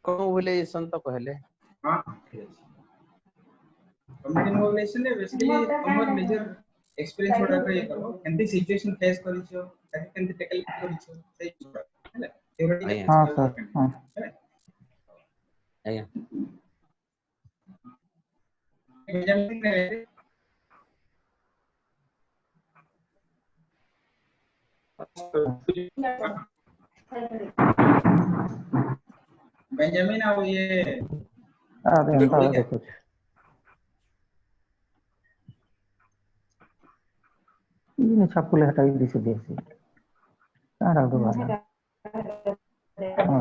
Mobilisation तो कहले हां ठीक है कम्युनिटी मोबिलाइजेशन रे बेसिकली हमर मेजर एक्सपीरियंस होडा का ये करो एंती सिचुएशन फेस करिछो ताकि केंती टैकल करिछो सही छोड़ा हैला थ्योरेटिकल हां सर हां आया बेंजामिन अब ये अरे अंता देखो ये छापुले हटाई दिसे देसी काढा दो वाला हां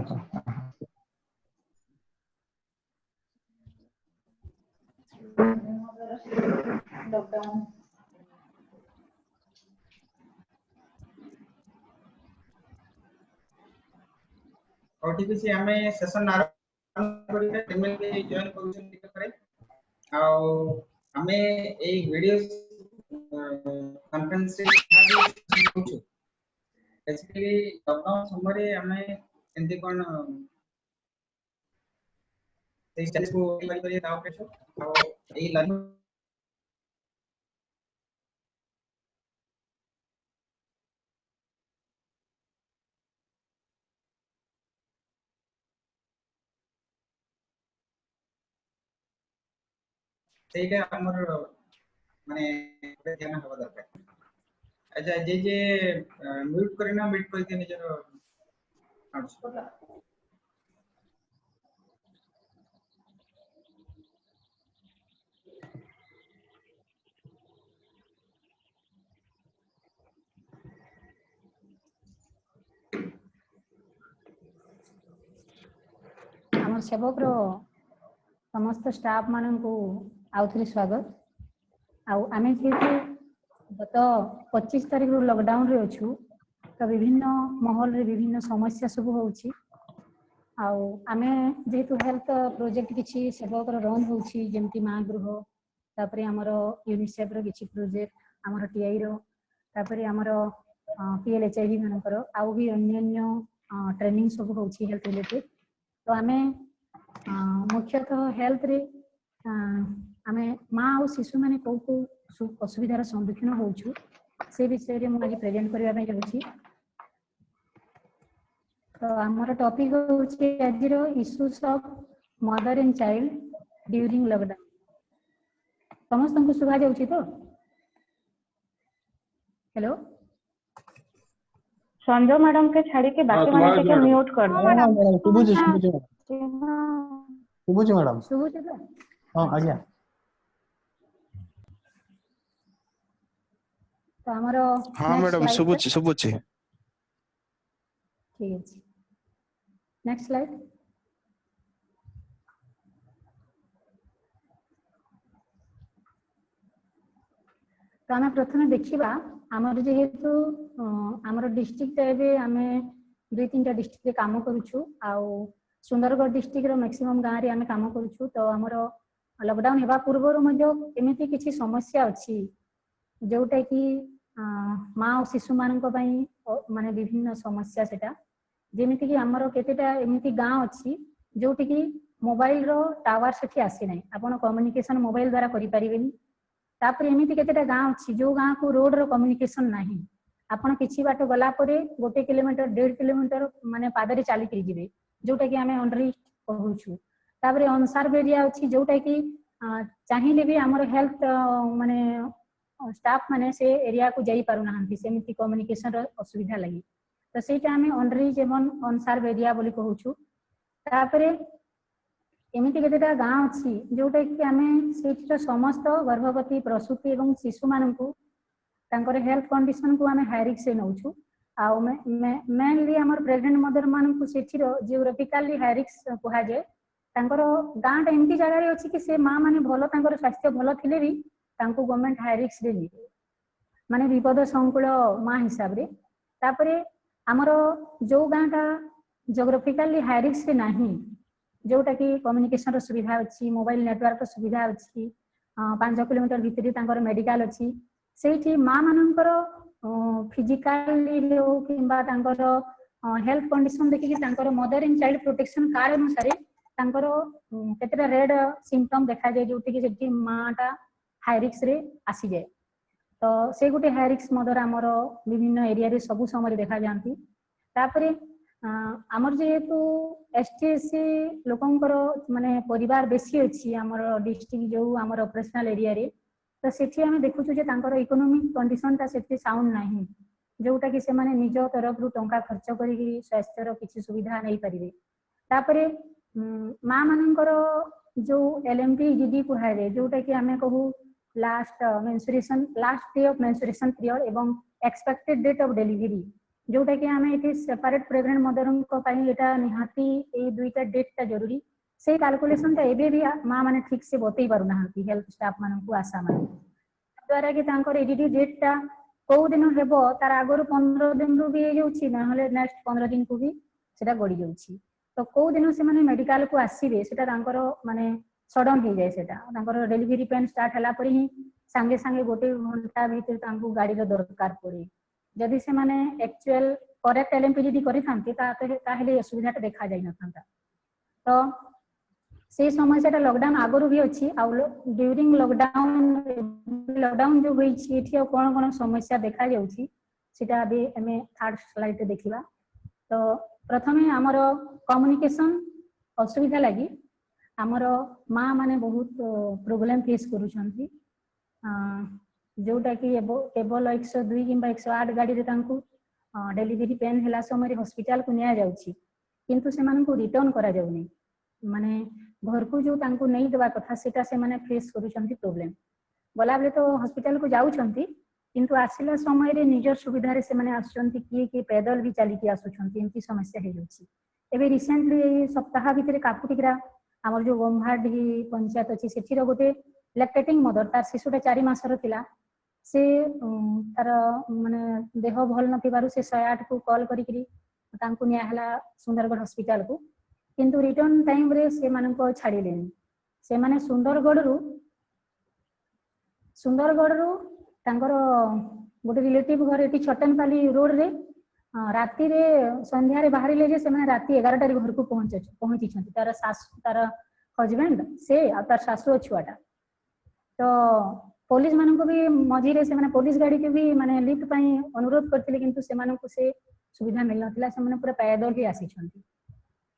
लॉकडाउन और ठीक है हमें सेशन आरंभ करिए ईमेल पे जॉइन करूछन टिक करे आ हमें ए वीडियोस कॉन्फ्रेंस से भाग बेसिकली लॉकडाउन समय हमें एंती कोन से स्टाइल को करिए ताओ केसो आ ए लर्निंग ସେଇଟା ଆମର ମାନେ ଗୋଟେ ଧ୍ୟାନ ହବା ଦରକାର अच्छा जे म्यूट करना म्यूट करके निजर हमर सेवक रो समस्त स्टाफ मानन को आउथरी स्वागत आमे जेतु गत 25 तारिख रो लॉकडाउन रे अछु तो विभिन्न महल रे विभिन्न समस्या सब होउची आमे जेतु हेल्थ प्रोजेक्ट किछि सेवक रो रन होउची जेमति मां गृह तापरे हमरो यूनिसेफ रो किछि प्रोजेक्ट हमरो टीआई रो तापरे हमरो पीएलएचआईवी मानकर आउ भी अन्य ट्रेनिंग सब होउची हेल्थ रिलेटेड तो आमे मुख्यतः हेल्थ रे आमे मां और शिशु माने को असुविधार सम्मुखीन होउछु से विषय रे मु आज प्रेजेंट करबा में जाउछि तो हमर टॉपिक होउछि आजिरो issues of mother and child during lockdown समस्त को सुभा जाउछि तो हेलो संजय मैडम के छाड़ी के बाकी माने के म्यूट कर दो मैडम सुबुजी मैडम सुबुजी तो हां आज्ञा तो हमरो हां मैडम सुबुची ठीक है नेक्स्ट स्लाइड तो आम प्रथम देखा आमर जेहेतु आमर डिस्ट्रिक्ट एबे आमे 2-3टा डिस्ट्रिक्ट रे काम करूछु आउ सुंदरगढ़ डिस्ट्रिक्ट रो मैक्सिमम गां रे आमे काम करूछु तो आमर लॉकडाउन हेबा पूर्व रो मध्ये एमिति किछि समस्या अछि जोटा कि मां और शिशु मानक पई माने विभिन्न समस्या सेटा जेमिति कि हमरो केतेटा एमिति गां अछि जोटी कि मोबाइल रो टावर सेठी आसी नै आपण कम्युनिकेशन मोबाइल द्वारा करि परिबेनी तापर एमिति केतेटा गां अछि जो गां को रोड रो कम्युनिकेशन नाही आपण किछि बाट गला परे 1 किलोमीटर 1.5 किलोमीटर माने पादरे चाली करि जिवे जोटा कि हमें अनरिच कहूछु तापर अनसार एरिया अछि जोटा कि चाहिले भी हमर हेल्थ माने स्टाफ माने से एरिया को जाई पारु नाहंती सेमिति कम्युनिकेशन रो असुविधा लागि तो सेटा हमें अनरिच एवं अनसार एरिया बोली कहूछु तापर एमिति केतेटा गां अछि जोटा कि हमें सेठिर समस्त गर्भवती प्रसूति एवं शिशु माननकु तांकर हेल्थ कंडीशन को हमें हाई रिस्क से नउछु आ मेनली हमर प्रेग्नेंट मदर माननकु सेठिर जियोग्राफिकली हाई रिस्क कुहा जे तांकर गां टा एमिति जगह रे अछि कि से मां माने भलो तांकर स्वास्थ्य भलो थिले भी तांको गवर्नमेंट हाई रिस्क दे माने विपद संकुल मां हिसाब रे तापरे हमरो जो गां टा जियोग्राफिकली हाई रिस्क से नाही जोटा कि कम्युनिकेशन सुविधा अच्छी मोबाइल नेटवर्क सुविधा अच्छी 5 किलोमीटर भितर तांकर मेडिकल अच्छी सेठी मां मानकर फिजिकली हो किंबा तांकर हेल्थ कंडीशन देखि तांकर mother and child protection card अनुसार ତାଙ୍କର କେତେଟା ରେଡ୍ ସିମ୍ପଟମ୍ ଦେଖାଯାଏ ଯୋଉଠି ସେଠି ମାଟା ହାଇ ରିସ୍କ ରେ ଆସିଯାଏ। ତ ସେ ଗୋଟେ ହାଇ ରିସ୍କ ମଦର ଆମର ବିଭିନ୍ନ ଏରିଆରେ ସବୁ ସମୟରେ ଦେଖାଯାଆନ୍ତି। ତାପରେ ଆମର ଯେହେତୁ ST/SC ଲୋକଙ୍କର ମାନେ ପରିବାର ବେଶୀ ଅଛି ଆମର ଡିଷ୍ଟ୍ରିକ୍ଟ ଯୋଉ ଆମର ଅପରେସନାଲ ଏରିଆରେ, ତ ସେଠି ଆମେ ଦେଖୁଛୁ ଯେ ତାଙ୍କର ଇକୋନୋମିକ କଣ୍ଡିସନଟା ସେଠି ସାଉଣ୍ଡ ନାହିଁ, ଯୋଉଟା କି ସେମାନେ ନିଜ ତରଫରୁ ଟଙ୍କା ଖର୍ଚ୍ଚ କରିକି ସ୍ୱାସ୍ଥ୍ୟର କିଛି ସୁବିଧା ନେଇପାରିବେ। ତାପରେ ମା ମାନଙ୍କର ଯୋଉ LMP ED କୁହାଯାଏ, ଯୋଉଟା କି ଆମେ କହୁ ଲାଷ୍ଟ ଡେ ଅଫ ମେନ୍ସୁରେସନ ପିରିୟड ଏବଂ ଏକ୍ସପେକ୍टेଡ ଡେଟ୍ ଅଫ ଡେଲିଭରି, जोटा कि आम ये सेपरेट प्रेग्नेंट मदर निहाती ये दुईटा डेटा जरूरी से कैलकुलेशन एबे भी माँ माने ठीक से बतई पार ना हेल्थ स्टाफ मानू आशा मान द्वारा कि एडीडी डेटा कौ दिन हेब तार आगर 15 दिन रु भी ना नेक्स्ट 15 दिन को भी सेटा गड़ी जाउछि। तो कौ दिन से माने मेडिकल को आसीबे सेटा माने सडन हो जाए सेटा डेलीवरी पेन स्टार्ट हला पर ही सांगे सांगे गोटे घंटा भीतर गाड़ी रो दरकार पड़े। जदि से माने एक्चुअल करेक्ट LMPD करि थांती ताहेले असुविधा देखा जाई न थांता। तो से समस्या लॉकडाउन आगरू भी अच्छी ड्यूरिंग लॉकडाउन जो होई छी एठी कोन कोन समस्या देखा जाउछि सेटा अभी हमें थर्ड स्लाइड देखिबा। तो प्रथमे हमर कम्युनिकेशन असुविधा लगी हमर माँ माने बहुत प्रॉब्लम फेस करूछंती, जोटा कि केवल 102 कि 108 गाड़ी रे तांकु डेलीवरी पेन हला समय हॉस्पिटल को निया जाउछि, किंतु से मानन को रिटर्न करा जाउनी, माने घर को जो तांकु नहीं देवा कथा सेटा से माने फेस करूछंती प्रॉब्लम। गला बेले तो हॉस्पिटल को जाउछंती किंतु आसिला समय रे निजर सुविधा रे से माने आछंती कि पैदल भी चली के आछंती, एंती समस्या हे जाउछि। एबे रिसेंटली सप्ताह भीतर कापुटिग्रा हमर जो गोमहाडी पंचायत अछि सेठी रो गोटे लैक्टेटिंग मदर तार शिशुटा 4 मासर थिला, से तार माने देह भल नथिबारु से 108 को कॉल करिकरी तांकु निया हला सुंदरगढ़ हॉस्पिटल को, किंतु रिटर्न टाइम रे से माने को छाडिलेनी। से माने सुंदरगढ़ रु तांकर गोटे रिलेटिव घर एटी छटनपाली रोड रे राती रे संध्या रे बाहरिले जे से माने राती 11टा रे घर को पहुंची छथि तार सासु तार हस्बैंड से आ तार सासु छुआटा। तो पुलिस मान को भी मझीरे से पुलिस गाड़ी के भी माने लिफ्ट पाई अनुरोध करथिले, किंतु से मानन को से सुविधा मिल नथिला, से माने पूरा पैदल ही आसी छथि।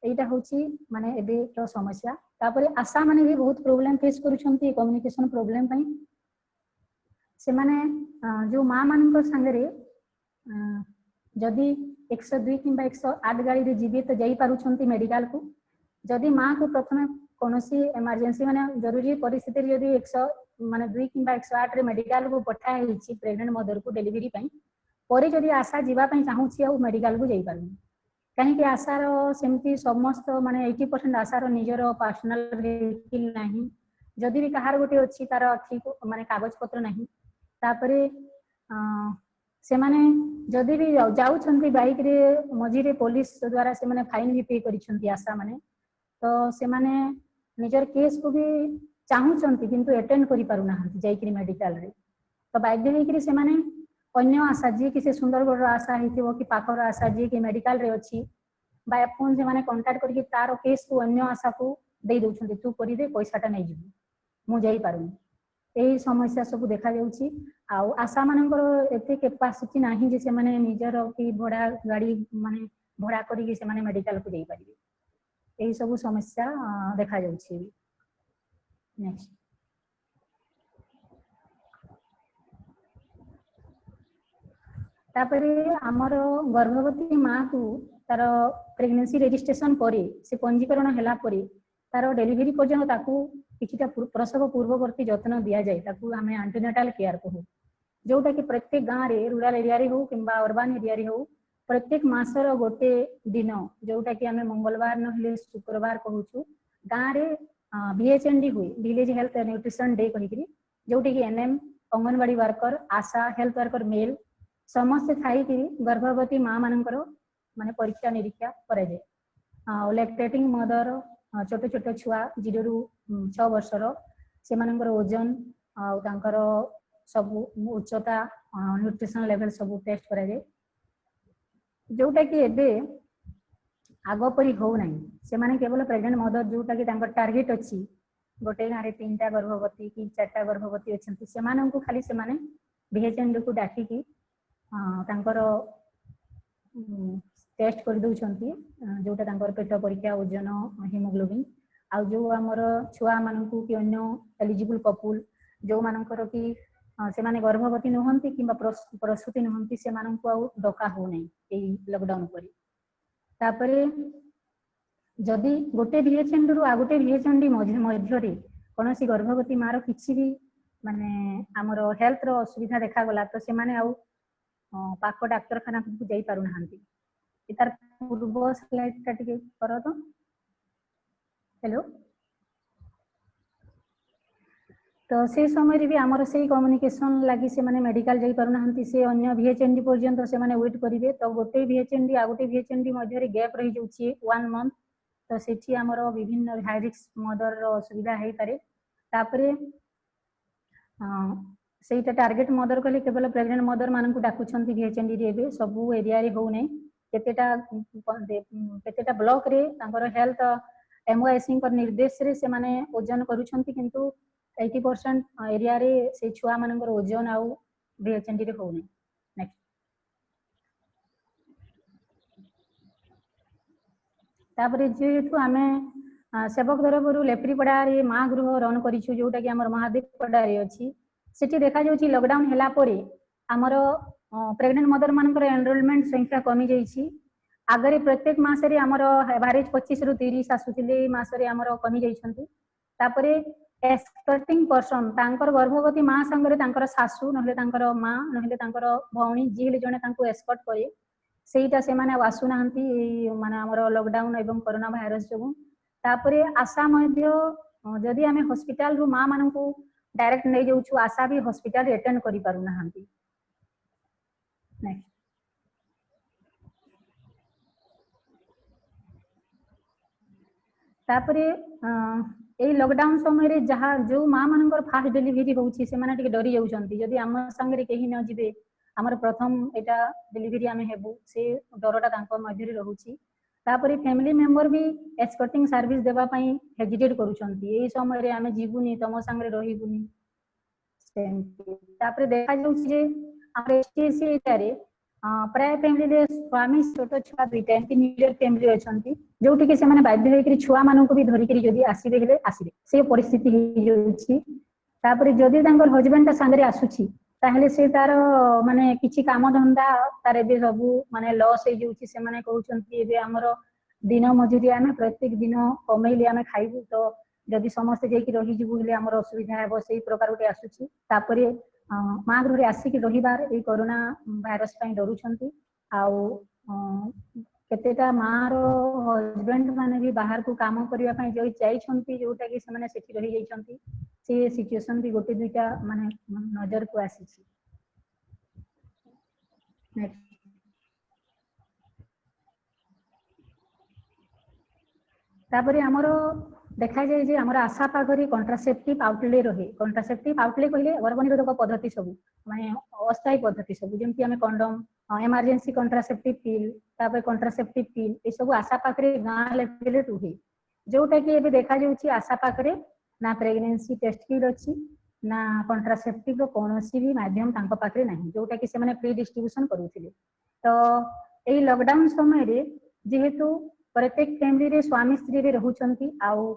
एटा होची माने एबे तो समस्या। तापरे आशा माने भी बहुत प्रॉब्लम फेस करू छथि कम्युनिकेशन प्रॉब्लम पई। से माने जो मां मान को संगे रे जदि 102 कि 108 गाड़ी रे जीवे तो जाई पारु छथि मेडिकल को। जदि मां को प्रथमे कोनोसी इमरजेंसी माने जरूरी परिस्थिति रे जदि 100 माने 2 कि 108 रे मेडिकल को पठा हेछि प्रेग्नेंट मदर को डेलीवरी पई, परे जदि आशा जीवा पई चाहूछि आ मेडिकल को जाई पारु कहीं कि आशार सेमती समस्त माने 80% आशार निजर पर्सनल वेहिकल नाही, जदि भी कहार गोटे अछि तार ठीक माने कागज पत्र नाही। तापरे से माने जदि भी जाउ छंती बाइक रे मझीरे पुलिस द्वारा से माने फाइन भी पे करि छंती आशा माने, तो से माने निजर केस को भी चाहू छंती किंतु अटेंड करि पारु ना जाइकरी मेडिकल रे। तो बाध्य होइकरी से माने अन्य आशा जी कि से सुंदरगढ़ आशा हिथिबो कि पाखर आशा जी कि मेडिकल रे अछि बाय फोन से माने कांटेक्ट करके तार केस को अन्य आशा को दे दउ छंती, तू करि दे पैसाटा नै जिवु मु जाई पारुनी। एही समस्या सब देखा जाउछि। आ आशा मानकर एते कैपेसिटी नाही जे से माने निजर कि भड़ा गाड़ी माने भड़ा करिके से माने मेडिकल को जाई पारिबे। एही सब समस्या देखा जाउछि। नेक्स्ट तापरे आमर गर्भवती माँ को तार प्रेगनेंसी रजिस्ट्रेशन परे से पंजीकरण हला परे तार डेलीवरी पर्यंत ताकू किछिटा प्रसव पूर्ववर्ती जत्न दिया जाए, ताकू आमे एंटीनेटाल केयर कहू, जोटा कि प्रत्येक गाँव रे रूरल एरिया रे हो किंबा अर्बन एरिया रे हो प्रत्येक मासर गोटे दिन जोटा कि आमे मंगलवार नहले शुक्रवार कहूछु गाँव रे VHND हुए विलेज हेल्थ न्यूट्रिशन डे कहिकरी, जोटा कि NM अंगनवाड़ी वर्कर आशा हेल्थ वर्कर मेल समस्त थाई कि गर्भवती माँ मानकर माने परीक्षा निरीक्षा करे जाए। लैक्टेटिंग मदर छोटे छोटे छुआ 0 रु 6 वर्षर से मानकर ओजन आ तांकर सब उच्चता न्यूट्रिशन लेवल सब टेस्ट करे जाए, जोटा कि एबे आग परी हो नहीं से माने केवल प्रेग्नेंट मदर जोटा कि टार्गेट अच्छी गोटे गाँव 3टा गर्भवती कि 4टा गर्भवती अच्छा से खाली से VHND को डाकिकी टेस्ट कर दउछंती जोटा तांकर पेट परीक्षा ओजन हिमोग्लोबिन आउ जो आमर छुआ मानकू कि अन्य एलिजिबल कपुल जो मानकर कि से माने गर्भवती नुहंती किंबा प्रसूति नुहंती से मानकू आउ डका हो नहीं एई लॉकडाउन परी तापरे जदि गोटे VHND रु आ गोटे VHND मध्यरे कोनोसी गर्भवती मार किछि भी माने आमर हेल्थ रो असुविधा देखा गला तो से माने आउ पाख डाक्तरखाना को जाई पारु नाहंती इतार पूर्व स्लाइड का टिके करो तो हेलो तो से समय भी आमर से कम्युनिकेशन लगी से माने मेडिकल जाई पारु नाहंती से अन्य VHND पर्यंत से माने वेट करिवे तो गोटे VHND आ गोटे VHND मध्यरे गैप रही जाउची 1 मंथ तो सेठी आमर विभिन्न हाई रिस्क मदर रो असुविधा हेई पारे तापरे सेटा टार्गेट मदर कहले केवल प्रेग्नेंट मदर मानकू डाकुछंती VHND रे एबे सबु एरिया रे हो नै केतेटा ब्लॉक रे तांकर हेल्थ MOIC पर निर्देश रे से माने ओजन करूछंती किंतु 80% एरिया रे से छुआ मानकर ओजन आउ VHND रे हो नै नेक्स्ट तापरे जेतु आमे सेवक तरफ लेप्रीपड़ा रे माँ गृह रन करिछु जोटा कि हमर महादेव पड़ा रे अछि सेठी देखा जाउची लॉकडाउन हैला परे हमर प्रेग्नेंट मदर मानकर एनरोलमेंट संख्या कमी जाइछि आगरे प्रत्येक मास रे हमर एवरेज 25 रु 30 आसुथिले मास रे हमर कमी जाइछंती तापरे एक्सपर्टिंग पर्सन तांकर गर्भवती माँ संगरे तांकर सासू नहले तांकर माँ नहले तांकर भौणी जिले जने तांको एस्कॉर्ट करे सेटा से माने आसु नाहंती माने हमर लॉकडाउन एवं कोरोना वायरस जोगु तापरे आशा मध्य जदि आमे हॉस्पिटल रु माँ मानकू डायरेक्ट नहीं जाउछु आशा भी हॉस्पिटल अटेंड करि पारु नाहंती नेक्स्ट तापरे ए लॉकडाउन समय रे जहा जो माँ मानकर फास्ट डिलीवरी होउची से माने टिके डरी जाउछंती जदि हम संग रे केही न जिबे हमर प्रथम एटा डिलीवरी आमे हेबु से डरटा तांको मध्यरे रहउची तापरे फैमिली मेंबर भी एस्कॉर्टिंग सर्विस देबा पई हेजिटेट करूछंती ए समय रे आमे जीवुनी तम संग रे रहिबुनी तापरे देखा जाउची जे हमर STC एरिया रे प्राय फैमिली रे स्वामी छोटो छुआ दुईटा एंती न्यूक्लियर फैमिली अछंती जोटी के से माने बाध्य होई करी छुआ मानन को भी धरि करी जदी आसीबे हेले आसीबे से परिस्थिति हे जाउची तापरे जदी तांकर हस्बैंड ता संग रे आसुची ताहले से तार माने किछि काम धंदा तारे बे सबु माने लॉस हे जाउची से माने कहउचंती एबे हमर दिन मजूरी आमे प्रत्येक दिन कमैले आमे खाइबु तो जदि समस्त जेकी रही जिबु हेले हमर असुविधा हेबो सेही प्रकार उटे आसुची तापरे माँ गृह रे आसी कि रहिबार ए कोरोना वायरस पई डरुछंती आउ केतेटा माँ रो हस्बैंड माने भी बाहर को काम करिया पई जई जाइछंती जोटा कि से माने सेठी रहि जाइछंती से सिचुएशन भी गोटे दुईटा माने नजर को आसीछि नेक्स्ट तापरे हमरो देखा जाए जे हमर आशा पाखरी कॉन्ट्रासेप्टिव आउटले रहे कॉन्ट्रासेप्टिव आउटले कहले गर्भनिरोधक पद्धति सब माने अस्थायी पद्धति सब जेमति हमें कंडोम इमरजेंसी कॉन्ट्रासेप्टिव पिल तापर कॉन्ट्रासेप्टिव पिल ए सब आशा पाखरे गां लेवल रुहे जोटा कि एबे देखा जाउची आशा पाखरे ना प्रेगनेंसी टेस्ट किट अछि ना कॉन्ट्रासेप्टिव रो कोनोसी भी माध्यम तांको पाखरे नाही जोटा कि से माने फ्री डिस्ट्रीब्यूशन करूथिले तो एई लॉकडाउन समय रे जेहेतु प्रत्येक फैमिली रे स्वामी स्त्री रे रहउचंती आउ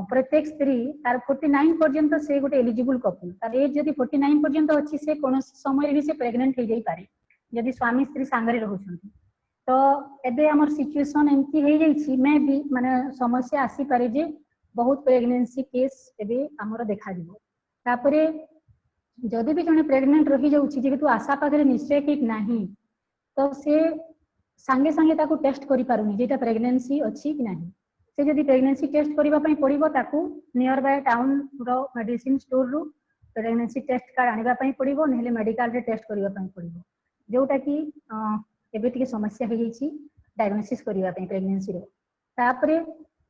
प्रत्येक स्त्री तार 49 पर्यंत से गोटे एलिजिबल कपल तार एज जदी 49 पर्यंत अछि से कोन समय रे भी से प्रेग्नेंट हे जाई पारे जदी स्वामी स्त्री सांगरे रहउचंती तो एबे हमर सिचुएशन एमती हे जाई छी मैं भी माने समस्या आसी पारे जे बहुत प्रेगनेंसी केस एबे हमर देखा दिबो तापरे जदी भी जने प्रेग्नेंट रही जाउची जेहेतु आशा पाखरे निश्चय किट नाही तो से संगे संगे ताको टेस्ट करि पारुनी जेटा प्रेगनेंसी अछि कि नाही से जदी प्रेगनेंसी टेस्ट करिबा पई पड़िबो ताको नियर बाय टाउन रो मेडिसिन स्टोर रु प्रेगनेंसी टेस्ट कार्ड आनिबा पई पड़िबो नहले मेडिकल रे टेस्ट करिबा पई पड़िबो जोटा कि एबे टिके समस्या हे जाईची डायग्नोसिस करिबा पई प्रेगनेंसी रो तापरे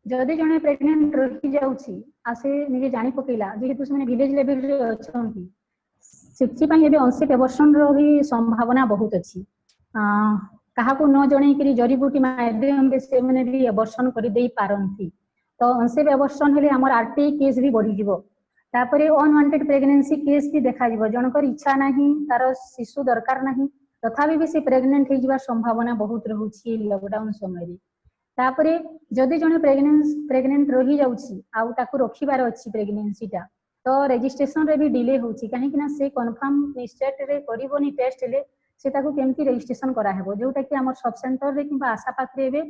जदी जने प्रेग्नेंट रही जाउची आसे निजे जानि पकेला जेहेतु से विलेज लेवल रे अछंती सिक्ति पई एबे 80% रो भी संभावना बहुत अछि କାହାକୁ ନ ଜଣେଇକିରି ଜରିବୁଟି ମାଧ୍ୟମରେ ସେମାନେ ବି ଆବର୍ଷଣ କରିଦେଇ ପାରନ୍ତି। ତ ଅନସେଫ୍ ଆବର୍ଷଣ ହେଲେ ଆମର RTI କେସ୍ ବି ବଢ଼ିଯିବ। ତାପରେ ଅନୱାଣ୍ଟେଡ୍ ପ୍ରେଗନେନ୍ସି କେସ୍ ବି ଦେଖାଯିବ, ଜଣଙ୍କର ଇଚ୍ଛା ନାହିଁ, ତାର ଶିଶୁ ଦରକାର ନାହିଁ, ତଥାପି ବି ସେ ପ୍ରେଗନେଣ୍ଟ ହେଇଯିବାର ସମ୍ଭାବନା ବହୁତ ରହୁଛି ଲକଡାଉନ ସମୟରେ। ତାପରେ ଯଦି ଜଣେ ପ୍ରେଗନେଣ୍ଟ ରହିଯାଉଛି ଆଉ ତାକୁ ରଖିବାର ଅଛି ପ୍ରେଗନେନ୍ସିଟା, ତ ରେଜିଷ୍ଟ୍ରେସନରେ ବି ଡିଲେ ହେଉଛି, କାହିଁକି ନା ସେ କନଫର୍ମ ଷ୍ଟେଟରେ କରିବନି ଟେଷ୍ଟ ହେଲେ ସେ ତାକୁ କେମିତି ରେଜିଷ୍ଟ୍ରେସନ କରାହେବ, ଯୋଉଟାକି ଆମର ସବ୍ ସେଣ୍ଟରରେ କିମ୍ବା ଆଶା ପାଖରେ ଏବେ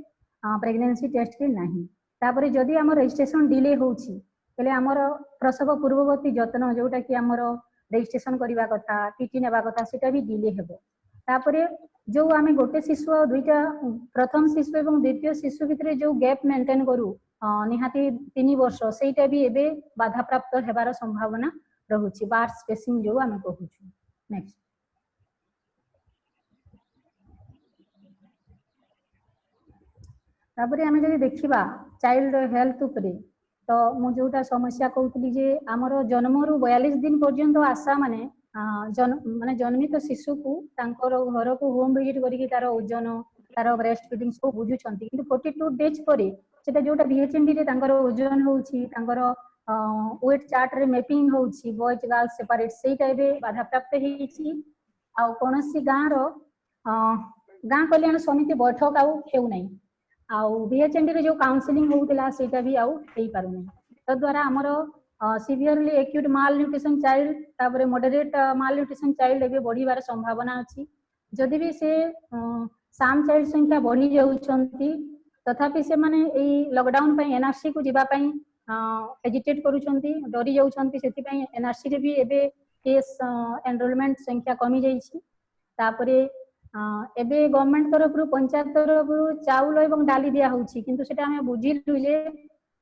ପ୍ରେଗନେନ୍ସି ଟେଷ୍ଟ ବି ନାହିଁ। ତାପରେ ଯଦି ଆମର ରେଜିଷ୍ଟ୍ରେସନ ଡିଲେ ହେଉଛି ହେଲେ ଆମର ପ୍ରସବ ପୂର୍ବବର୍ତ୍ତୀ ଯତ୍ନ ଯୋଉଟାକି ଆମର ରେଜିଷ୍ଟ୍ରେସନ କରିବା କଥା, ଟିଟି ନେବା କଥା, ସେଟା ବି ଡିଲେ ହେବ। ତାପରେ ଯୋଉ ଆମେ ଗୋଟେ ଶିଶୁ ଆଉ ଦୁଇଟା ପ୍ରଥମ ଶିଶୁ ଏବଂ ଦ୍ୱିତୀୟ ଶିଶୁ ଭିତରେ ଯୋଉ ଗ୍ୟାପ୍ ମେଣ୍ଟେନ କରୁ ନିହାତି 3 ବର୍ଷ, ସେଇଟା ବି ଏବେ ବାଧାପ୍ରାପ୍ତ ହେବାର ସମ୍ଭାବନା ରହୁଛି, ବାର୍ ସ୍ପେସିଂ ଯୋଉ ଆମେ କହୁଛୁ। ନେକ୍ସଟ। ତାପରେ ଆମେ ଯଦି ଦେଖିବା ଚାଇଲ୍ଡ ହେଲ୍ଥ ଉପରେ, ତ ମୁଁ ଯୋଉଟା ସମସ୍ୟା କହୁଥିଲି ଯେ ଆମର ଜନ୍ମରୁ 42 ଦିନ ପର୍ଯ୍ୟନ୍ତ ଆଶା ମାନେ ଜନ୍ମିତ ଶିଶୁକୁ ତାଙ୍କର ଘରକୁ ହୋମ ଭିଜିଟ୍ କରିକି ତାର ଓଜନ, ତାର ବ୍ରେଷ୍ଟ ଫିଡିଂ ସବୁ ବୁଝୁଛନ୍ତି, କିନ୍ତୁ 42 ଡେଜ୍ ପରେ ସେଟା ଯୋଉଟା VHMD ରେ ତାଙ୍କର ଓଜନ ହଉଛି, ତାଙ୍କର ୱେଟ୍ ଚାର୍ଟରେ ମ୍ୟାପିଂ ହଉଛି ବଏଜ ଗାର୍ଲ ସେପାରେଟ, ସେଇଟା ଏବେ ବାଧାପ୍ରାପ୍ତ ହେଇଛି। ଆଉ କୌଣସି ଗାଁର ଗାଁ କଲ୍ୟାଣ ସମିତି ବୈଠକ ଆଉ ହେଉନାହିଁ, ଆଉ VHMD ରେ ଯୋଉ କାଉନସିଲିଂ ହଉଥିଲା ସେଇଟା ବି ଆଉ ହେଇପାରୁନି। ତଦ୍ୱାରା ଆମର ସିଭିୟରଲି ଏକ୍ୟୁଟ୍ ମାଲ ନ୍ୟୁଟ୍ରିସନ ଚାଇଲ୍ଡ, ତାପରେ ମଡରେଟ୍ ମାଲ ନ୍ୟୁଟ୍ରିସନ ଚାଇଲ୍ଡ ଏବେ ବଢିବାର ସମ୍ଭାବନା ଅଛି। ଯଦି ବି ସେ ସାମ୍ ଚାଇଲ୍ଡ ସଂଖ୍ୟା ବଢି ଯାଉଛନ୍ତି, ତଥାପି ସେମାନେ ଏଇ ଲକଡାଉନ ପାଇଁ NRC କୁ ଯିବା ପାଇଁ ହେଜିଟେଟ୍ କରୁଛନ୍ତି, ଡରି ଯାଉଛନ୍ତି, ସେଥିପାଇଁ NRC ରେ ବି ଏବେ କେସ୍ ଏନରୋଲମେଣ୍ଟ ସଂଖ୍ୟା କମି ଯାଇଛି। ତାପରେ ଏବେ ଗଭର୍ଣ୍ଣମେଣ୍ଟ ତରଫରୁ ପଞ୍ଚାୟତ ତରଫରୁ ଚାଉଳ ଏବଂ ଡାଲି ଦିଆ ହଉଛି, କିନ୍ତୁ ସେଟା ଆମେ ବୁଝିଲୁ ଯେ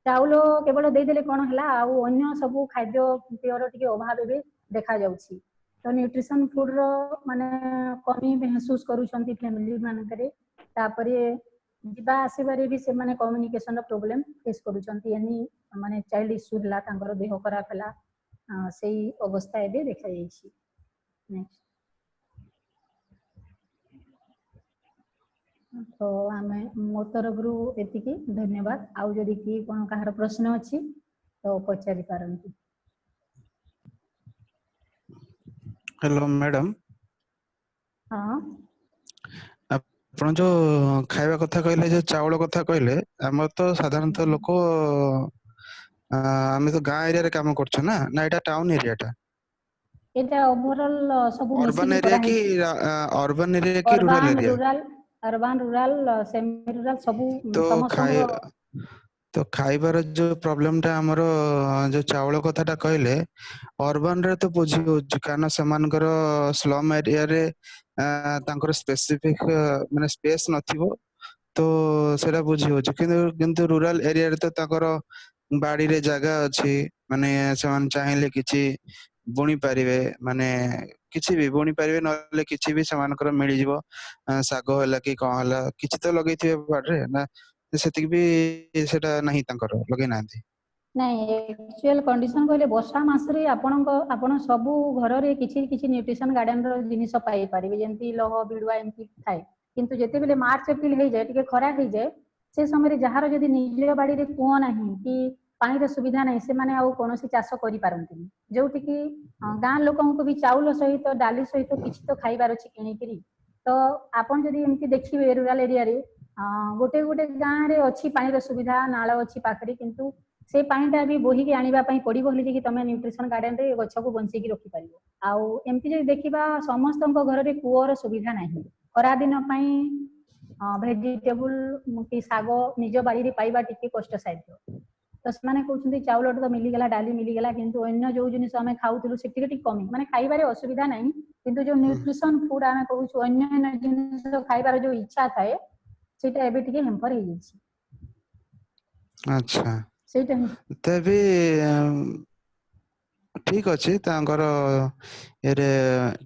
ଚାଉଳ କେବଳ ଦେଇଦେଲେ କଣ ହେଲା, ଆଉ ଅନ୍ୟ ସବୁ ଖାଦ୍ୟ ପେୟର ଟିକେ ଅଭାବ ଏବେ ଦେଖାଯାଉଛି। ତ ନ୍ୟୁଟ୍ରିସନ ଫୁଡର ମାନେ କମି ମେହସୁସ କରୁଛନ୍ତି ଫ୍ୟାମିଲି ମାନଙ୍କରେ। ତାପରେ ଯିବା ଆସିବାରେ ବି ସେମାନେ କମ୍ୟୁନିକେସନର ପ୍ରୋବ୍ଲେମ ଫେସ୍ କରୁଛନ୍ତି, ଏନି ମାନେ ଚାଇଲ୍ଡ ଇସ୍ୟୁ ହେଲା, ତାଙ୍କର ଦେହ ଖରାପ ହେଲା, ସେଇ ଅବସ୍ଥା ଏବେ ଦେଖାଯାଇଛି। ନେକ୍ସଟ। ତ ଆମେ ମୋ ତରଫରୁ ଏତିକି, ଧନ୍ୟବାଦ। ଆଉ ଯଦି କିଏ କ'ଣ କାହାର ପ୍ରଶ୍ନ ଅଛି ତ ପଚାରି ପାରନ୍ତି। हेलो मैडम, ହଁ ଆପଣ ଯୋଉ ଖାଇବା କଥା କହିଲେ, ଯୋଉ ଚାଉଳ କଥା କହିଲେ, ଆମର ତ ସାଧାରଣତଃ ଲୋକ ଆମେ ତ ଗାଁ ଏରିଆରେ କାମ କରୁଛୁ ନା ଏଇଟା ଟାଉନ ଏରିଆଟା? এটা ଓଭରଅଲ ସବୁ ଅର୍ବାନ ମିଶିକି ଏରିଆ କି କରାହେଇଛି। ଅର୍ବାନ ଏରିଆ କି ରୁରାଲ ଅରବାନ ଏରିଆ? ରୁରାଲ ସେମି ରୁରାଲ ସବୁ ତ ସମସ୍ତଙ୍କର। ଖାଇବାର ଯୋଉ ପ୍ରୋବ୍ଲେମ ଟା ଆମର, ଯୋଉ ଚାଉଳ କଥାଟା କହିଲେ, ଅର୍ବାନ ରେ ତ ବୁଝି ହଉଛି, କାରଣ ସେମାନଙ୍କର ସ୍ଲମ ଏରିଆରେ ତାଙ୍କର ସ୍ପେସିଫିକ ମାନେ ସ୍ପେସ ନଥିବ, ତ ସେଇଟା ବୁଝି ହଉଛି। କିନ୍ତୁ ରୁରାଲ ଏରିଆରେ ତ ତାଙ୍କର ବାଡିରେ ଜାଗା ଅଛି, ମାନେ ସେମାନେ ଚାହିଁଲେ କିଛି ବୁଣି ପାରିବେ, ମାନେ କିଛି ବି ବୁଣି ପାରିବେ, ନହେଲେ କିଛି ବି ସେମାନଙ୍କର ମିଳିଯିବ, ଶାଗ ହେଲା କି କଣ ହେଲା, କିଛି ତ ଲଗେଇଥିବେ ବାଡିରେ ନା? ସେତିକି ବି ସେଟା ନାହିଁ, ତାଙ୍କର ଲଗେଇ ନାହାନ୍ତି? ନାଇଁ, ଏକ୍ଚୁଆଲ କଣ୍ଡିସନ କହିଲେ ବର୍ଷା ମାସରେ ଆପଣ ସବୁ ଘରରେ କିଛି କିଛି ନ୍ୟୁଟ୍ରିସନ ଗାର୍ଡେନର ଜିନିଷ ପାଇପାରିବେ, ଯେମିତି ଲହ ବିଡୁଆ ଏମିତି ଥାଏ। କିନ୍ତୁ ଯେତେବେଳେ ମାର୍ଚ୍ଚ ଏପ୍ରିଲ ହେଇଯାଏ, ଟିକେ ଖରା ହେଇଯାଏ, ସେ ସମୟରେ ଯାହାର ଯଦି ନିଜ ବାଡିରେ କୂଅ ନାହିଁ କି ପାଣିର ସୁବିଧା ନାହିଁ, ସେମାନେ ଆଉ କୌଣସି ଚାଷ କରିପାରନ୍ତିନି, ଯୋଉଠିକି ଗାଁ ଲୋକଙ୍କୁ ବି ଚାଉଳ ସହିତ ଡାଲି ସହିତ କିଛି ତ ଖାଇବାର ଅଛି କିଣିକିରି। ତ ଆପଣ ଯଦି ଏମିତି ଦେଖିବେ ରୁରାଲ ଏରିଆରେ ଗୋଟେ ଗୋଟେ ଗାଁରେ ଅଛି ପାଣିର ସୁବିଧା, ନାଳ ଅଛି ପାଖରେ, କିନ୍ତୁ ସେ ପାଣିଟା ବି ବୋହିକି ଆଣିବା ପାଇଁ ପଡିବ, ହେଲେ କି ତମେ ନ୍ୟୁଟ୍ରିସନ ଗାର୍ଡେନରେ ଗଛକୁ ବଞ୍ଚେଇକି ରଖିପାରିବ। ଆଉ ଏମିତି ଯଦି ଦେଖିବା, ସମସ୍ତଙ୍କ ଘରରେ କୂଅର ସୁବିଧା ନାହିଁ। ଖରାଦିନ ପାଇଁ ଭେଜିଟେବୁଲ କି ଶାଗ ନିଜ ବାଡ଼ିରେ ପାଇବା ଟିକେ କଷ୍ଟସାଧ୍ୟ। ତ ସେମାନେ କହୁଛନ୍ତି ଚାଉଳଟା ତ ମିଳିଗଲା, ଡାଲି ମିଳିଗଲା, କିନ୍ତୁ ଅନ୍ୟ ଯୋଉ ଜିନିଷ ଆମେ ଖାଉଥିଲୁ ସେ ଟିକେ କମି, ମାନେ ଖାଇବାରେ ଅସୁବିଧା ନାହିଁ, କିନ୍ତୁ ଯୋଉ ନ୍ୟୁଟ୍ରିସନ ଫୁଡ ଆମେ କହୁଛୁ, ଅନ୍ୟ ଜିନିଷ ଖାଇବାର ଯୋଉ ଇଚ୍ଛା ଥାଏ, ସେଇଟା ଏବେ ଟିକେ ହେମ୍ପର ହେଇଯାଇଛି। ଆଚ୍ଛା, ସେଇଟା ହିଁ। ତେବେ ଠିକ ଅଛି ତାଙ୍କର ଇଏରେ,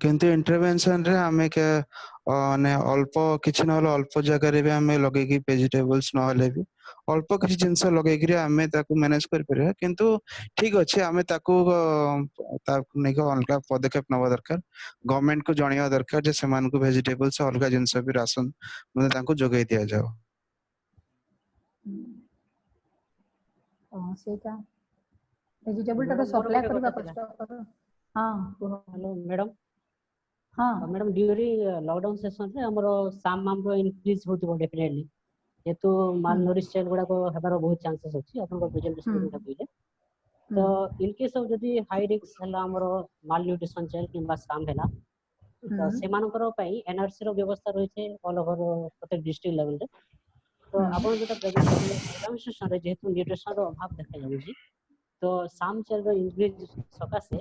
କିନ୍ତୁ ଇଣ୍ଟରଭେନସନ ରେ ଆମେ ମାନେ ଅଳ୍ପ କିଛି ନହେଲେ ଅଳ୍ପ ଜାଗାରେ ବି ଆମେ ଲଗେଇକି ଭେଜିଟେବଲସ ନହେଲେ ବି अल्प किसी जिनस लगे आमे ताकू मैनेज कर परिया किंतु ठीक अच्छे आमे ताकू अलग पदक्षेप नवा दरकार गवर्नमेंट को जणिया दरकार जे सेमान को वेजिटेबल्स अलग जिनस भी राशन मतलब तांको जोगाई दिया जाओ सेटा वेजिटेबल टा तो मैडम, मोर सप्लाई गोटे करबा कथा कष्ट कर हां हेलो मैडम हां मैडम ड्यूरिंग लॉकडाउन सेशन रे हमरो साम माम रो इंक्रीज होतो डेफिनेटली जेतु माल नरिश चाइल्ड गुडा को हेबार बहुत चांसेस अछि अपन को प्रेजेंटेशन गुडा कइले तो इन केस ऑफ जदी हाई रिस्क हला हमरो माल न्यूट्रिशन चाइल्ड किबा साम हैला तो सेमानकर पई एनआरसी रो व्यवस्था रही छे ऑल ओवर प्रत्येक डिस्ट्रिक्ट लेवल रे तो आपण जेटा प्रेजेंट करले लॉकडाउन सेशन रे जेतु न्यूट्रिशन रो अभाव देखा जाउची तो साम चाइल्ड रो इंक्रीज सकासे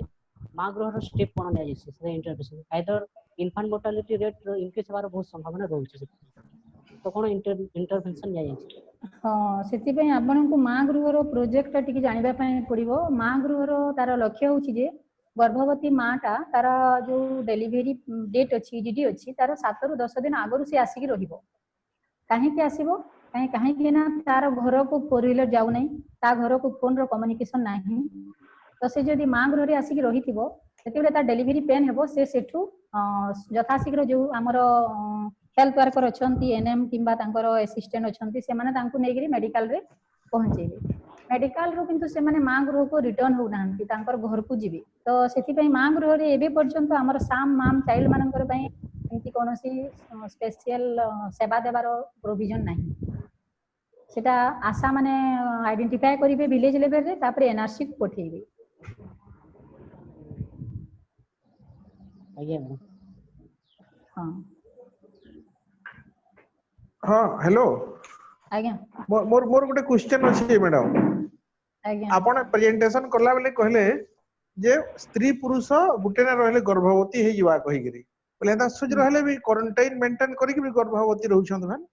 माँ गृह रो स्टेप कोन नै जायछि से intervention either infant mortality rate रो इंक्रीज होबार बहुत संभावना रहउछि तो कोन इंटरवेंशन जायछि हाँ से आपन को माँ गृहर प्रोजेक्ट टी जाना पड़ो माँ गृहर तार लक्ष्य हूँ जे गर्भवती माँ टा तार जो डेलीवरी डेट अच्छी जीडी अच्छी तार 7 ରୁ 10 दिन आगु सी आसिक कहीं आसो कहीं ना तार घर को 4 व्हीलर जाऊ नहीं ता घर को फोन रो कम्युनिकेशन नहीं तो से जदि माँ गृह आसिक रही तार डेलीवरी पेन हे से सेठू यथाशीघ्र जो आमर हेल्थ वर्कर अच्छा एनएम किंबा तांकर असिस्टेंट अच्छा से माने मेडिकल रे पहुंचेबे मेडिकल रो किंतु से माने माँ गृह को रिटर्न हो नांती तांकर घर को जीवे तो सेति माँ गृह रे एबे पर्यंत हमर साम माम चाइल्ड मानकर पई एमती कोनोसी स्पेशल सेवा देवार प्रोविजन नाही सेटा आशा माने आइडेंटिफाई करिवे विलेज लेवल रे तापर एनआरसी को पठेबे आज्ञा हां हाँ हेलो आज्ञा मोर मोर गोटे क्वेश्चन अछि मैडम आज्ञा आपण प्रेजेंटेशन करला बेले कहले जे स्त्री पुरुष गुटे ना रहले गर्भवती हे जीवा कहि गिरी बोले ता सुज रहले भी क्वारंटाइन मेंटेन करि कि भी गर्भवती रहउछन भान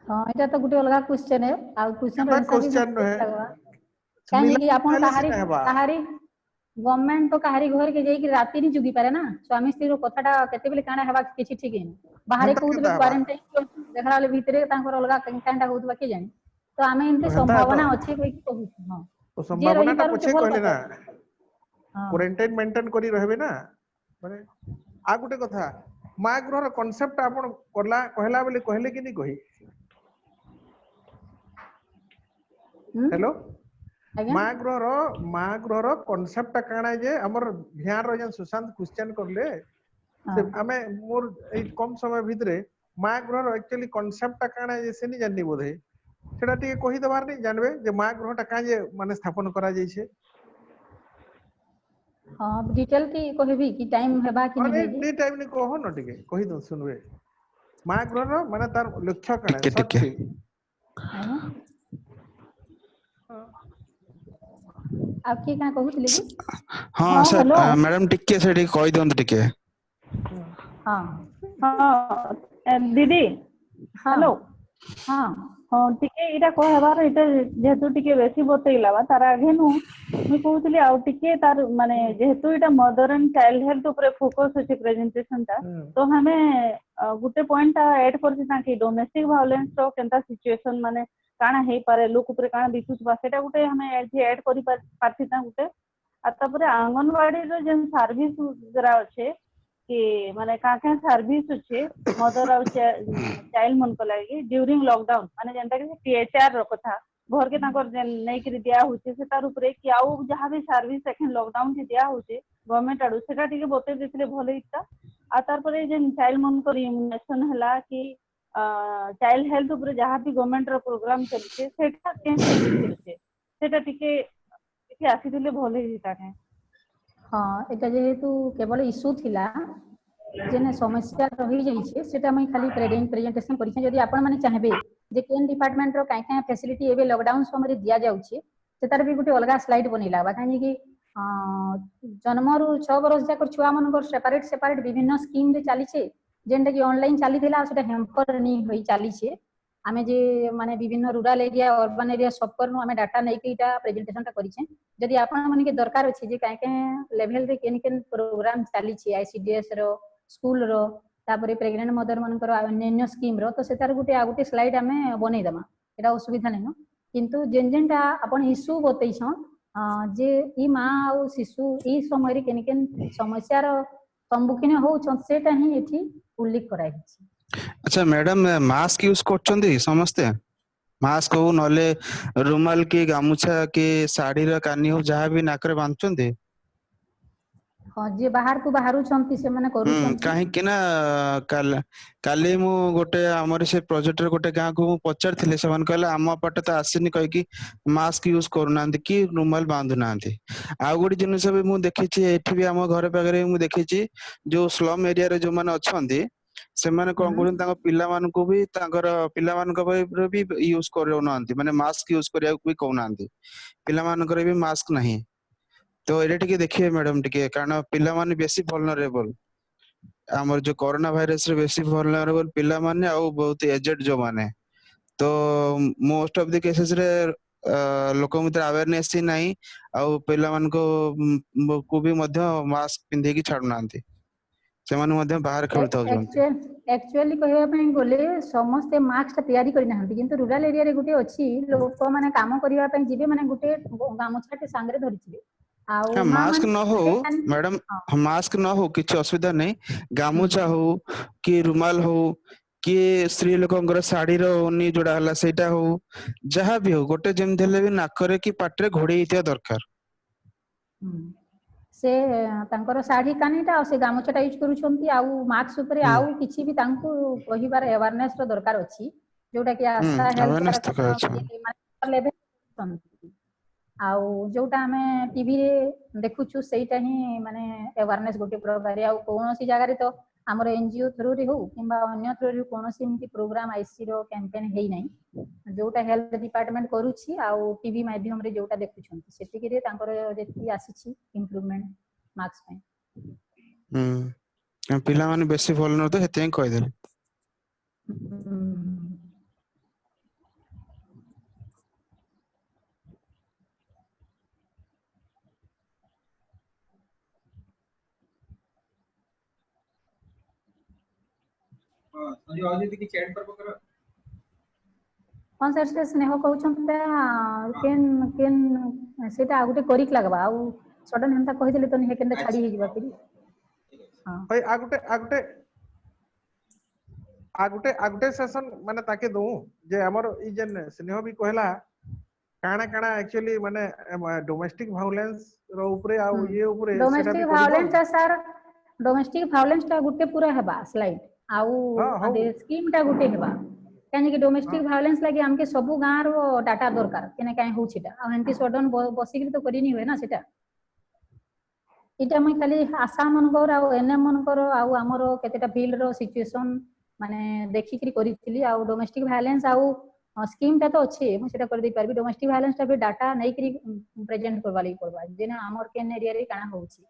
हां एटा तो गुटे अलगा क्वेश्चन है आ क्वेश्चन रो आंसर क्वेश्चन है काहे कि आपण कहारी गवर्नमेंट तो कहारी घर के जाई कि राती नि जुगी पारे ना स्वामी स्त्री रो कथाटा केते बेले काना हेबा किछि ठीक है बाहर कहउतबे क्वारंटाइन देखला ले भीतरे तांकर अलगा कांटा होतबा के जानी तो आमे इनते संभावना अछि कोइ कहू हां तो संभावना ता पछे कहले ना हां क्वारंटाइन मेंटेन करी रहबे ना माने आ गुटे कथा माँ गृह रो कांसेप्ट आपण करला कहला बेले कहले कि नि कहि हेलो माँ गृह रो कांसेप्ट काना जे हमर ध्यान रो जन सुशांत क्वेश्चन करले से हमें मोर ए कम समय भितरे माँ गृह रो एक्चुअली कांसेप्ट काना जे से नि जाननी बोधे सेटा टिके कहि दबार नि जानबे जे माँ गृह टा का जे माने स्थापन करा जाय छे हां डिटेल की कहबी कि टाइम हेबा कि अरे नि नी टाइम नि कहो न टिके कहि दो सुनबे माँ गृह रो माने तार लक्ष्य काना टिके शॉर्ट टिके से आप की का कहउतले कि हाँ सर मैडम टिके से कहि दंत टिके हां हाँ दीदी हेलो हां हाँ टिके इटा कहबार इटा जेहेतु टिके बेसी बतैला बा तार आगे नु मैं कहउतली आ टिके तार माने जेहेतु इटा मदर एंड चाइल्ड हेल्थ ऊपर फोकस अछि प्रेजेंटेशन ता तो हमें गुटे पॉइंट ऐड करछि ताकि डोमेस्टिक वायलेंस रो केनता सिचुएशन माने काना हे पारे लोक ऊपर काना बितुछ बा सेटा गुटे हमें ऐड करि पारछि ता गुटे आ तापरे आंगनवाड़ी रो जेन सर्विस जरा अछि कि माने का सर्विस अच्छे मदर और चाइल्ड मन को लगे ड्यूरिंग लॉकडाउन माने जेंटा कि टीएचआर रो कथा घर के ताकर नै कि दिया होचे से तार ऊपर कि आउ जहां भी सर्विस एखन लॉकडाउन के दिया होचे गवर्नमेंट आडू सेटा टिके बते देथिले भले इता आ तार परे जेन चाइल्ड मन को इम्यूनेशन हला कि चाइल्ड हेल्थ ऊपर जहां भी गवर्नमेंट रो प्रोग्राम चलचे सेटा सेटा टिके आसीथिले भले इता के हाँ एटा जेहेतु केवल इश्यू थिला जेने समस्या रही जाइछे सेटा मैं खाली प्रेजेंटेशन करिछे जदि आपण माने चाहबे जे केन डिपार्टमेंट रो काई फैसिलिटी एबे लॉकडाउन समय रे दिया जाउछे सेतार भी गुटे अलगा स्लाइड बनेला बा काहे कि जन्म रु 6 बरस जाकर छुआ मनकर सेपरेट विभिन्न स्कीम रे चालिछे जेंटा कि ऑनलाइन चाली थिला सेटा हेम्पर नी होई चालिछे आमे जे माने विभिन्न रूरल एरिया अर्बन एरिया सब करनु आमे डाटा नै कि इटा प्रेजेंटेशन ता करिछे जदि आपण माने के दरकार अछि जे काहे लेवल रे केन प्रोग्राम चाली छी आईसीडीएस रो स्कूल रो तापरे प्रेग्नेंट मदर मनकर अन्य स्कीम रो तो सेतार गुटे आ गुटे स्लाइड आमे बनै दमा एटा असुविधा नहीं किंतु जेन जेनटा अपन इश्यू बतैछन जे ई माँ आ शिशु ई समय केन केन समस्यार सम्मुखीन होउछन सेटा ही एठी उल्लेख कराई छै। अच्छा मैडम मास्क यूज करछन्ती समस्ते मास्क हो नले रुमाल की गामुछा की साड़ी रा कानी हो जहाँ भी नाकरे बांधछन्ती हाँ जे बाहर को बाहरु छंती से माने करूछंती कहीं कि ना काली मु गोटे हमर से प्रोजेक्ट रे गोटे गाँ को पचार थिले से मन कहले आम पटे तो आसीनी कह कि मास्क यूज करूनांती कि रुमाल बांधु नांती आ गोटे जिनिस भी मु देखिछि एठी भी हम घर पाखरे मु देखिछि जो स्लम एरिया रे जो माने अछंती से माने कोन करन तांको पिला मान को भी तांकर पिला मान को भी यूज करू नांती माने मास्क यूज करिया भी कहू नांती पिला मान करे भी मास्क नहीं तो एटा टिके देखिए मैडम टिके कारण पिला माने बेसी वल्नरेबल हमर जो कोरोना वायरस रे बेसी वल्नरेबल पिला माने आ बहुत एजेड जो माने तो मोस्ट ऑफ द केसेस रे लोक मते अवेयरनेस ही नहीं आ पिला मान को भी मध्य मास्क पिंधे की छाडू नांती से माने मध्य बाहर खेलता होजंती एक्चुअली कहबा पई बोले समस्त मास्क तयारी करि नाहंती किंतु रूरल एरिया रे गुटे अछि लोक माने काम करिया पई जिबे माने गुटे गामुछाटे सांगरे धरिथिबे आ मास्क न हो मैडम मास्क न हो किछ असुविधा नहीं गामुछा हो कि रुमाल हो कि स्त्री लोकंकर साड़ी रो ओनी जोड़ा हला सेटा हो जहां भी हो गोटे जेम देले भी नाकरे कि पाटरे घोड़ी हितिया दरकार से तांकर साड़ी कानीटा से गामुछाटा यूज करूछंती आ मास्क ऊपर आउ किछि भी तांको कहिबार अवेयरनेस रो दरकार अछि जोटा कि आशा हेल्थ वर्कर लेवल आउ जोटा हमें टीवी रे देखुछु सेटा ही माने अवेयरनेस गोटे प्रकार आ कोनोसी जगह रे तो हमर एनजीओ थ्रू रे हो किबा अन्य थ्रू रे कोनोसी इमती प्रोग्राम आईसी रो कैंपेन हेई नै जोटा हेल्थ डिपार्टमेंट करूछि आ टीवी माध्यम रे जोटा देखुछंती सेतिके रे तांकर जेति आसीछि इंप्रूवमेंट मार्क्स पे पिला माने बेसी भल न तो हेते कहि देले संजय और जदी कि चैट पर पकर हां सर से स्नेह कहउछंती केन केन सेटा आगुटे करिक लागबा आ सडन हमता कहि देले तो हे केनटा छाडी हे जिबा फिर हां भाई आगुटे सेशन माने ताके दऊ जे हमर ई जेन स्नेह भी कहला काना काना एक्चुअली माने डोमेस्टिक वायलेंस रो ऊपर आ ये ऊपर domestic violence sir domestic violence ता गुटे पूरा हेबा स्लाइड आउ अदे स्कीम ता गुटे हेबा काहे कि डोमेस्टिक वायलेंस लागी हमके सबु गां रो डाटा दरकार केने काहे होउछिटा आ हंती सडन बसिक तो करिनी होय ना सेटा इटा मैं खाली आशा मनकर आ एनएम मनकर आ हमर केतेटा फील्ड रो सिचुएशन माने देखि करी करिथिली आ डोमेस्टिक वायलेंस आ स्कीम ता तो अच्छे मैं सेटा कर दे परबी डोमेस्टिक वायलेंस ता भी डाटा नै करी प्रेजेंट करबा लागि पड़बा जेना हमर केन एरिया रे काना होउछि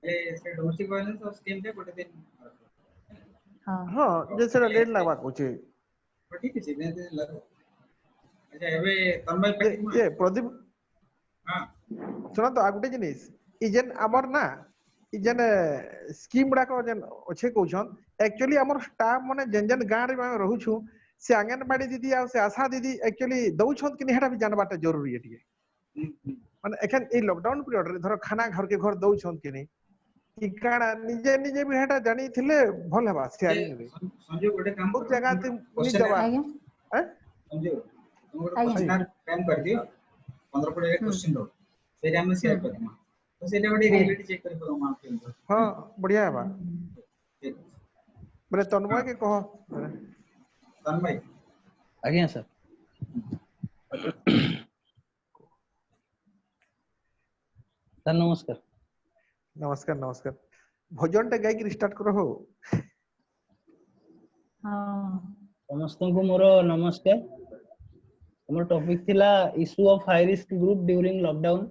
ए से डोमेस्टिक वायलेंस और स्कीम ता गोटे दिन हां जे सेटा लेट लागबा कोचे ठीक है सीधे दिन लगो अच्छा एबे तन्मय पैकिंग ये प्रदीप हां सुना तो आगुटे जिनिस ई जेन हमर ना ई जेन स्कीम बडा को जेन अच्छे कहउछन एक्चुअली हमर स्टाफ माने जेन जेन गां रे हम रहउछु से आंगनबाड़ी दीदी आ से आशा दीदी एक्चुअली दउछन कि हेटा भी जानबाटा जरूरी है ठीक माने एखन ए लॉकडाउन पीरियड रे धर खाना घर के घर दउछन कि नहीं कि काना निजे निजे भी हेटा जानी थिले भल हेबा शेयरिंग रे संजय गोटे काम बहुत जगह ते मुनि दबा हैं संजय तुम गोटे क्वेश्चन टाइम कर दियो 15 कोड़े क्वेश्चन दो सेटा हम शेयर करमा तो सेटा गोटे रियलिटी चेक कर परो मां के हां बढ़िया हेबा बोले तन्मय के कह तन्मय आज्ञा सर सर नमस्कार नमस्कार नमस्कार भोजन टे गाय की स्टार्ट करो हो हां समस्त को मोर नमस्कार हमर टॉपिक थिला issue of high risk group during lockdown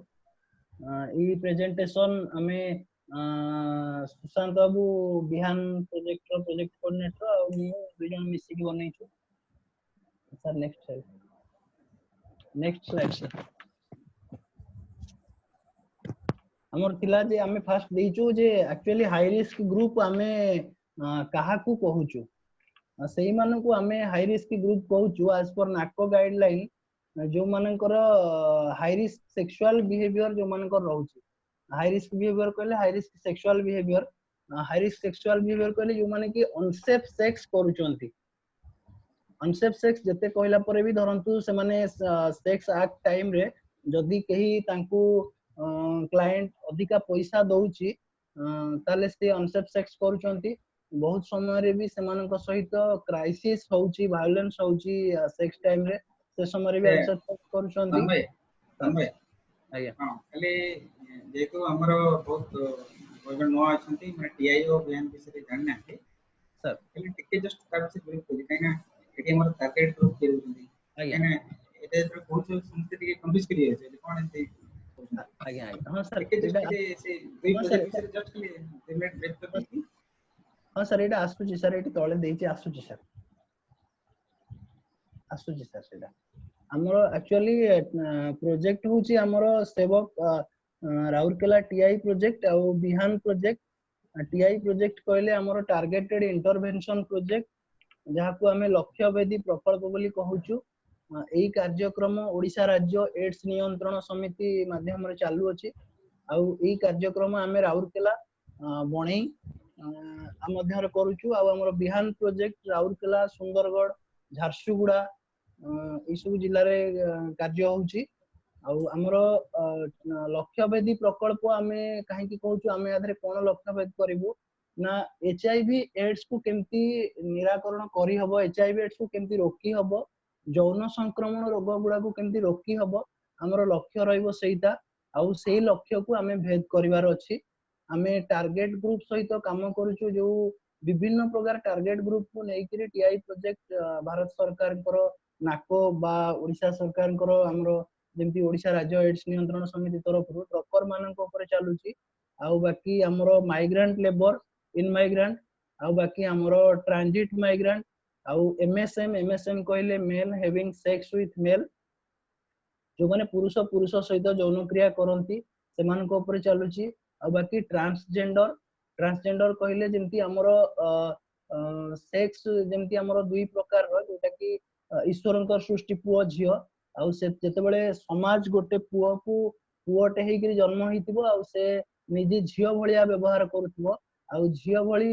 E presentation हमें सुशांत बाबू बिहान प्रोजेक्ट कोऑर्डिनेटर और मु दुई जन मिसी की बनै छु सर नेक्स्ट स्लाइड सर हमर थिला जे हमें फर्स्ट देइछु जे एक्चुअली हाई रिस्क ग्रुप हमें काहा को कहूछु सेही मानकु आमे हाई रिस्क ग्रुप कहूछु एज पर नाको गाइडलाइन जो मानकर हाई रिस्क सेक्सुअल बिहेवियर जो मानकर रहउची हाई रिस्क बिहेवियर कहले high risk sexual behaviour high risk sexual behaviour कहले जो माने कि अनसेफ सेक्स करूचंती अनसेफ सेक्स जते कहला परे भी धरंतु से माने सेक्स एक्ट टाइम रे जदी कही तांकू क्लाइंट अधिका पैसा दउची ताले से अनसेफ सेक्स करूचंती बहुत समय रे भी सेमानक सहित क्राइसिस होउची वायलेंस होउची सेक्स टाइम रे से समय रे भी अनसेफ सेक्स करूचंती तन्मय आज्ञा हां खाली जेको हमरो बहुत कोइ नो आछंती माने टीआईओ बयान विषय जानना है सर खाली टिके जस्ट तार से ब्रीफ करी काइना एटी हमर टारगेट ग्रुप के रुचंती काइना एते जो बहुत समस्या टिके कंफ्यूज करी আছে कोन एते आज्ञा हां सर टिके जस्ट से ब्रीफ विषय जस्ट खाली रिलेट ब्रीफ करती हां सर एटा आसुची सर एटी तळे देइची आसुची सर सेटा हमरो एक्चुअली प्रोजेक्ट होची हमरो सेवक राउरकेला टीआई प्रोजेक्ट आ बिहान प्रोजेक्ट टीआई प्रोजेक्ट कहले हमरो टार्गेटेड इंटरवेंशन प्रोजेक्ट जहा को हमें लक्ष्य वेदी प्रकल्प बोली कहूछु एई कार्यक्रम ओडिशा राज्य एड्स नियंत्रण समिति माध्यम रे चालू अछि आ एई कार्यक्रम हमें राउरकेला बणई आ मध्य रे करूछु आ हमरो बिहान प्रोजेक्ट राउरकेला सुंदरगढ़ झारसुगुड़ा ई सब जिल्ला रे कार्य होउची आ हमरो लक्ष्यवेदी प्रकल्प हमें काहे की कहूछु हमें आधरे कोन लक्ष्यवेद करिवु ना एचआईवी एड्स को केमती निराकरण करी हबो एचआईवी एड्स को केमती रोकी हबो यौन संक्रमण रोग गुडा को केमती रोकी हबो हमरो लक्ष्य रहइबो सेइता आ सेही लक्ष्य को हमें भेद करिवार अछि हमें टारगेट ग्रुप सहित काम करूछु जो विभिन्न प्रकार टारगेट ग्रुप को नेइकरी टीआई प्रोजेक्ट भारत सरकार को नाको बा ओडिशा सरकार को हमरो जेमती ओडिशा राज्य एड्स नियंत्रण समिति तरफ रु ट्रकर मानक ऊपर चालुची आ बाकी हमरो माइग्रेंट लेबर इन माइग्रेंट आ बाकी हमरो ट्रांजिट माइग्रेंट आ एमएसएम कहले male having sex with male जो माने पुरुष सहित यौन क्रिया करंती सेमानक ऊपर चालुची आ बाकी ट्रांसजेंडर कहले जेमती हमरो सेक्स जेमती हमरो दुई प्रकार रो जोटा कि ईश्वरंकर सृष्टि पुओ झियो आ से जते बेले समाज गोटे पुओ को पुओटे हेकरी जन्म होइतिबो आ से निजे झियो भलिया व्यवहार करथबो आ झियो भली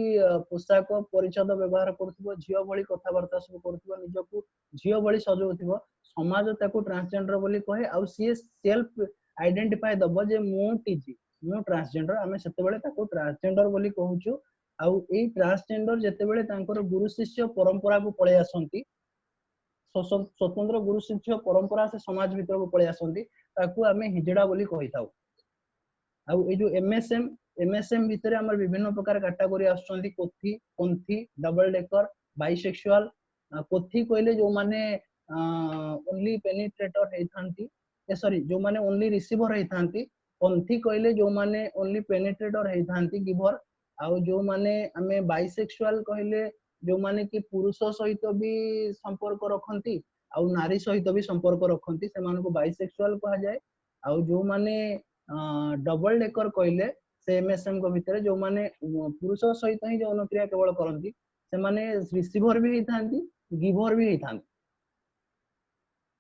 पोशाक परिचद व्यवहार करथबो झियो भली कथावार्ता सब करथबो निजको झियो भली सजौथबो समाज ताको ट्रांसजेंडर बोली कहे आ सी सेल्फ आइडेंटिफाई दबो जे मु टीजी मु ट्रांसजेंडर आमे सेते बेले ताको ट्रांसजेंडर बोली कहूछु आ एई ट्रांसजेंडर जते बेले तांकर गुरु शिष्य परंपरा को पळे आसंती स्वतंत्र गुरु शिष्य परंपरा से समाज भीतर को पळे आसंती ताको आमे हिजड़ा बोली कहिताउ आ ए जो एमएसएम भीतर हमर विभिन्न प्रकार कैटेगरी आसंती कोथी पंथी डबल डेकर बाइसेक्सुअल कोथी कहले जो माने ओनली पेनिट्रेटर हेथांती सॉरी जो माने ओनली रिसीवर हेथांती पंथी कहले जो माने ओनली पेनिट्रेटर हेथांती गिवर आ जो माने हमें बाइसेक्सुअल कहले जो माने कि पुरुष सहित भी संपर्क रखंती आ नारी सहित भी संपर्क रखंती से माने को बाइसेक्सुअल कहा जाए आ जो माने डबल डेकर कहले से एमएसएम को भीतर जो माने पुरुष सहित ही यौन क्रिया केवल करंती से माने रिसीवर भी हेथांती गिवर भी हेथांती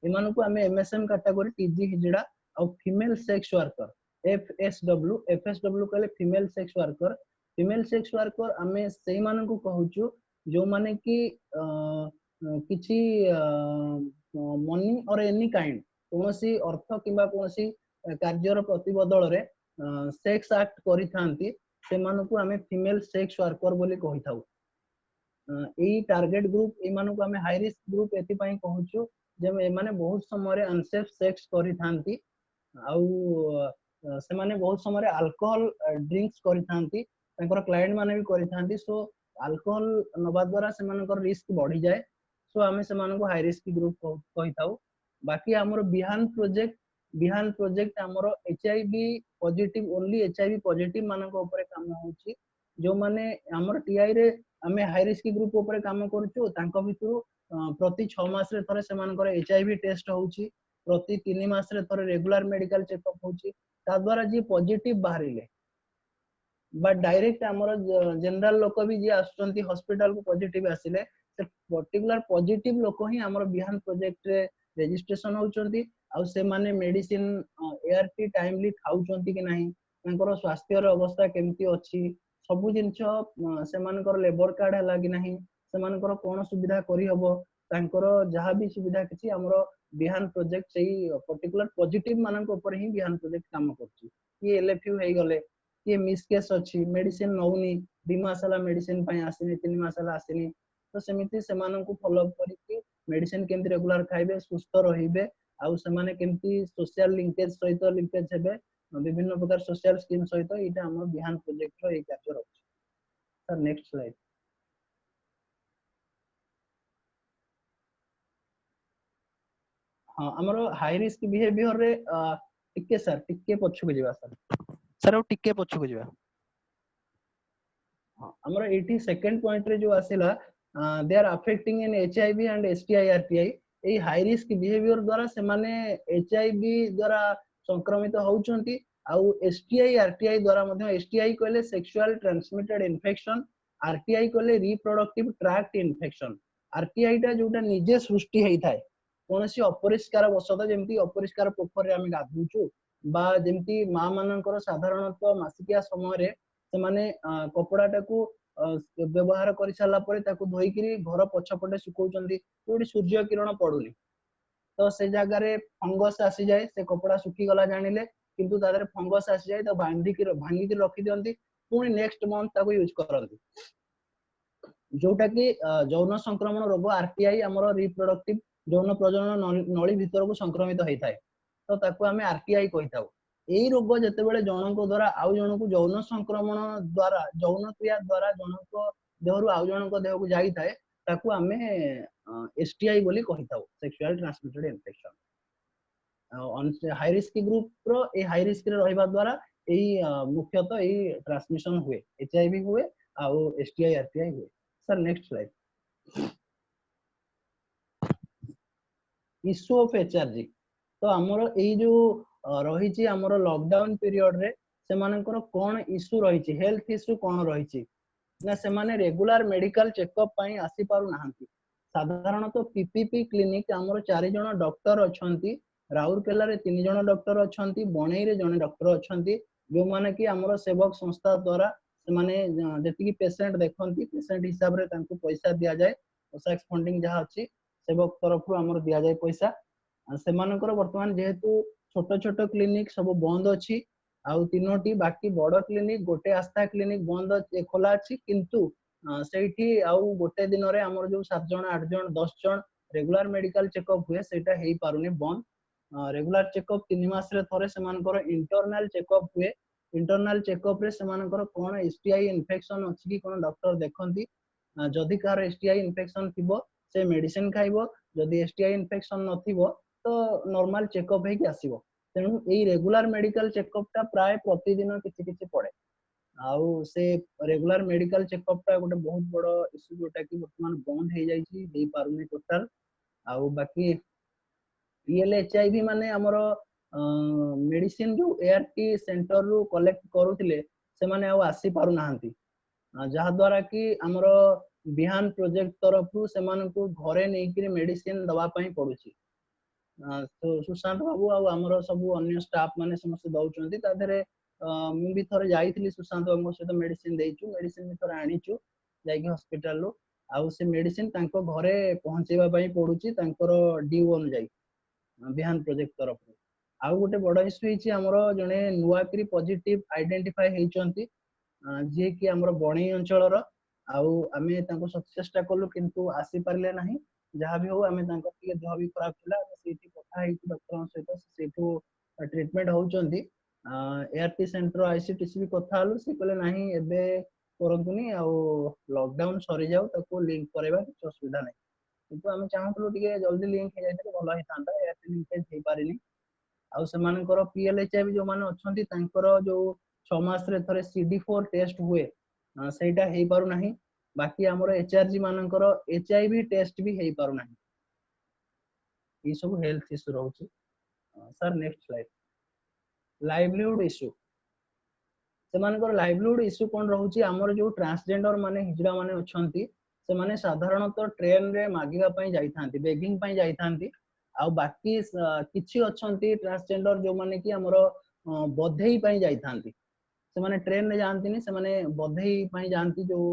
इमानु को हमें एमएसएम कैटेगरी टीजी हिजड़ा और फीमेल सेक्स वर्कर एफएसडब्ल्यू कहले फीमेल सेक्स वर्कर हमें सेही मानन को कहूछु जो माने कि किछि मनी और एनी काइंड कोनोसी अर्थ किबा कोनोसी कार्यर प्रतिबदल रे सेक्स एक्ट करि थांती से मानन को हमें फीमेल सेक्स वर्कर बोली कहिथाउ एई टारगेट ग्रुप ए मानन को हमें हाई रिस्क ग्रुप एति पई कहूछु जे माने बहुत समय रे अनसेफ सेक्स करि थांती आउ से माने बहुत समय रे अल्कोहल ड्रिंक्स करि थांती तांकर क्लाइंट माने भी करि थांती सो अल्कोहल नबा द्वारा से मानकर रिस्क बढ़ी जाए सो हमें से मानन को हाई रिस्क ग्रुप कहिथाउ बाकी हमरो बिहान प्रोजेक्ट हमरो HIV positive only HIV positive मानन को ऊपर काम होउची जो माने हमरो टीआई रे हमें हाई रिस्क ग्रुप ऊपर काम करछु तांको भितरु प्रति 6 मास रे थरे से मानकर एचआईवी टेस्ट होउची प्रति 3 मास रे थरे रेगुलर मेडिकल चेकअप होउची ता द्वारा जी पॉजिटिव बाहरिले बट डायरेक्ट हमरो जनरल लोक भी जे आसुचंती हॉस्पिटल को पॉजिटिव आसिले से पर्टिकुलर पॉजिटिव लोक ही हमर बिहान प्रोजेक्ट रे रजिस्ट्रेशन होउचंती आ से माने मेडिसिन एआरटी टाइमली खाउचंती कि नाही तांकर स्वास्थ्य र अवस्था केमती अछि सब जिंस से मानकर लेबर कार्ड हला कि नाही से मानकर कोन सुविधा करी हबो तांकर जहा भी सुविधा किछि हमर बिहान प्रोजेक्ट सेही पर्टिकुलर पॉजिटिव मानक ऊपर ही बिहान प्रोजेक्ट काम करछि कि एलएफयू हे गले कि मिस केस अछि मेडिसिन नौनी 2 मासला मेडिसिन पय आसिनी 3 मासला आसिनी तो सेमिति से मानन को फॉलो अप करी मेडिसिन केमती रेगुलर खाइबे सुस्थ रहिबे आउ से माने केमती सोशल लिंकेज सहित लिंकेज हेबे विभिन्न प्रकार सोशल स्कीम सहित इटा हम बिहान प्रोजेक्ट रो एक कार्य रहछि सर नेक्स्ट स्लाइड हां हमरो हाई रिस्क बिहेवियर रे टिके सर टिके पछु जिबा सर टिके पछु जिबा हां हमरो 82nd पॉइंट रे जो आसिला they are affecting in HIV and STI RTI ए हाई रिस्क बिहेवियर द्वारा से माने एचआईवी द्वारा संक्रमित होउचंती आउ एसटीआई आरटीआई द्वारा मध्ये एसटीआई कहले सेक्सुअल ट्रांसमिटेड इन्फेक्शन आरटीआई कहले रिप्रोडक्टिव ट्रैक्ट इन्फेक्शन आरटीआई टा जोटा निजे सृष्टि हेई थाए कोनसी अपरिष्कार वसत जेमती अपरिष्कार पोखर रे हम गाधुचू बा जेमती मां मानकर साधारणतः मासिकिया समय रे से माने कपड़ा टाकू व्यवहार कर सारा पर ताकू धोईकरी घर पछपटे सुकौचंदी कोडी सूर्य किरण पडुनी तो से जगह रे फंगस आसी जाए से कपड़ा सुखी गला जानिले किंतु तादर फंगस आसी जाए तो भांगी की रखी दियंती पुणी नेक्स्ट मंथ ताकू यूज करंती जोटा कि यौन संक्रमण रोग आरटीआई हमर रिप्रोडक्टिव यौन प्रजनन नली भीतर को संक्रमित होई थाए तो ताकू हमें आरटीआई कहिताऊ एई रोग जेतेबेले जनक द्वारा आउ जनक यौन संक्रमण द्वारा यौन क्रिया द्वारा जनक देहरु आउ जनक देह को जाई थाए ताकू हमें एसटीआई बोली कहिताऊ sexual transmitted infection on high risk group रो ए हाई रिस्क रे रहबा द्वारा एई मुख्यतः एई ट्रांसमिशन हुए एचआईवी हुए आउ एसटीआई आरटीआई हुए sir next slide issue of HRG तो हमरो एई जो रही हमरो लॉकडाउन पीरियड रे से मानकर कोन इश्यू रही हेल्थ इश्यू कोन रही ना से माने रेगुलर मेडिकल चेकअप पई आसी पारु नाहंती साधारणतः पीपीपी क्लिनिक हमरो 4 जण डॉक्टर अछंती राउरकेला रे 3 जण डॉक्टर अछंती बणई रे जण डॉक्टर अछंती जो माने कि हमरो सेवक संस्था द्वारा से माने जति कि पेशेंट देखंती पेशेंट हिसाब रे तांको पैसा दिया जाय ओसैक्स फंडिंग जहा अछि सेवक तरफ हमरो दिया जाय पैसा से मानकर वर्तमान जेहेतु छोट छोट क्लिनिक सब बंद अछि आउ तीनोटी बाकी बड़ क्लिनिक गोटे आस्था क्लिनिक बंद खोला अछि किंतु सेठी आउ गोटे दिन रे हमर जो 7 जण 8 जण 10 जण रेगुलर मेडिकल चेकअप हुए सेटा हेई पारुनी बंद रेगुलर चेकअप 3 मास रे थरे से मानकर इंटरनल चेकअप हुए इंटरनल चेकअप रे से मानकर कोन एसटीआई इन्फेक्शन अछि कि कोन डॉक्टर देखंती जदि कार एसटीआई इन्फेक्शन थिबो से मेडिसिन खाइबो जदि एसटीआई इन्फेक्शन नथिबो तो नॉर्मल चेकअप है कि आसीबो तेनु एई रेगुलर मेडिकल चेकअप टा प्राय प्रतिदिन किछि किछि पड़े आउ से रेगुलर मेडिकल चेकअप टा गोटे बहुत बड़ इश्यू जोटा कि वर्तमान बंद हे जाई छी देई पारुनी टोटल आउ बाकी पीएलएचआईवी माने हमरो मेडिसिन जो एआरटी सेंटर रु कलेक्ट करूथिले से माने आउ आसी पारु नाहंती जहा द्वारा कि हमरो बिहान प्रोजेक्ट तरफ रु से माने को घरे नै कि मेडिसिन दवा पई पडुची तो सुशांत बाबू आ हमरो सब अन्य स्टाफ माने समस्त दउचंती ता धरे मु भी थरे जाईथिली सुशांत बाबू से तो मेडिसिन देइचू मेडिसिन भी थरे आनीचू जाईकी हॉस्पिटल लो आउ से मेडिसिन तांको घरे पहुंचेबा पई पडुची तांकर ड्यू अन जाई बिहान प्रोजेक्ट तरफ रु आउ गोटे बड़ इश्यू हिची हमरो जने नुआकरी पॉजिटिव आइडेंटिफाई हेचंती जे कि हमरो बणी अंचल रो आउ आमे तांको चेष्टा कलु किंतु आसी पारले नाही जहाँ भी हो आमे तांको के देह भी खराब थिला सेठी कथा हे डॉक्टर सहित सेठो ट्रीटमेंट होउचंती एआरटी सेंटर आईसीटीसी भी कथा हलु से कहले नाही एबे करंतुनी आ लॉकडाउन सरी जाऊ ताको लिंक करेबा किछ असुविधा नाही किंतु आमे चाहतलु टिके जल्दी लिंक हे जायते भलो हितांता एआरटी लिंकेज हे पारिनी आउ से मानकर पीएलएचआईवी जो माने अछंती तांकर जो 6 मास रे थरे CD4 टेस्ट हुए सेटा हे पारु नाही बाकी हमरो एचआरजी मानकर एचआईवी टेस्ट भी हे पारु नाही ई सब हेल्थ इश्यू रहउची sir next slide livelihood issue से मानकर लाइवलीहुड इश्यू कोन रहउची हमरो जो ट्रांसजेंडर माने हिजड़ा माने अछंती ସେମାନେ ସାଧାରଣତଃ ଟ୍ରେନ ରେ ମାଗିବା ପାଇଁ ଯାଇଥାନ୍ତି, ବେଗିଂ ପାଇଁ ଯାଇଥାନ୍ତି। ଆଉ ବାକି କିଛି ଅଛନ୍ତି ଟ୍ରାନ୍ସଜେଣ୍ଡର ଯୋଉମାନେ କି ଆମର ବଧେଇ ପାଇଁ ଯାଇଥାନ୍ତି। ସେମାନେ ଟ୍ରେନ ରେ ଯାଆନ୍ତିନି, ସେମାନେ ବଧେଇ ପାଇଁ ଯାଆନ୍ତି, ଯୋଉ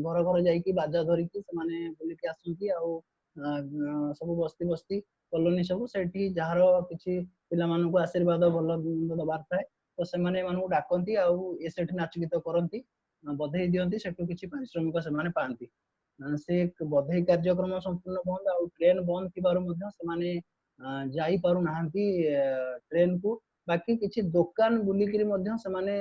ଘର ଘର ଯାଇକି ବାଜା ଧରିକି ସେମାନେ ବୁଲିକି ଆସନ୍ତି। ଆଉ ସବୁ ବସ୍ତି ବସ୍ତି କଲୋନୀ ସବୁ ସେଠି ଯାହାର କିଛି ପିଲାମାନଙ୍କୁ ଆଶୀର୍ବାଦ ଭଲ ଦବାର ଥାଏ ତ ସେମାନେ ଏମାନଙ୍କୁ ଡାକନ୍ତି ଆଉ ଏ ସେଠି ନାଚ ଗୀତ କରନ୍ତି, ବଧେଇ ଦିଅନ୍ତି, ସେଠୁ କିଛି ପାରିଶ୍ରମିକ ସେମାନେ ପାଆନ୍ତି। ସେ ବଧେଇ କାର୍ଯ୍ୟକ୍ରମ ସମ୍ପୂର୍ଣ୍ଣ ବନ୍ଦ, ଆଉ ଟ୍ରେନ ବନ୍ଦ ଥିବାରୁ ମଧ୍ୟ ସେମାନେ ଯାଇପାରୁନାହାନ୍ତି ଟ୍ରେନ କୁ। ବାକି କିଛି ଦୋକାନ ବୁଲିକିରି ମଧ୍ୟ ସେମାନେ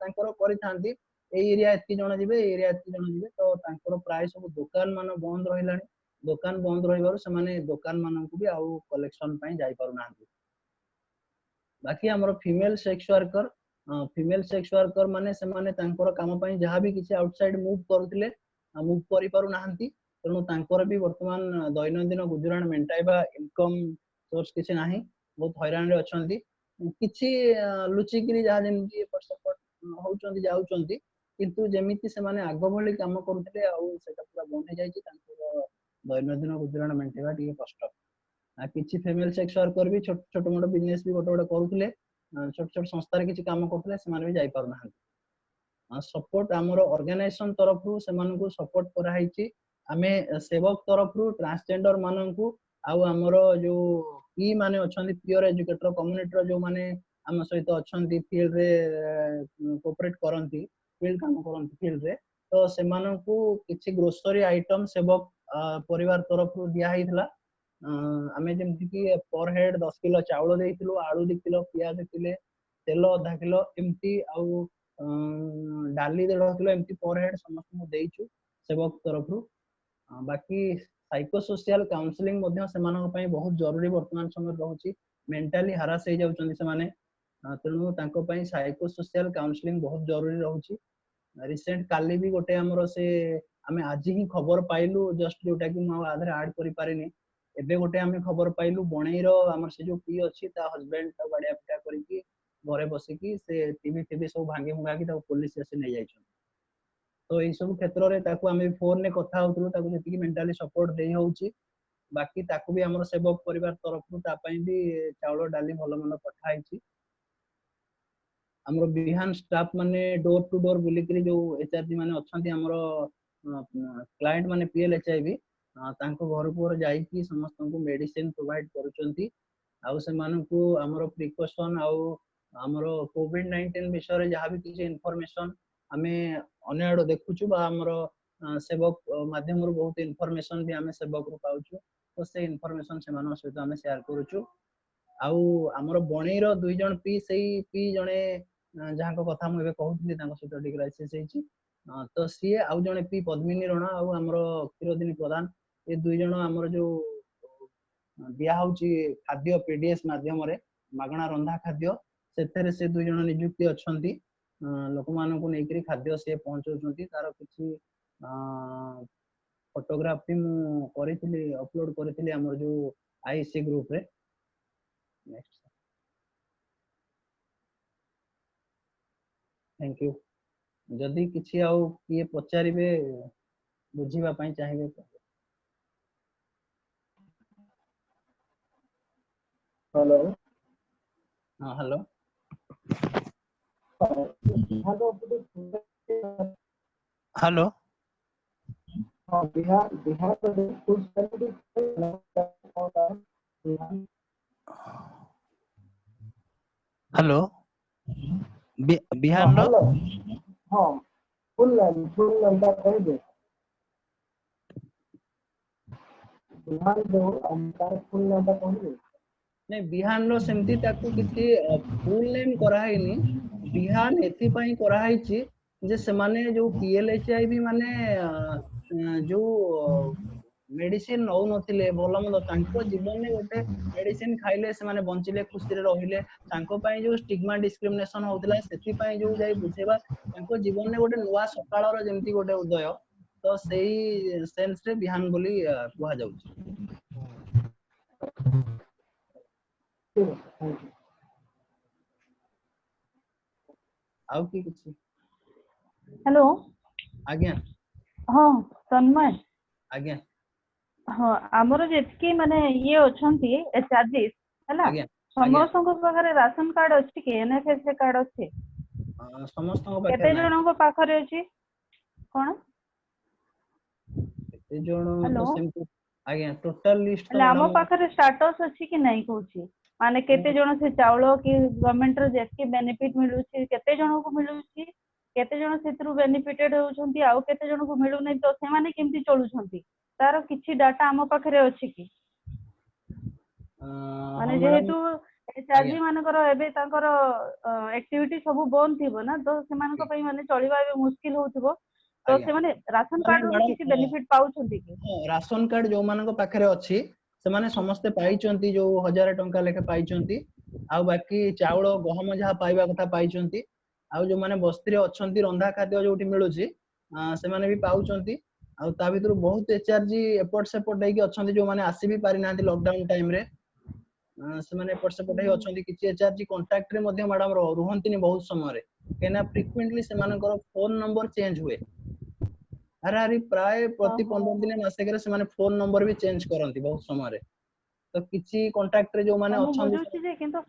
ତାଙ୍କର କରିଥାନ୍ତି, ଏଇ ଏରିଆ ଏତିକି ଜଣ ଯିବେ, ଏଇ ଏରିଆ ଏତିକି ଜଣ ଯିବେ। ତ ତାଙ୍କର ପ୍ରାୟ ସବୁ ଦୋକାନ ମାନ ବନ୍ଦ ରହିଲାଣି। ଦୋକାନ ବନ୍ଦ ରହିବାରୁ ସେମାନେ ଦୋକାନ ମାନଙ୍କୁ ବି ଆଉ କଲେକ୍ସନ ପାଇଁ ଯାଇପାରୁନାହାନ୍ତି। ବାକି ଆମର ଫିମେଲ ସେକ୍ସ ୱାର୍କର ମାନେ ସେମାନେ ତାଙ୍କର କାମ ପାଇଁ ଯାହା ବି କିଛି ଆଉଟସାଇଡ ମୁଭ କରୁଥିଲେ ମୁଭ କରିପାରୁନାହାନ୍ତି। ତେଣୁ ତାଙ୍କର ବି ବର୍ତ୍ତମାନ ଦୈନନ୍ଦିନ ଗୁଜୁରାଣ ମେଣ୍ଟାଇବା ଇନକମ ସୋର୍ସ କିଛି ନାହିଁ, ବହୁତ ହଇରାଣରେ ଅଛନ୍ତି। କିଛି ଲୁଚିକିରି ଯାହା ଯେମିତି ଏପଟ ସେପଟ ହଉଛନ୍ତି ଯାଉଛନ୍ତି, କିନ୍ତୁ ଯେମିତି ସେମାନେ ଆଗ ଭଳି କାମ କରୁଥିଲେ ଆଉ ସେଟା ପୁରା ବନ୍ଦ ହେଇଯାଇଛି। ତାଙ୍କର ଦୈନନ୍ଦିନ ଗୁଜୁରାଣ ମେଣ୍ଟେଇବା ଟିକେ କଷ୍ଟ। କିଛି ଫିମେଲ ସେକ୍ସ ୱାର୍କର ବି ଛୋଟ ମୋଟ ବିଜନେସ ବି ଗୋଟେ ଗୋଟେ କରୁଥିଲେ, ଛୋଟ ଛୋଟ ସଂସ୍ଥାରେ କିଛି କାମ କରୁଥିଲେ, ସେମାନେ ବି ଯାଇପାରୁନାହାନ୍ତି। ସପୋର୍ଟ ଆମର ଅର୍ଗାନାଇଜେସନ ତରଫରୁ ସେମାନଙ୍କୁ ସପୋର୍ଟ କରାହେଇଛି। ଆମେ ସେବକ ତରଫରୁ ଟ୍ରାନ୍ସଜେଣ୍ଡର ମାନଙ୍କୁ ଆଉ ଆମର ଯୋଉ ପି ମାନେ ଅଛନ୍ତି, ପିଓର ଏଜୁକେଟର କମ୍ୟୁନିଟିର ଯୋଉମାନେ ଆମ ସହିତ ଅଛନ୍ତି ଫିଲ୍ଡରେ କୋଅପରେଟ କରନ୍ତି, ଫିଲ୍ଡ କାମ କରନ୍ତି ଫିଲ୍ଡରେ, ତ ସେମାନଙ୍କୁ କିଛି ଗ୍ରୋସରୀ ଆଇଟମ ସେବକ ପରିବାର ତରଫରୁ ଦିଆ ହେଇଥିଲା। ଆମେ ଯେମିତି କି ପର ହେଡ 10 କିଲୋ ଚାଉଳ ଦେଇଥିଲୁ, ଆଳୁ 2 କିଲୋ, ପିଆଜ କିଲେ, ତେଲ 1/2 କିଲୋ ଏମିତି, ଆଉ ଡାଲି 1.5 କିଲୋ ଏମିତି ପର ହେଡ ସମସ୍ତଙ୍କୁ ଦେଇଛୁ ସେବକ ତରଫରୁ। ବାକି ସାଇକୋସୋସିଆଲ କାଉନସିଲିଂ ମଧ୍ୟ ସେମାନଙ୍କ ପାଇଁ ବହୁତ ଜରୁରୀ ବର୍ତ୍ତମାନ ସମୟରେ ରହୁଛି। ମେଣ୍ଟାଲି ହାରାସ ହେଇଯାଉଛନ୍ତି ସେମାନେ, ତେଣୁ ତାଙ୍କ ପାଇଁ ସାଇକୋସୋସିଆଲ କାଉନସିଲିଂ ବହୁତ ଜରୁରୀ ରହୁଛି। ରିସେଣ୍ଟ କାଲି ବି ଗୋଟେ ଆମର ସେ ଆମେ ଆଜି ହିଁ ଖବର ପାଇଲୁ, ଜଷ୍ଟ ଯୋଉଟା କି ମୁଁ ଆଧାରେ ଆଡ କରିପାରିନି, ଏବେ ଗୋଟେ ଆମେ ଖବର ପାଇଲୁ ବଣେଇର ଆମର ସେ ଯୋଉ ପି ଅଛି ତା ହଜବେଣ୍ଡ ତା ବାଡିଆ ପିଟା କରିକି ଘରେ ବସିକି ସେ ଟିଭି ସବୁ ଭାଙ୍ଗି ଭୁଙ୍ଗାକି ତାକୁ ପୋଲିସ ଆସି ନେଇଯାଇଛନ୍ତି। ତ ଏଇ ସବୁ କ୍ଷେତ୍ରରେ ତାକୁ ଆମେ ଫୋନରେ କଥା ହଉଥିଲୁ, ତାକୁ ଯେତିକି ମେଣ୍ଟାଲି ସପୋର୍ଟ ଦେଇ ହଉଛି, ବାକି ତାକୁ ବି ଆମର ସେବକ ପରିବାର ତରଫରୁ ତା ପାଇଁ ବି ଚାଉଳ ଡାଲି ଭଲ ମନ୍ଦ ପଠା ହେଇଛି। ଆମର ବିହାନ ଷ୍ଟାଫ ମାନେ ଡୋର ଟୁ ଡୋର ବୁଲିକିରି ଯୋଉ ଏଚଆରଜି ମାନେ ଅଛନ୍ତି ଆମର କ୍ଲାଏଣ୍ଟ ମାନେ PLHIV ତାଙ୍କ ଘରକୁ ଯାଇକି ସମସ୍ତଙ୍କୁ ମେଡିସିନ ପ୍ରୋଭାଇଡ କରୁଛନ୍ତି। ଆଉ ସେମାନଙ୍କୁ ଆମର ପ୍ରିକସନ ଆଉ ଆମର COVID-19 ବିଷୟରେ ଯାହା ବି କିଛି ଇନଫରମେସନ ଆମେ ଅନ୍ୟ ଆଡୁ ଦେଖୁଛୁ ବା ଆମର ସେବକ ମାଧ୍ୟମରୁ ବହୁତ ଇନଫରମେସନ ବି ଆମେ ସେବକରୁ ପାଉଛୁ, ତ ସେ ଇନଫରମେସନ ସେମାନଙ୍କ ସହିତ ଆମେ ସେୟାର କରୁଛୁ। ଆଉ ଆମର ବଣେଇର 2 ଜଣ ପି, ସେଇ ପି ଜଣେ ଯାହାଙ୍କ କଥା ମୁଁ ଏବେ କହୁଥିଲି ତାଙ୍କ ସହିତ ଟିକେ କ୍ରାଇସିସ୍ ହେଇଛି, ତ ସିଏ ଆଉ ଜଣେ ପି ପଦ୍ମିନୀ ରଣା ଆଉ ଆମର କ୍ଷୀରଦିନୀ ପ୍ରଧାନ, ଏ 2 ଜଣ ଆମର ଯୋଉ ଦିଆ ହଉଛି ଖାଦ୍ୟ PDS ମାଧ୍ୟମରେ ମାଗଣା ରନ୍ଧା ଖାଦ୍ୟ, ସେଥିରେ ସେ 2 ଜଣ ନିଯୁକ୍ତି ଅଛନ୍ତି। ଲୋକମାନଙ୍କୁ ନେଇକରି ଖାଦ୍ୟ ସେ ପହଞ୍ଚଉଛନ୍ତି। ତାର କିଛି ଫଟୋଗ୍ରାଫ ବି ମୁଁ କରିଥିଲି, ଅପଲୋଡ କରିଥିଲି ଆମର ଯୋଉ IC ଗ୍ରୁପରେ। Thank you. ଯଦି କିଛି ଆଉ କିଏ ପଚାରିବେ ବୁଝିବା ପାଇଁ ଚାହିଁବେ ତ। हेलो हाँ हेलो हेलो बिहार हेलो बिहान रो हाँ फुल नाम कहिए बिहार जो तार फुल नाम कहिए नहीं बिहान रो सेमती ताकू किसी फुल नेम कराइनी। बिहान एथि पई कराइछि जे सेमाने जो PLHIV माने जो मेडिसिन नौ नथिले भलो मंद तांको जीवन में गोटे मेडिसिन खाइले सेमाने बंचिले खुशी रे रहिले, तांको पई जो स्टिग्मा डिस्क्रिमिनेशन होतला सेति पई जो जाई बुझेबा तांको जीवन में गोटे नुवा सकाळर जेमती गोटे उदय, तो सेही सेंस रे बिहान बोली कुहा जाउछि। आउ की किछि हेलो आज्ञा हाँ तन्मय आज्ञा हाँ आमर जेतकी माने ये अछंती एचआरजीस हला आज्ञा समस्त पाखरे राशन कार्ड अछि कि एनएफएस कार्ड अछि समस्त केते जनक पाखरे अछि कोन केते जण हेलो तो सेम आज्ञा टोटल लिस्ट तो आम मैडम पाखरे स्टेटस अछि कि नहीं कहूची माने केते जण से चावल कि गवर्नमेंट रो जेतकी बेनिफिट मिलुची केते जण को मिलुची केते जण सेतरु बेनिफिटेड होउछंती आउ केते जण को मिलु नै तो से माने केमती चलुछंती तार किछि डाटा आम पाखरे अछि कि माने जेहेतु एचआरजी मानकर एबे तांकर एक्टिविटी सब बंद थिबो ना तो सेमानक पई माने चलिबा एबे मुश्किल होउथिबो तो से माने राशन कार्ड रो किछि बेनिफिट पाउछंती कि राशन कार्ड जो मानक पाखरे अछि से माने समस्त पाइचंती जो 1000 टंका लेके पाइचंती आ बाकी चावल गहम जहा पाइबा कथा पाइचंती आ जो माने बस्ती रे अछंती रंधा खाद्य जोठी मिलुची से माने भी पाउचंती आ ता भीतर बहुत एचआरजी एपort सेपort हेकी अछंती जो माने आसी भी पारि नांती लॉकडाउन टाइम रे से माने एपort सेपort हे अछंती किछि एचआरजी कांटेक्ट रे मध्ये मैडम रुहंतीनी बहुत समय रे केना फ्रीक्वेंटली से मानकर फोन नंबर चेंज हुए अरे प्राय प्रति 15 दिन मासे से माने फोन नंबर भी चेंज करंती बहुत समय रे तो किछि कांटेक्ट रे जो माने हम अछंती बुझुची जे किंतु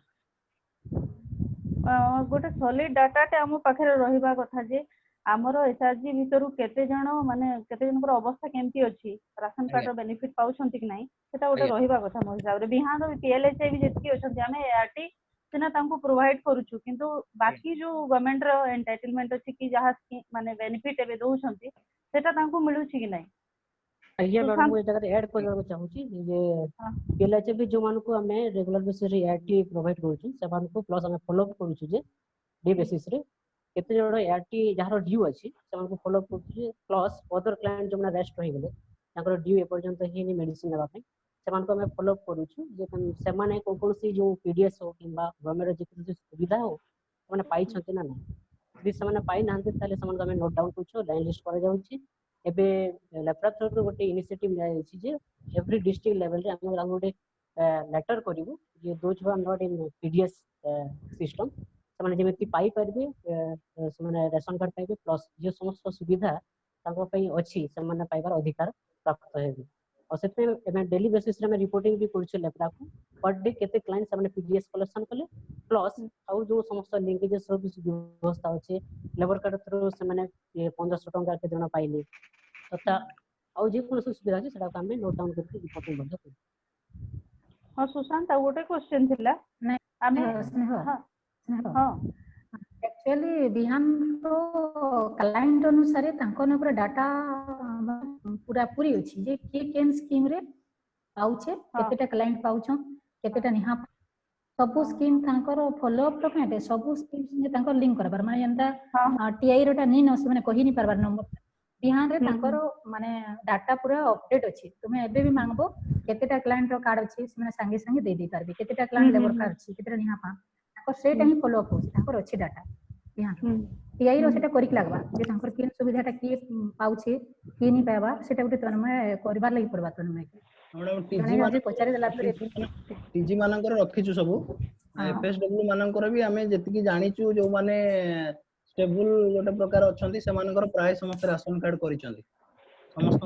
गोटे सॉलिड डाटा टे हम पाखरे रहिबा कथा जे आमर एचआरजी भितरु केते जण माने केते जनकर अवस्था केमती अछि राशन कार्ड रो बेनिफिट पाउछंती कि नाही सेटा गोटे रहिबा कथा मोर हिसाब रे बिहान रो पीएलएचआई भी जेतकी अछंती हमें एआरटी सेना तांको प्रोवाइड करूछु किंतु बाकी जो गवर्नमेंट रो एंटाइटलमेंट अछि कि जहा माने बेनिफिट एबे दोउछंती सेटा तांको मिलुछि कि नाही आज्ञा मैडम को जगह ऐड करबा चाहूची जे पीएलएचए भी जो मान को हमें रेगुलर बेसिस रे एआरटी प्रोवाइड करूछु से मान को प्लस हमें फॉलो अप करूछु जे डे बेसिस रे केते जण एआरटी जहार ड्यू अछि से मान को फॉलो अप करूछु जे प्लस अदर क्लाइंट जो ना रेस्ट रहि गेले ताकर ड्यू ए पर्यंत ही मेडिसिन लेबा पे से मान को हमें फॉलो अप करूछु जे से माने कोनसी जो पीडीएस हो किबा गवर्नमेंट जे सुविधा हो माने पाई छथि ना ना यदि से माने पाई नांते ताले से मान को हमें नोट डाउन करूछु लाइन लिस्ट करा जाउची एबे लेफ्ट रो गोटे इनिशिएटिव लिया जायछि जे एवरी डिस्ट्रिक्ट लेवल रे हम गोटे लेटर करिवु जे those who are not in PDS system से माने जेमेति पाई परबे से माने रेशन कार्ड पाइबे प्लस जे समस्त सुविधा ताको पई अछि से माने पाइबार अधिकार प्राप्त हेबे और सेते एमे डेली बेसिस रे में रिपोर्टिंग भी करछु लेपरा को पर डे केते क्लाइंट से माने पीडीएस कलेक्शन कले प्लस आउ जो समस्त लिंकेजेस रो भी व्यवस्था अछि लेबर कार्ड थ्रू से माने 1500 टंका के जण पाइले तथा आउ जे कोन सुविधा अछि सेटा हम नोट डाउन करके रिपोर्टिंग बंद कर हां सुशांत आ गोटे क्वेश्चन थिला आमे हां हां एक्चुअली बिहान तो क्लाइंट अनुसार तांको न पूरा डाटा पूरा पूरी अछि जे के केन स्कीम रे पाउछे केतेटा क्लाइंट पाउछो केतेटा निहा सब स्कीम तांकर फॉलो अप रो काटे सब स्कीम से तांकर लिंक करबार माने एंता टीआई रोटा नी न से माने कहि नी परबार नंबर बिहान रे तांकर माने डाटा पूरा अपडेट अछि तुमे एबे भी मांगबो केतेटा क्लाइंट रो कार्ड अछि से माने संगे संगे दे दे पारबे केतेटा क्लाइंट लेबर कार्ड अछि केतेटा निहा पा तांकर सेटा ही फॉलो अप होछि तांकर अछि डाटा बिहान टीआई रो सेटा करिक लागबा जे तांकर केन सुविधाटा की पाउछे की नी पाबा सेटा उते तनमय करबार लागि पड़बा तनमय हमर टीजी मानकर रखिछु सब एफएसडब्ल्यू मानकर भी हमें जति जानिछु जो माने स्टेबल गोटे प्रकार अछंती से मानकर प्राय समस्त राशन कार्ड करिसंती समस्त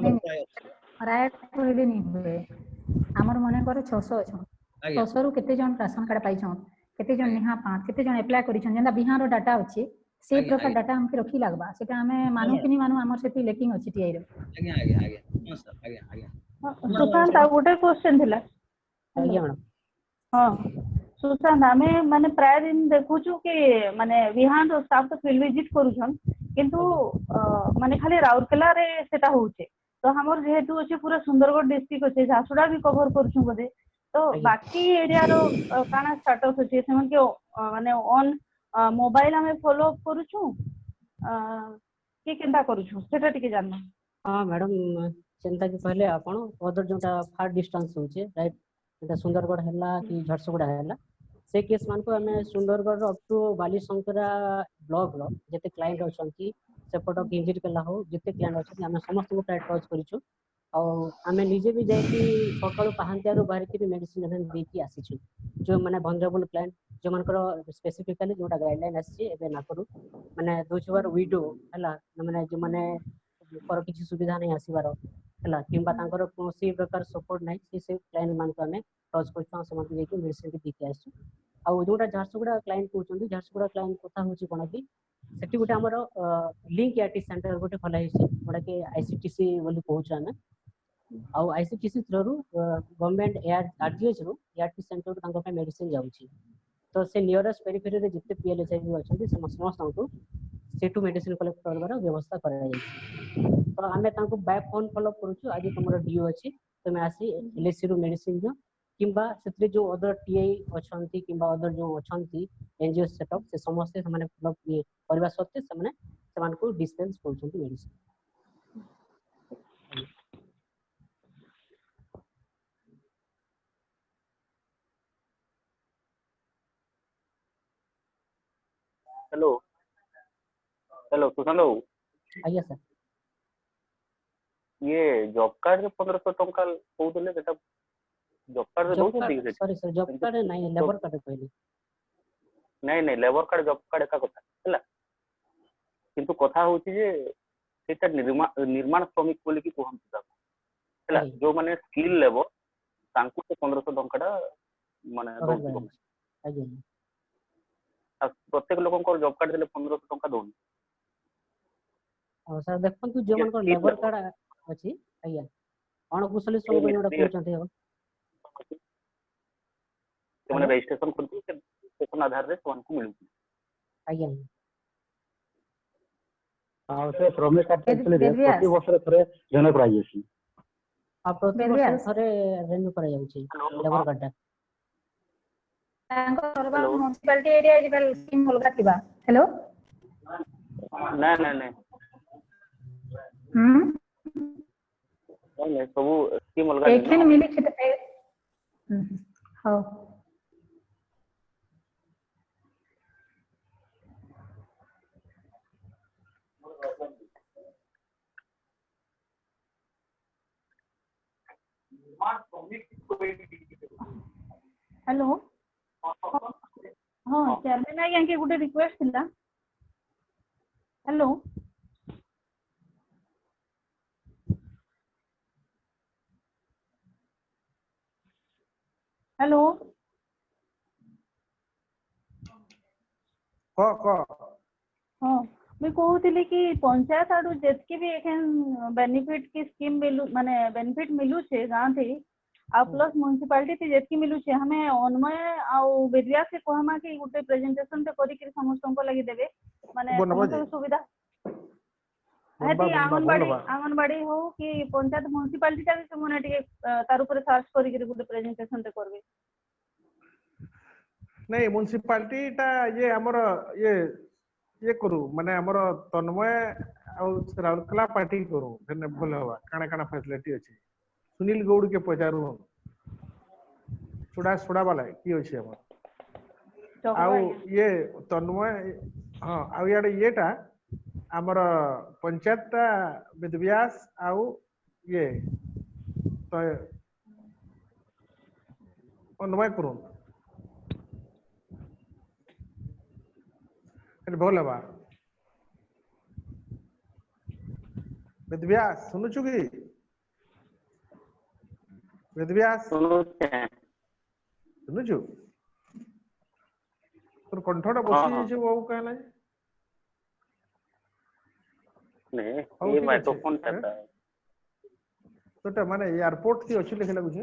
प्राय कहले नी हुए हमर मने कर 600 अछन 600 रु केते जन राशन कार्ड पाइछन केते जन निहा पा केते जन अप्लाई करिछन जेना बिहार रो डाटा अछि से प्रकार डाटा हमके रखी लागबा सेटा हमें मानु कि नी मानु हमर सेति लेकिंग अछि टीआई रो आज्ञा आज्ञा आज्ञा हां सर आज्ञा आज्ञा सुशांत आ गोटे क्वेश्चन थिला आज्ञा मैडम हां सुशांत हमें माने प्राय दिन देखुछु कि माने बिहान रो स्टाफ तो फील्ड विजिट करूछन किंतु माने खाली राउरकेला रे सेटा होउछे तो हमर जेहेतु अछि पूरा सुंदरगढ़ डिस्ट्रिक्ट अछि झासुडा भी कवर करछु बदे तो बाकी एरिया रो काना स्टेटस अछि सेमन के माने ऑन मोबाइल हमें फॉलो अप करूछु के केंदा करूछु सेटा टिके जानना हां मैडम चिंता के पहले आपण अदर जोटा फार डिस्टेंस होचे राइट एटा सुंदरगढ़ हला कि झरसुगुड़ा हला से केस मान को हमें सुंदरगढ़ अप टू बालीशंकरा ब्लॉक रो जते क्लाइंट अछंती सेपट इंजिट केला हो जते क्लाइंट अछंती हम समस्त को टच करिछु और हमें निजे भी जाय कि सकाळ पहांतिया रो बाहर के मेडिसिन एन देकी आसीछु जो माने वनरेबल क्लाइंट जो मानकर स्पेसिफिकली जोटा गाइडलाइन आसी एबे ना करू माने दोछुआर विडो हला माने जो माने पर किसी सुविधा नहीं आसीबार हला किंबा तांकर कोसी प्रकार सपोर्ट नहीं से क्लाइंट मान को हमें टच करछन समझ जे कि मेडिसिन के दिखे आसु आ जोटा झारसुगुड़ा क्लाइंट कहउछन झारसुगुड़ा क्लाइंट कथा होची कोन कि सेठी गोटे हमर लिंक आईटी सेंटर गोटे खोला हिसे जोटा कि आईसीटीसी बोली कहउछ हमें आ आईसीटीसी थ्रू गवर्नमेंट आरजीएच रो आरटी सेंटर तांको पे मेडिसिन जाउची तो से नियरेस्ट पेरिफेरी रे जिते पीएलएचआई अछंती से समस्त सेटू मेडिसिन कलेक्ट करबार व्यवस्था करा जाय तो आमे तांको बैक फोन फॉलो करूछु आज तुमरो डीओ अछि तमे आसी एलएससी रो मेडिसिन जो किंबा सेतरे जो अदर टीआई अछंती किंबा अदर जो अछंती एनजीओ सेटअप से समस्त से माने फॉलो करबा सत्ते से माने समान को डिस्पेंस करछंती मेडिसिन हेलो हेलो सुशांत बाबू आज्ञा सर ये जॉब कार्ड रे 1500 टंका कहउतले सेटा जॉब कार्ड रे बहुत दिख से सॉरी सर जॉब कार्ड नहीं लेबर कार्ड कहली नहीं लेबर कार्ड जॉब कार्ड का कथा हला किंतु कथा होची जे सेटा निर्माण श्रमिक बोली की कहम हला जो माने स्किल लेबर तांको 1500 टंका माने दउची आज्ञा प्रत्येक लोक जॉब कार्ड देले 1500 टंका दउन सर देखंतु जो मन को लेबर कार्ड अछि आज्ञा अणकुशली सब जोडा कहउछंती हो तो माने रजिस्ट्रेशन करती है रजिस्ट्रेशन आधार रे कोन को मिलु आज्ञा आ से प्रमेय कार्ड एक्चुअली प्रति वर्ष रे थरे जन प्राइजेसी आ प्रति वर्ष थरे रेन्यू करा जाउची लेबर कार्ड तांको सरबा म्युनिसिपालिटी एरिया जिबल स्कीम होलगा थिबा हेलो नहीं नहीं सब स्कीम अलग एखन मिली छै हां हेलो हाँ चेयरमैन आज्ञा के गुटे रिक्वेस्ट थिला हेलो हेलो हाँ मैं कहूली कि पंचायत आडू जेतकी भी एखन बेनिफिट की स्कीम मिलू माने बेनिफिट मिलू छे गांव थी आ प्लस म्युनिसिपालिटी थी जेतकी मिलू छे हमें अन्वय आ बेरिया से कहमा कि गुटे प्रेजेंटेशन ते करी कि समस्त को लगी देबे माने समस्त सुविधा हेती आंगनबाड़ी हो कि पंचायत म्युनिसिपालिटी ता से मने टिके तार ऊपर सर्च करी कि गुटे प्रेजेंटेशन ते करबे नहीं म्युनिसिपालिटी ता ये हमर ये करू माने हमर तन्मय आ राउरकेला पार्टी करू देने भले हवा काना काना फैसिलिटी अछि सुनील गौड़ के पचारू छुड़ा वाला की अछि हमर आ ये तन्मय हां आ याडे येटा हमर पंचायत ता विद्यास आ ये तो अन्वय करू भल हवा वेदव्यास सुनुछु कि वेदव्यास सुनुछु तोर कंठटा बसी जे वो कहला नहीं ये माइक्रोफोन करता है तोटा माने एयरपोर्ट थी अछि लिखे लागु छे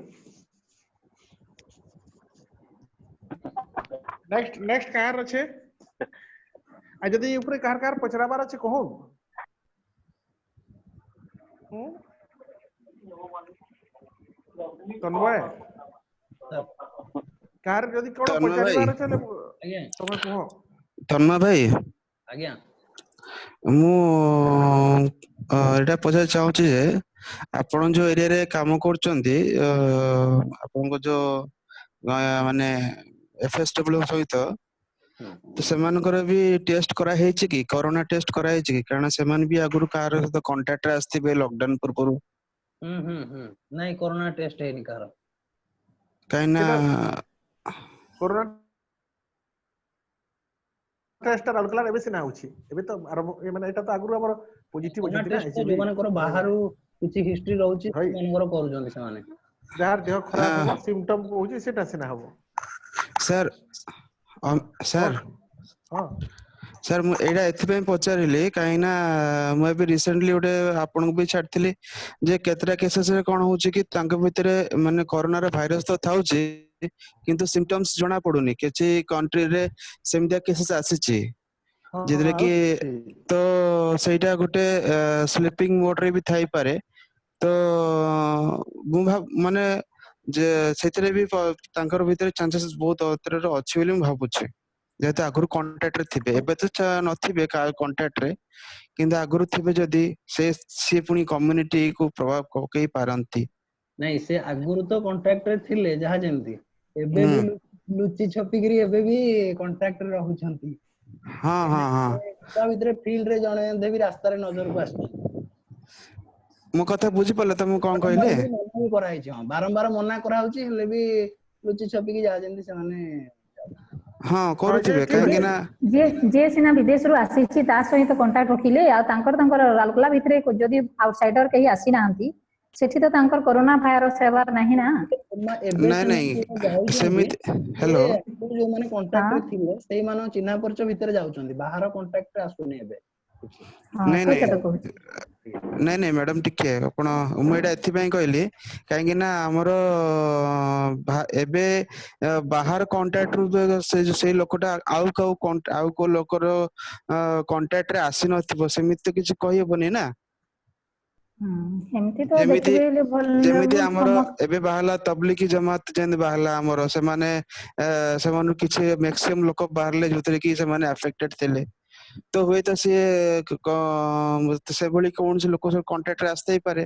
नेक्स्ट कार छे आ जदी ऊपर कार पचराबार अछि कहू तन्मय कार जदी कोन पचराबार चले समय कहो तन्मय भाई आज्ञा मु एटा पछा चाहूची जे आपण जो एरिया रे काम करचंती आपण को जो माने एफएसडब्ल्यू सहित तो सेमानकर भी टेस्ट करा हेछि कि कोरोना टेस्ट करा हेछि कि कारण सेमान भी आगुरु कार सहित कांटेक्ट रे आस्थिबे लॉकडाउन पूर्व नहीं कोरोना टेस्ट है निकार काइना कोरोना टेस्ट राउरकेला एबे सिना होछि एबे तो माने एटा तो आगु हमर पॉजिटिव कोरोना होछि ना टेस्ट जो मानकर बाहरु किछि हिस्ट्री रहउछि मानकर करूजंदी से माने जहार देह खराब हो सिम्पटम होछि सेटा सिना हबो सर सर हां सर मु एडा एथिपे पचारिली काइना मु एबे रिसेंटली ओटे आपन भी छाडथिली जे केतरा केसेस रे कोन होछि कि तांक भितरे माने कोरोना रे भाइरस तो थाउछि किंतु सिम्पटम्स जणा पडुनी केछि कंट्री रे सेमदिया केसेस आसीछि जेदरे कि तो सेटा गोटे स्लीपिंग मोड रे भी थाई पारे तो मु माने जे सेतरे भी तांकर भितरे चांसेस बहुत अतर अछि बोली मु भाबुछि जेते आगुर कांटेक्ट रे थिबे एबे तो नथिबे कांटेक्ट रे किंतु आगुर थिबे जदी से पुनी कम्युनिटी को प्रभाव पकई पारंती नहीं से आगुर तो कांटेक्ट रे थिले जहा जेमती एबे भी लुचि छपी गिरी एबे भी कांटेक्ट रे रहउछंती हां हां हां ता भितरे फील्ड रे जणे एंदे भी रास्ता रे नजर को आछी मो कथा बुझी पले त मु कोन कहले मना भी कराई छ बारंबार मना करा होची हेले भी लुचि छपी की जा जेंदी से माने हां करूथिबे काहे ना जे सिना विदेश रु आसी छि ता सहित कांटेक्ट रखिले आ तांकर रालकला भितरे जदी आउटसाइडर कही आसी नांती सेठी तो तांकर कोरोना वायरस हेबार नाही ना नहीं नहीं सेमित हेलो जो माने कांटेक्ट रे थिले सेही मानो चिन्हा परच भितर जाउचंदी बाहर कांटेक्ट रे आसुनी एबे नहीं नहीं नहीं मैडम टिके आपण मु एटा एथि पई कहली काहे ना हमरो एबे बाहर कांटेक्ट रु से लोकटा आउ को लोकर कांटेक्ट रे आसी नथिबो सेमित तो किछ कहि हेबनी ना एमती तो देखबे भल जेमिति हमरो एबे बाहला तबलीगी जमात जेन बाहला हमरो से माने से मानु किछ मैक्सिमम लोक बाहरले जोतरे कि से माने अफेक्टेड थिले तो हुए तो से भली कौन से लोक से कांटेक्ट रे आस्ते ही पारे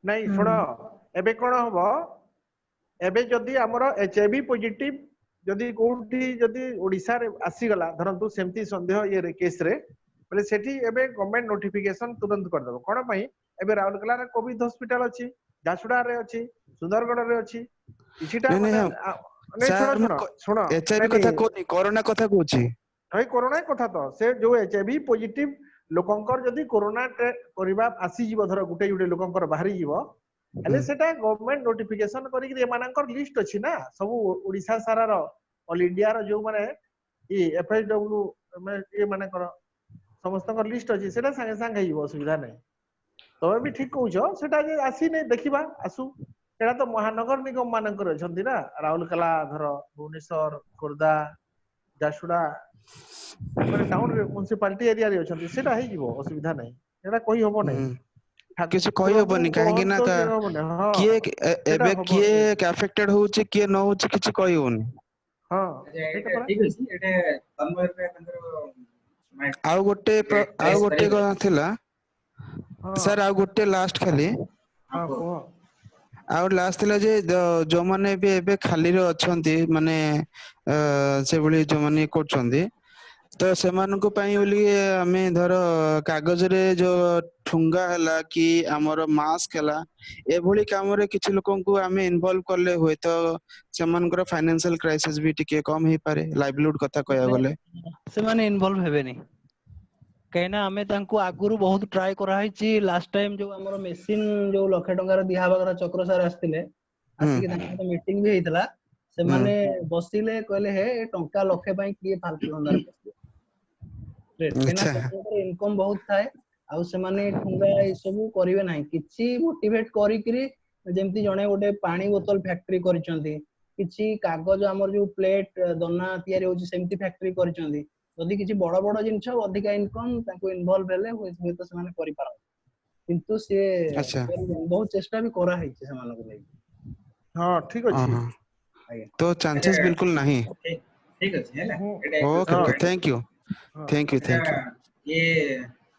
नहीं सुनो एबे कोन हबो एबे जदी हमरो एचआईवी पॉजिटिव जदी कोठी जदी ओडिसा रे आसी गला धरंतु सेमती संदेह ये केस रे बोले सेठी एबे गवर्नमेंट नोटिफिकेशन तुरंत कर देबो कोन पई एबे राउरकेला रे कोविड हॉस्पिटल अछि जासुडा रे अछि सुंदरगढ़ रे अछि किछिटा नहीं सुनो एचआईवी कथा कोनी कोरोना कथा कोछि हई कोरोना कथा तो से जो एचआईवी पॉजिटिव लोकंकर जदी कोरोना करिबा आसी जीव धर गुटे गुटे लोकंकर बाहरी जीव एले सेटा गवर्नमेंट नोटिफिकेशन करी कि एमानकर लिस्ट अछि ना सब ओडिसा सारा रो ऑल इंडिया रो जो माने ई एफएसडब्ल्यू ए माने कर समस्त कर लिस्ट अछि सेटा संगे संगे हिबो असुविधा नै तो भी ठीक कहउछो सेटा जे आसी नै देखिबा आसु एटा तो महानगर निगम मानकर अछंती ना राउरकेला धर भुवनेश्वर खोर्धा जासुडा माने टाउन रे म्युनिसिपालिटी एरिया रे अछंती सेटा हे जिवो असुविधा नै एटा कहि होबो नै किछ कहि होबनी काहे ना किए एबे किए अफेक्टेड होउची किए न होउची किछ कहि होनी हां ठीक अछि एटा तन्मय रे कंदर आउ गोटे कोन थिला सर आउ गोटे लास्ट खाली हां को आउ लास्ट थिला जे जो माने भी एबे खाली रे अछंती माने से बळी जो माने करछंती तो सेमाननको पई बोली हमें धर कागज रे जो ठुंगा हला कि हमर मास्क हला ए भली काम रे किछ लोकन को हमें इन्वॉल्व करले होय तो सेमानकर फाइनेंशियल क्राइसिस भी टिके कम हे पारे लाइवलीहुड कथा कहया गले से माने इन्वॉल्व हेबेनी कहना हमें तांको आगुरु बहुत ट्राई करा हिची लास्ट टाइम जो हमर मशीन जो लक्ष टंका रे दिहा बगर चक्र सर आस्तिले आसी के मीटिंग भी हेतला से माने बसिले कहले हे टंका लक्ष पई किए फालतू अंदर इनकम बहुत थाए आउ से माने ठुंगा ए सब करिवे नाही किछि मोटिवेट करी करी जेमती जणे गोटे पानी बोतल फैक्ट्री करिसंती किछि कागज हमर जो प्लेट दना तयारी होची सेमती फैक्ट्री करिसंती जदि किछि बड़ बड़ जिंस अधिक इनकम ताको इन्वॉल्व हेले होय तो से माने करि पारन किंतु से बहुत चेष्टा भी करा हिची से मानको नै हां ठीक अछि तो चांसेस बिल्कुल नहीं ठीक अछि हैला okay thank you thank you ये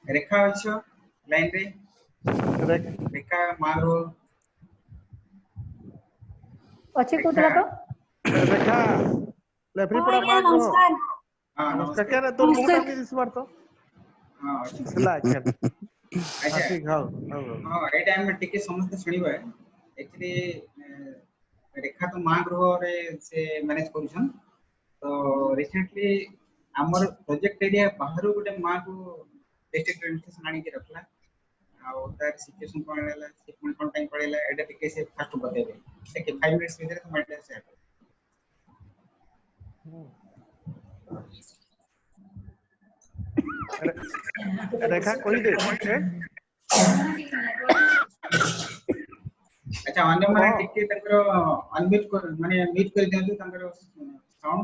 रेखा अछि लाइन रे रेखा मारो अछि कोतला तो रेखा लेफ्री पड़ा मार नमस्कार हां नमस्कार क्या रे तोर मुंह टांगी दिस मार तो हां चला क्या अच्छा ठीक हां ए टाइम में टिके समस्त सुनिबा एक्चुअली रेखा तो मां ग्रह रे से मैनेज करूछन तो रिसेंटली हमर प्रोजेक्ट एरिया बाहर गोटे मां को डिस्ट्रिक्ट एडमिनिस्ट्रेशन आनी के रखला आ तार सिचुएशन कोन होला से कोन टाइम पड़ेला एटा टिके से फास्ट बतेबे ठीक 5 मिनट्स भीतर तो मैटर से रेखा कहि दे अच्छा अन्य माने टिके तकर अनम्यूट कर माने म्यूट कर दियौ तकर साउंड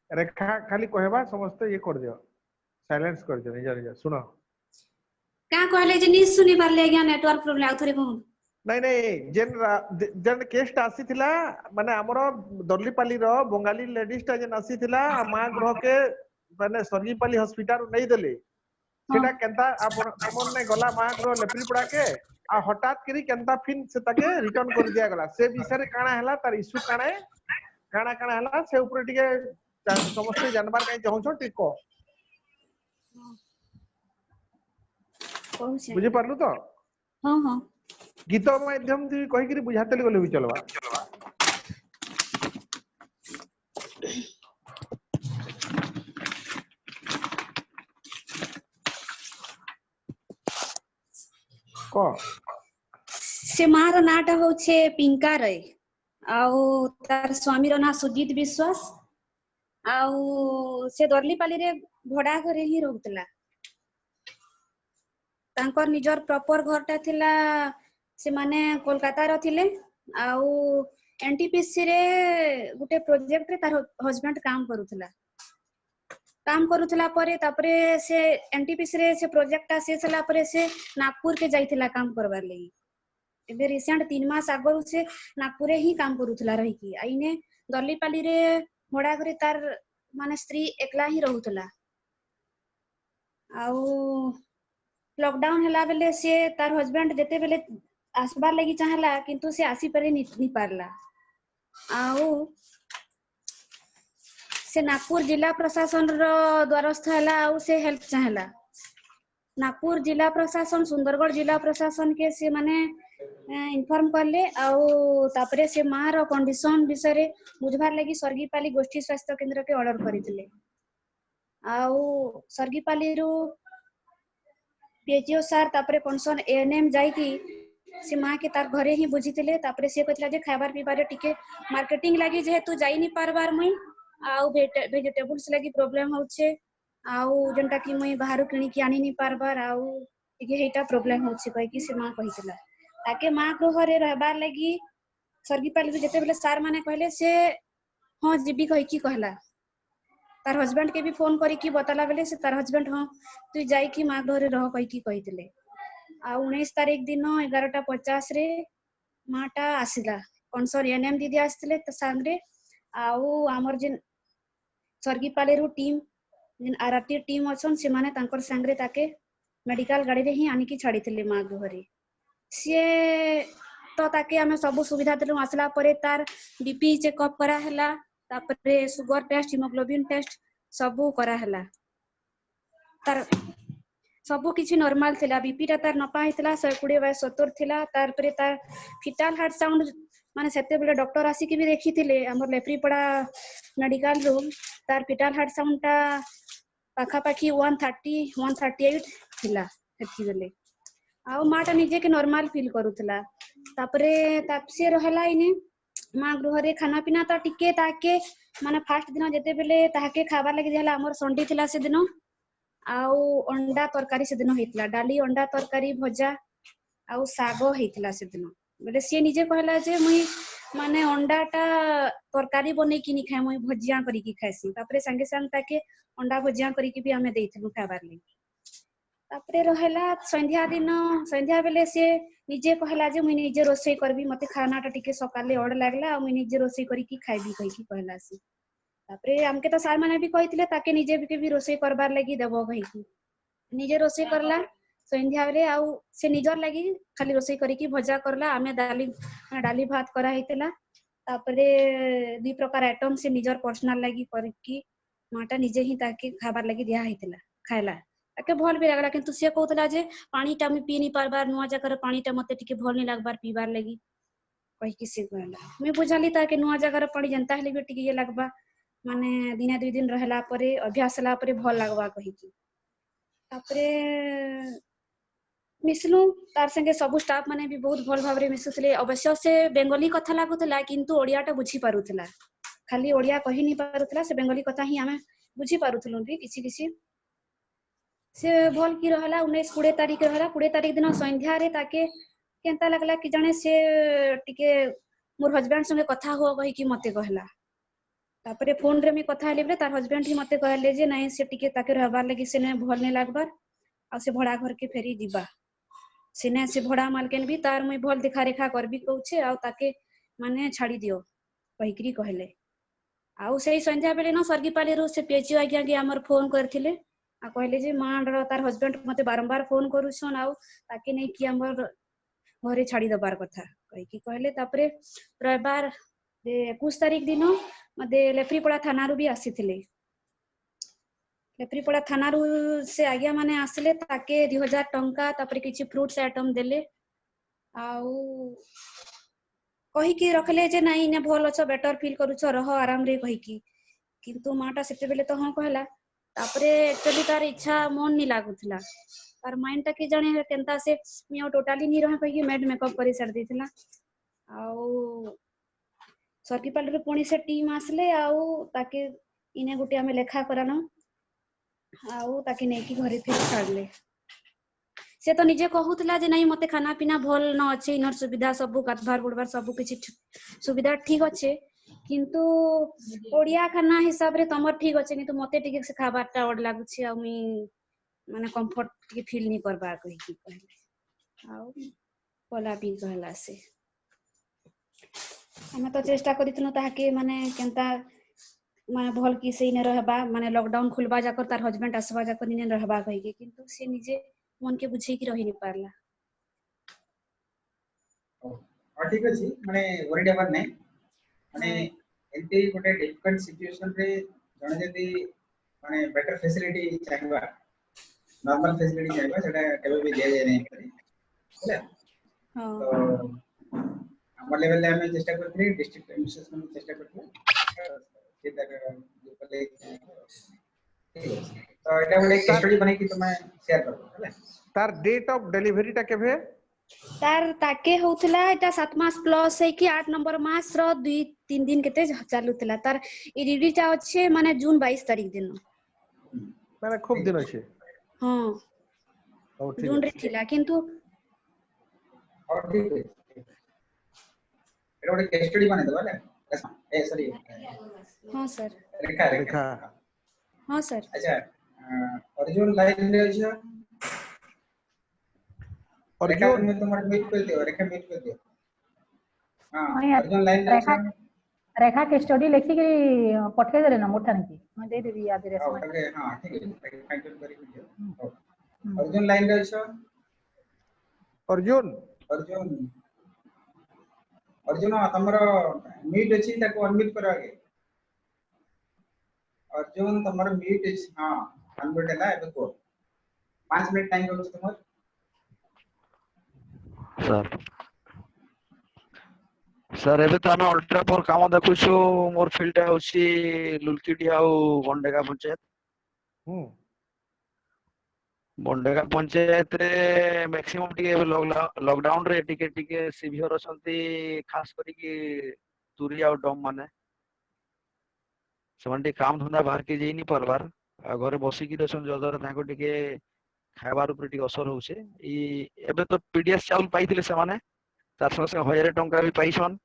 रेखा खाली कहबा समस्त ये कर दियो साइलेंस कर दियो निजा निजा सुनो का कहले जे नी सुनी पारले ज्ञान नेटवर्क प्रॉब्लम आ थोड़ी कहू नहीं जेन केस टा आसी थिला माने हमरो दर्लीपाली रो बंगाली लेडीज टा जेन आसी थिला मां ग्रह के माने सरगीपाली हॉस्पिटल नहीं देले सेटा केंता हमन ने गला मां ग्रह लेपरी पड़ा के आ हठात करी केंता फिन से ताके रिटर्न कर दिया गला से विषय रे काना हला तार इशू काना हला से ऊपर टिके समस्त जानबार काई चाहू छ टिको बुझे पारलु तो हां हां गीत माध्यम थी कहि करी बुझातेली गले भी चलबा को से मार नाटा होछे पिंका रे आउ तार स्वामी रो ना सुजीत विश्वास आउ से दर्लीपाली रे भड़ा घरे ही रहउतला तांकर निजर प्रॉपर घरटा थिला से माने कोलकाता रो थिले आउ एनटीपीसी रे गुटे प्रोजेक्ट रे तार हस्बैंड काम करूथला परे तापरे से एनटीपीसी रे से प्रोजेक्ट से चला परे से नागपुर के जाइथिला काम करबार लगी एबे रिसेंट 3 मास आगरु से नागपुर रे ही काम करूथला रही की आइने दर्लीपाली रे भड़ा घरे तार माने स्त्री एकला ही रहउतला आउ लॉकडाउन हला बेले से तार हस्बैंड जेते बेले आसबार लगी चाहला किंतु से आसी परे नि पारला आउ से नागपुर जिला प्रशासन रो द्वारस्थ हला आउ से हेल्प चाहला नागपुर जिला प्रशासन सुंदरगढ़ जिला प्रशासन के से माने इन्फॉर्म करले आउ तापरे से मां रो कंडीशन विषय रे बुझबार लगी सरगीपाली गोष्ठी स्वास्थ्य केंद्र के ऑर्डर करितले आउ सरगीपाली रो पीएचओ सर तापरे कॉन्सर्न एएनएम जाई की से मां के तार घरे ही बुझितले तापरे से कहतला जे खाबार पीबार टिके मार्केटिंग लागि जेहेतु जाई नि पारबार मई आउ वेजिटेबल्स लागि प्रॉब्लम होछे आउ जनटा की मई बाहर किनी की आनी नि पारबार आउ टिके हेटा प्रॉब्लम होछे कहि की से मां कहितला ताके मां घरे रहबार लागि सरगीपाली जेते बेले सर माने कहले से हां जीबी कहि की कहला तार हस्बैंड के भी फोन करी की बताला बेले से तार हस्बैंड हां तू जाई की मां घरे रह कहि की कहितले आ 19 तारीख दिन 11:50 रे माटा आसिला कौनसर एनएम दीदी आस्तिले त सांगरे आउ हमर जिन सरगीपाली रो टीम जिन आरटी टीम अछन से माने तांकर सांगरे ताके मेडिकल गाड़ी रे ही आनी की छाड़ीतिले मां घरे से तो ताके हमें सब सुविधा देलु आसला परे तार बीपी चेकअप करा हला तापरे शुगर टेस्ट हीमोग्लोबिन टेस्ट सब करा हला तार सब किछि नॉर्मल थिला बीपी ता तार नपा हितला 120/70 थिला तार परे तार फिटल हार्ट साउंड माने सेते बेले डॉक्टर आसी के भी देखिथिले हमर लेप्रीपड़ा मेडिकल रूम तार फिटल हार्ट साउंड ता पाखा पाखी 138 थिला हेति बेले आउ माटा निजे के नॉर्मल फील करूथला तापरे तापसे रहला इने मां गृह रे खाना पीना तो टिके ताके माने फास्ट दिन जेते बेले ताके खाबा लागि देला हमर संडी थिला से दिन आउ अंडा तरकारी से दिन हेतला डाली अंडा तरकारी भजा आउ सागो हेतला से दिन बेले से निजे कहला जे मुई माने अंडाटा तरकारी बनै कि नि खाय मुई भजिया करी कि खाइसी तापरे संगे संग ताके अंडा भजिया करी कि भी हमें देइथलु खाबार ले तापरे रहला संध्या बेले से निजे कहला जे मुई निजे रोसई करबी मते खानाटा टिके सकाले ऑर्डर लागला मुई निजे रोसई करी कि खाइबी कहि कि कहला से तापरे हमके तो सार माने भी कहितले ताके निजे भी रोसई करबार लागि देबो कहि कि निजे रोसई करला संध्या बेले आउ से निजर लागि खाली रोसई करी कि भजा करला हमें डाली भात करा हेतला तापरे दुई प्रकार आइटम से निजर पर्सनल लागि करी कि माटा निजे ही ताके खाबार लागि दिया हेतला खायला ताके भल भी लागला किंतु से कहतला जे पानी टा में पी नि पारबार नुआ जकर पानी टा मते टिके भल नि लागबार पीबार लागि कहि कि से कहला मैं बुझाली ताके नुआ जगर पानी जनता हेले भी टिके ये लागबा माने दिने 2 दिन रहला परे अभ्यास होला परे भल लागबा कहि की तापरे मिसलु तार संगे सब स्टाफ माने भी बहुत भल भाबरे मिसुतले अवश्य से बेंगली कथा लागुतला किंतु ओडियाटा बुझी पारुतला खाली ओडिया कहि नि पारुतला से बेंगली कथा ही हमें बुझी पारुतलु भी किछि किछि से भल की रहला 19-20 तारिख रहला 20 तारिख दिन संध्या रे ताके केंता लागला कि जाने से टिके मोर हस्बैंड संगे कथा हो कहि कि मते कहला तापरे फोन रे मी कथा हेले बे तार हस्बैंड ही मते कहले जे नहीं से टिके ताके रहबार लगी से ने भल नै लागबार आ से भड़ा घर के फेरी दिबा सिने से भड़ा मालकेन भी तार मुई भल देखा रेखा करबी कहूछे आ ताके माने छाड़ी दियो कहिकरी कहले आउ सेही संध्या बेले न सरगीपाली रो से पेची आज्ञा के हमर फोन करथिले आ कहले जे मांडर तार हस्बैंड मते बारंबार फोन करूछन आउ ताके नै कि हमर घरे छाड़ी दबार कथा कहिकी कहले तापरे रविवार 21 तारिख दिन मते लेफ्रीपड़ा थाना रू भी आसीथिले लेफ्रीपड़ा थाना रू से आज्ञा माने आसले ताके 2000 टंका तापरे किछि फ्रूट्स आइटम देले आउ कहिकी रखले जे नाही ने भल छ बेटर फील करूछ रह आराम रे कहिकी किंतु माटा सेते बेले तो हां कहला तापरे एक्चुअली तार इच्छा मन नि लागुथला तार माइंड ता के जाने केनता से मियो टोटली नि रह कहिकी मेड मेकअप करी छाड़ देथिला आउ सरकीपाल रे पुणी से टीम आसले आउ ताके इने गुटे हमें लेखा करानो आउ ताके नै कि घरे फिर छाड़ले से तो निजे कहूतला जे नहीं मते खाना पीना भल न अच्छे इनर सुविधा सब गाधबार बुड़बार सब किछि सुविधा ठीक अच्छे किंतु ओडिया खाना हिसाब रे तमर ठीक अच्छे किंतु मते टिके से खाबारटा ओड लागुछि आ मी माने कंफर्ट टिके फील नि करबा कहि की कहले आउ पला भी कहला से हमें तो चेष्टा करितनु ताके माने केनता माने भल की से ने रहबा माने लॉकडाउन खुलबा जाकर तार हस्बैंड आसबा जाकर ने रहबा कहि के किंतु से निजे मन के बुझे की रहि नि पारला और ठीक अछि माने वरी डबर नै माने एते गोटे डिफिकल्ट सिचुएशन रे जने जदी माने बेटर फैसिलिटी चाहिबा नॉर्मल फैसिलिटी चाहिबा सेटा केबे भी दे नै करी हैला हां तो हमर लेवल ले हमें चेष्टा करथि डिस्ट्रिक्ट एडमिनिस्ट्रेशन में चेष्टा करथि जे तक जो पले तो एटा बोले स्टडी बने कि तुम शेयर करो हैला तार डेट ऑफ डिलीवरी टा केबे तार ताके होउतला एटा 7 मास प्लस है कि 8 नंबर मास रो 2-3 दिन केते चालुतला तार ई रिडीटा अच्छे माने जून 22 तारिख दिन माने खूब दिन अछि हां ओ ठीक जून रे थिला किंतु और ठीक है एटा बोले केस स्टडी बने दबा ले ए सॉरी हां सर रेखा हां सर अच्छा अर्जुन लाइन रे छ अर्जुन में तुम्हारे मीट कर दियो रेखा मीट कर दियो हां अर्जुन लाइन रे छ रेखा के स्टडी लिखि के पठे देले न मोठा नहीं मैं दे देबी याद रे ओके हां ठीक है फाइंड आउट करी दियो अर्जुन लाइन रे छ अर्जुन अर्जुन तमरो मीट अछि ताको अनम्यूट करो आगे अर्जुन तमरो मीट अछि हां अनम्यूट हैला एबे को 5 मिनट टाइम करू तुमर सर एबे तो हमें अल्ट्रा पर काम देखुछु मोर फील्ड होछि लुलकीडी आउ बंडेगा पंचायत बंडेगा पंचायत रे मैक्सिमम टिके लॉकडाउन रे टिके सिवियर असंती खास करी कि तुरी आउ डम माने समंडी काम धंधा बाहर के जेई नि परबार आ घरे बसी कि दसन जदर ताको टिके खाइबार ऊपर टिके असर होउछे ई एबे तो पीडीएस चाउल पाइथिले से माने तार संगे 1000 टंका भी पाइछन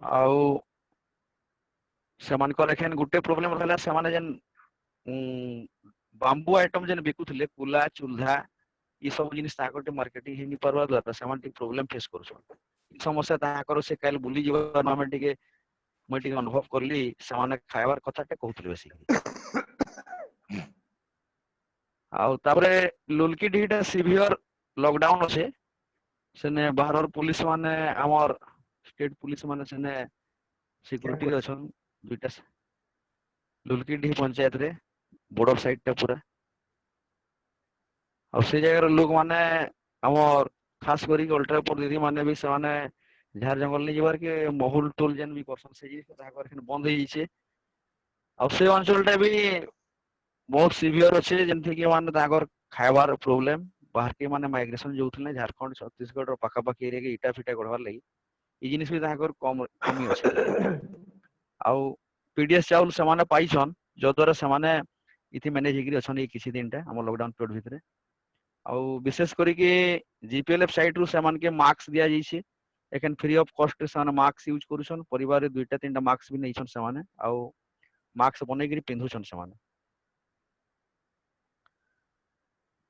आउ समान को लेखन गुटे प्रॉब्लम रहला से माने जन बांबू आइटम जन बिकुथिले कुला चुल्हा ई सब जिनिस ताकोटे मार्केटिंग हेनी परवा द्वारा समान टिक प्रॉब्लम फेस करछन समस्या ताकर से काल बुली जीवा नामे टिके मैं टिके अनुभव करली समान खाइबार कथाटे कहउथिले बेसी आउ तापरे लुलकी डीटा सिवियर लॉकडाउन अछि सेने बाहर पुलिस माने हमर स्टेट पुलिस माने सेने सिक्योरिटी अछन दुटा लुलकी डी पंचायत रे बॉर्डर साइड टा पूरा और से जगह लोग माने हमर खास करी अल्ट्रा पर दीदी माने भी से माने झार जंगल नहीं जबार के महुल टोल जेन भी करसन से जिनिस ताकर एखन बंद हो जाइए आ से अंचलटा भी बहुत सिवियर अच्छे जेमती कि माने ताकर खाइबार प्रॉब्लम बाहर के माने माइग्रेशन जोउथले झारखंड छत्तीसगढ़ रो पाखा पाखी एरिया के इटा फिटा गढ़वार लगी ई जिनिस भी ताकर कम कमी अच्छे आउ पीडीएस चाउल समाने पाइछन जो द्वारा समाने इथि मैनेज हेकरी अछन ई किछि दिनटा हम लॉकडाउन पीरियड भितरे आउ विशेष करी के जीपीएलएफ साइट रु समान के मार्क्स दिया जाइछे एखन फ्री ऑफ कॉस्ट समान मार्क्स यूज करूछन परिवार रे दुईटा तीनटा मार्क्स भी नैछन समान आउ मार्क्स बनै करी पिंधुछन समान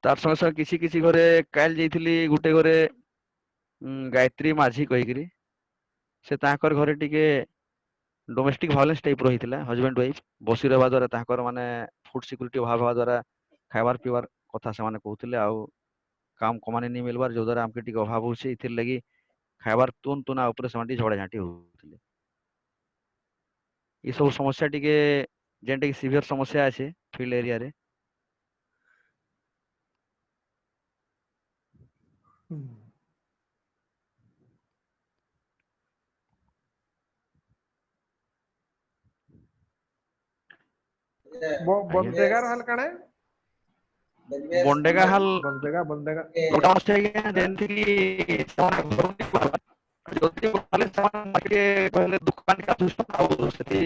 तार संगे संगे किछि किछि घरे काल जैथिली गुटे घरे गायत्री माझी कहि करी से ताकर घरे टिके डोमेस्टिक वायलेंस टाइप रहितला हस्बैंड वाइफ बसी रहबा द्वारा ताकर माने फूड सिक्योरिटी अभाव हवा द्वारा खाइबार पीबार कथा से माने कहउतले आउ काम कमाने नहीं मिलबार जो द्वारा हमके टिके अभाव होछे इथिर लगी खाइबार तुन तुना ऊपर से झगड़ा झांटी होउतले ई सब समस्या टिके जेंटे की सीवियर समस्या আছে फील्ड एरिया रे बंदेगा रहल काणे बंडेगा हाल बंदेगा उटा मस्ते के जेंति की सारा घरनी पड़वा जति वाले सामान के पहले दुकान का दुष्ट आउ सती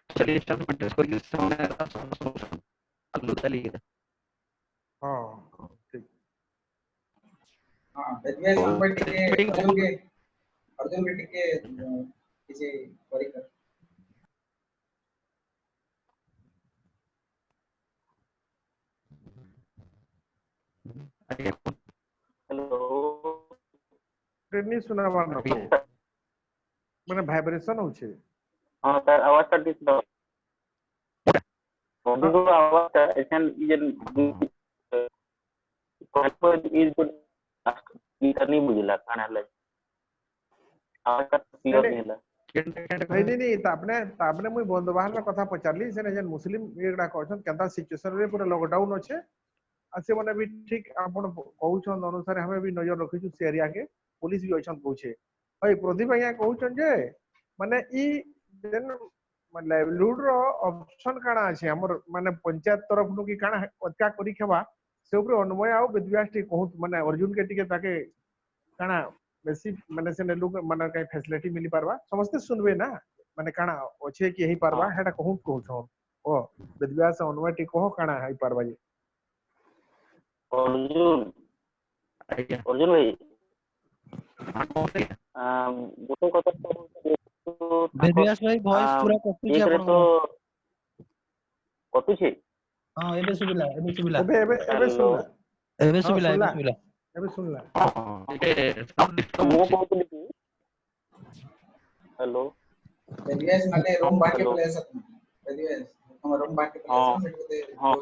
चलिए स्टाफ मेंटेन करके सामने आलू तली के हां ठीक हां बेदवे संबंध के अर्जुन के किसी परिकर हेलो ट्रेनिंग सुना मारना माने वाइब्रेशन होछे हां सर आवाज कर दिस दो तो आवाज एसन ये कॉन्फर्ट इज गुड ई करनी बुझला खाना ले आवाज का क्लियर नहीं ला नहीं तापने मुई बंदवाहल रा कथा पचारली से जेन मुस्लिम एगडा कहछन केंता सिचुएशन रे पूरा लॉकडाउन अच्छे आसे माने भी ठीक आपण कहउछन अनुसार हमें भी नजर रखिछु से एरिया के पुलिस भी अछन कहउछे भाई प्रदीप भैया कहउछन जे माने ई जेन माने लाइवलीहुड रो ऑप्शन काना अछि हमर माने पंचायत तरफ नु की काना अत्या करी खेबा से ऊपर अनमय आउ विद्यास टी कहू माने अर्जुन के टिके ताके काना बेसी माने से लोग माने कई फैसिलिटी मिली पारबा समस्त सुनबे ना माने काना अच्छे कि हेई पारबा हेटा कहू कहउछन ओ विद्यास अनमय टी कहो काना हेई पारबा जे अर्जुन अर्जुन भाई गोटे कथा तो बेदियास भाई वॉइस पूरा कटु छै अपन कटु छै हां एबे सुबिला मो कहतली कि हेलो बेदियास माने रूम बाके प्ले सकत बेदियास हम रूम बाके प्ले सकत हां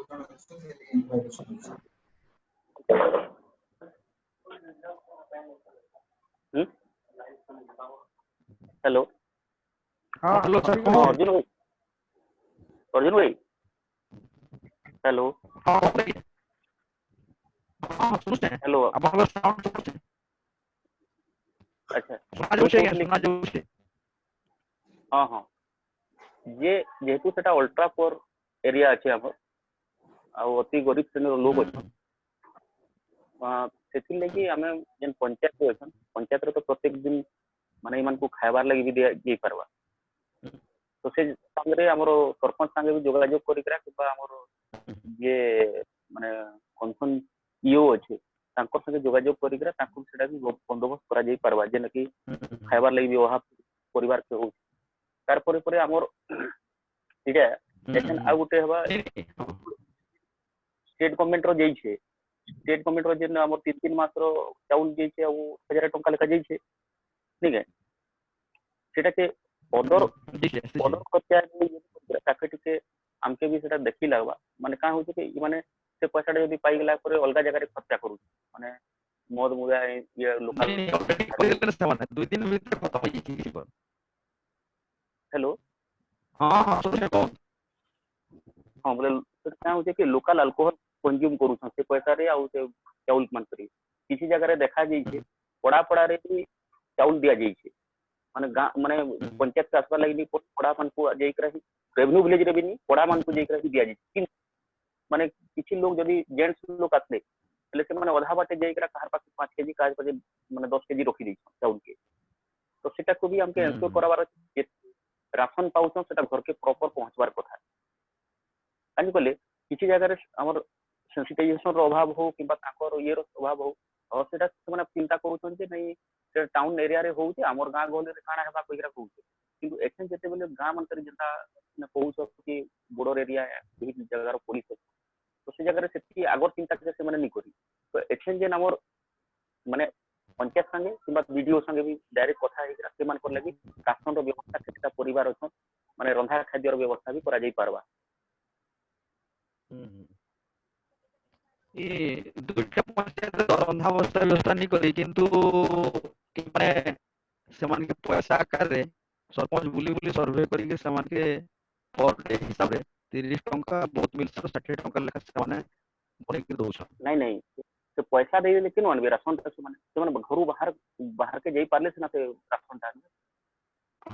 हेलो हां हेलो सर अर्जुन भाई हेलो हां सुनते हैं हेलो आपन साउंड सुनते हैं अच्छा सुना जो छे हां हां जे जेतु सेटा अल्ट्रा पोर एरिया अछि हमर आ अति गरीब श्रेणी लोग अछि सेति लगी हमें जेन पंचायत अछि पंचायत रे तो प्रत्येक दिन माने इमान को खाइबार लगी भी दे परवा तो से संगे हमरो सरपंच संगे भी जोगाजोग करी करा किबा हमरो ये माने कोन ईओ अछि तांकर संगे जोगाजोग करी करा तांको सेटा भी बंदोबस्त करा जाई परवा जेन कि खाइबार लगी भी वहा परिवार के हो तार परे परे हमर इटा एखन आ गुटे हबा स्टेट गवर्नमेंट रो जेई छे स्टेट गवर्नमेंट रो जेन हमर 3 मास रो चाउल जेई छे वो 1000 टका लेखा जेई छे ठीक है सेटा के ऑर्डर करते ताके टिके हमके भी सेटा देखि लागबा माने का होचे कि माने से पैसा जदी पाई गेला पर अलगा जगह रे खर्चा करू माने मद मुदा ये लोकल 2 दिन भीतर खत्म हो जाई हेलो हां हां सुने को हां बोले का होचे कि लोकल अल्कोहल कंज्यूम करू से पैसा रे आउ से चाउल मान करी किसी जगह रे देखा जाई छे पड़ा पड़ा रे चाउल दिया जाई छे माने गाँ माने पंचायत के आसपास लगी पड़ा मान को जाइकरा रेवेन्यू विलेज रे भी नहीं पड़ा मान को जाइकरा दिया जाय माने किछि लोग जदी जेंट्स लोग आतले ले से माने अधा बाटे जाइकरा कहर पास 5 केजी काज पर माने 10 केजी रखी दै चाउल के तो सेटा को भी हमके एंश्योर कराबार जे राशन पाउछन सेटा घर के प्रॉपर पहुंचबार कथा कानी कहले किछि जगह रे हमर सेंसिटाइजेशन रो अभाव हो किबा ताकर ये रो अभाव हो और सेटा माने चिंता करूछन जे नहीं से टाउन एरिया रे होउचे हमर गां गले रे काना हेबा कहिरा कहउचे किंतु एक्शन जते बेले गां मंतर जनता ने कहउछ कि बॉर्डर एरिया एही जगह रो पुलिस तो से जगह रे सेति आगर चिंता के से माने नहीं करी तो एक्शन जे हमर माने पंचायत संगे किबा वीडियो संगे भी डायरेक्ट कथा हे रास्ते मान कर लगी राशन रो व्यवस्था केटा परिवार अछन माने रंधा खाद्य रो व्यवस्था भी करा जाई पारबा ये दुईटा पंचायत रंधा व्यवस्था नहीं करी किंतु माने समान के पैसा आकार रे सरपंच बुली बुली सर्वे करी के समान के पर डे हिसाब रे 30 टंका बहुत मिल 60 टंका लेखा समान बने के दोछ नहीं नहीं तो पैसा दे लेकिन वन राशन से माने घर बाहर के जाई पारले से ना से राशन ता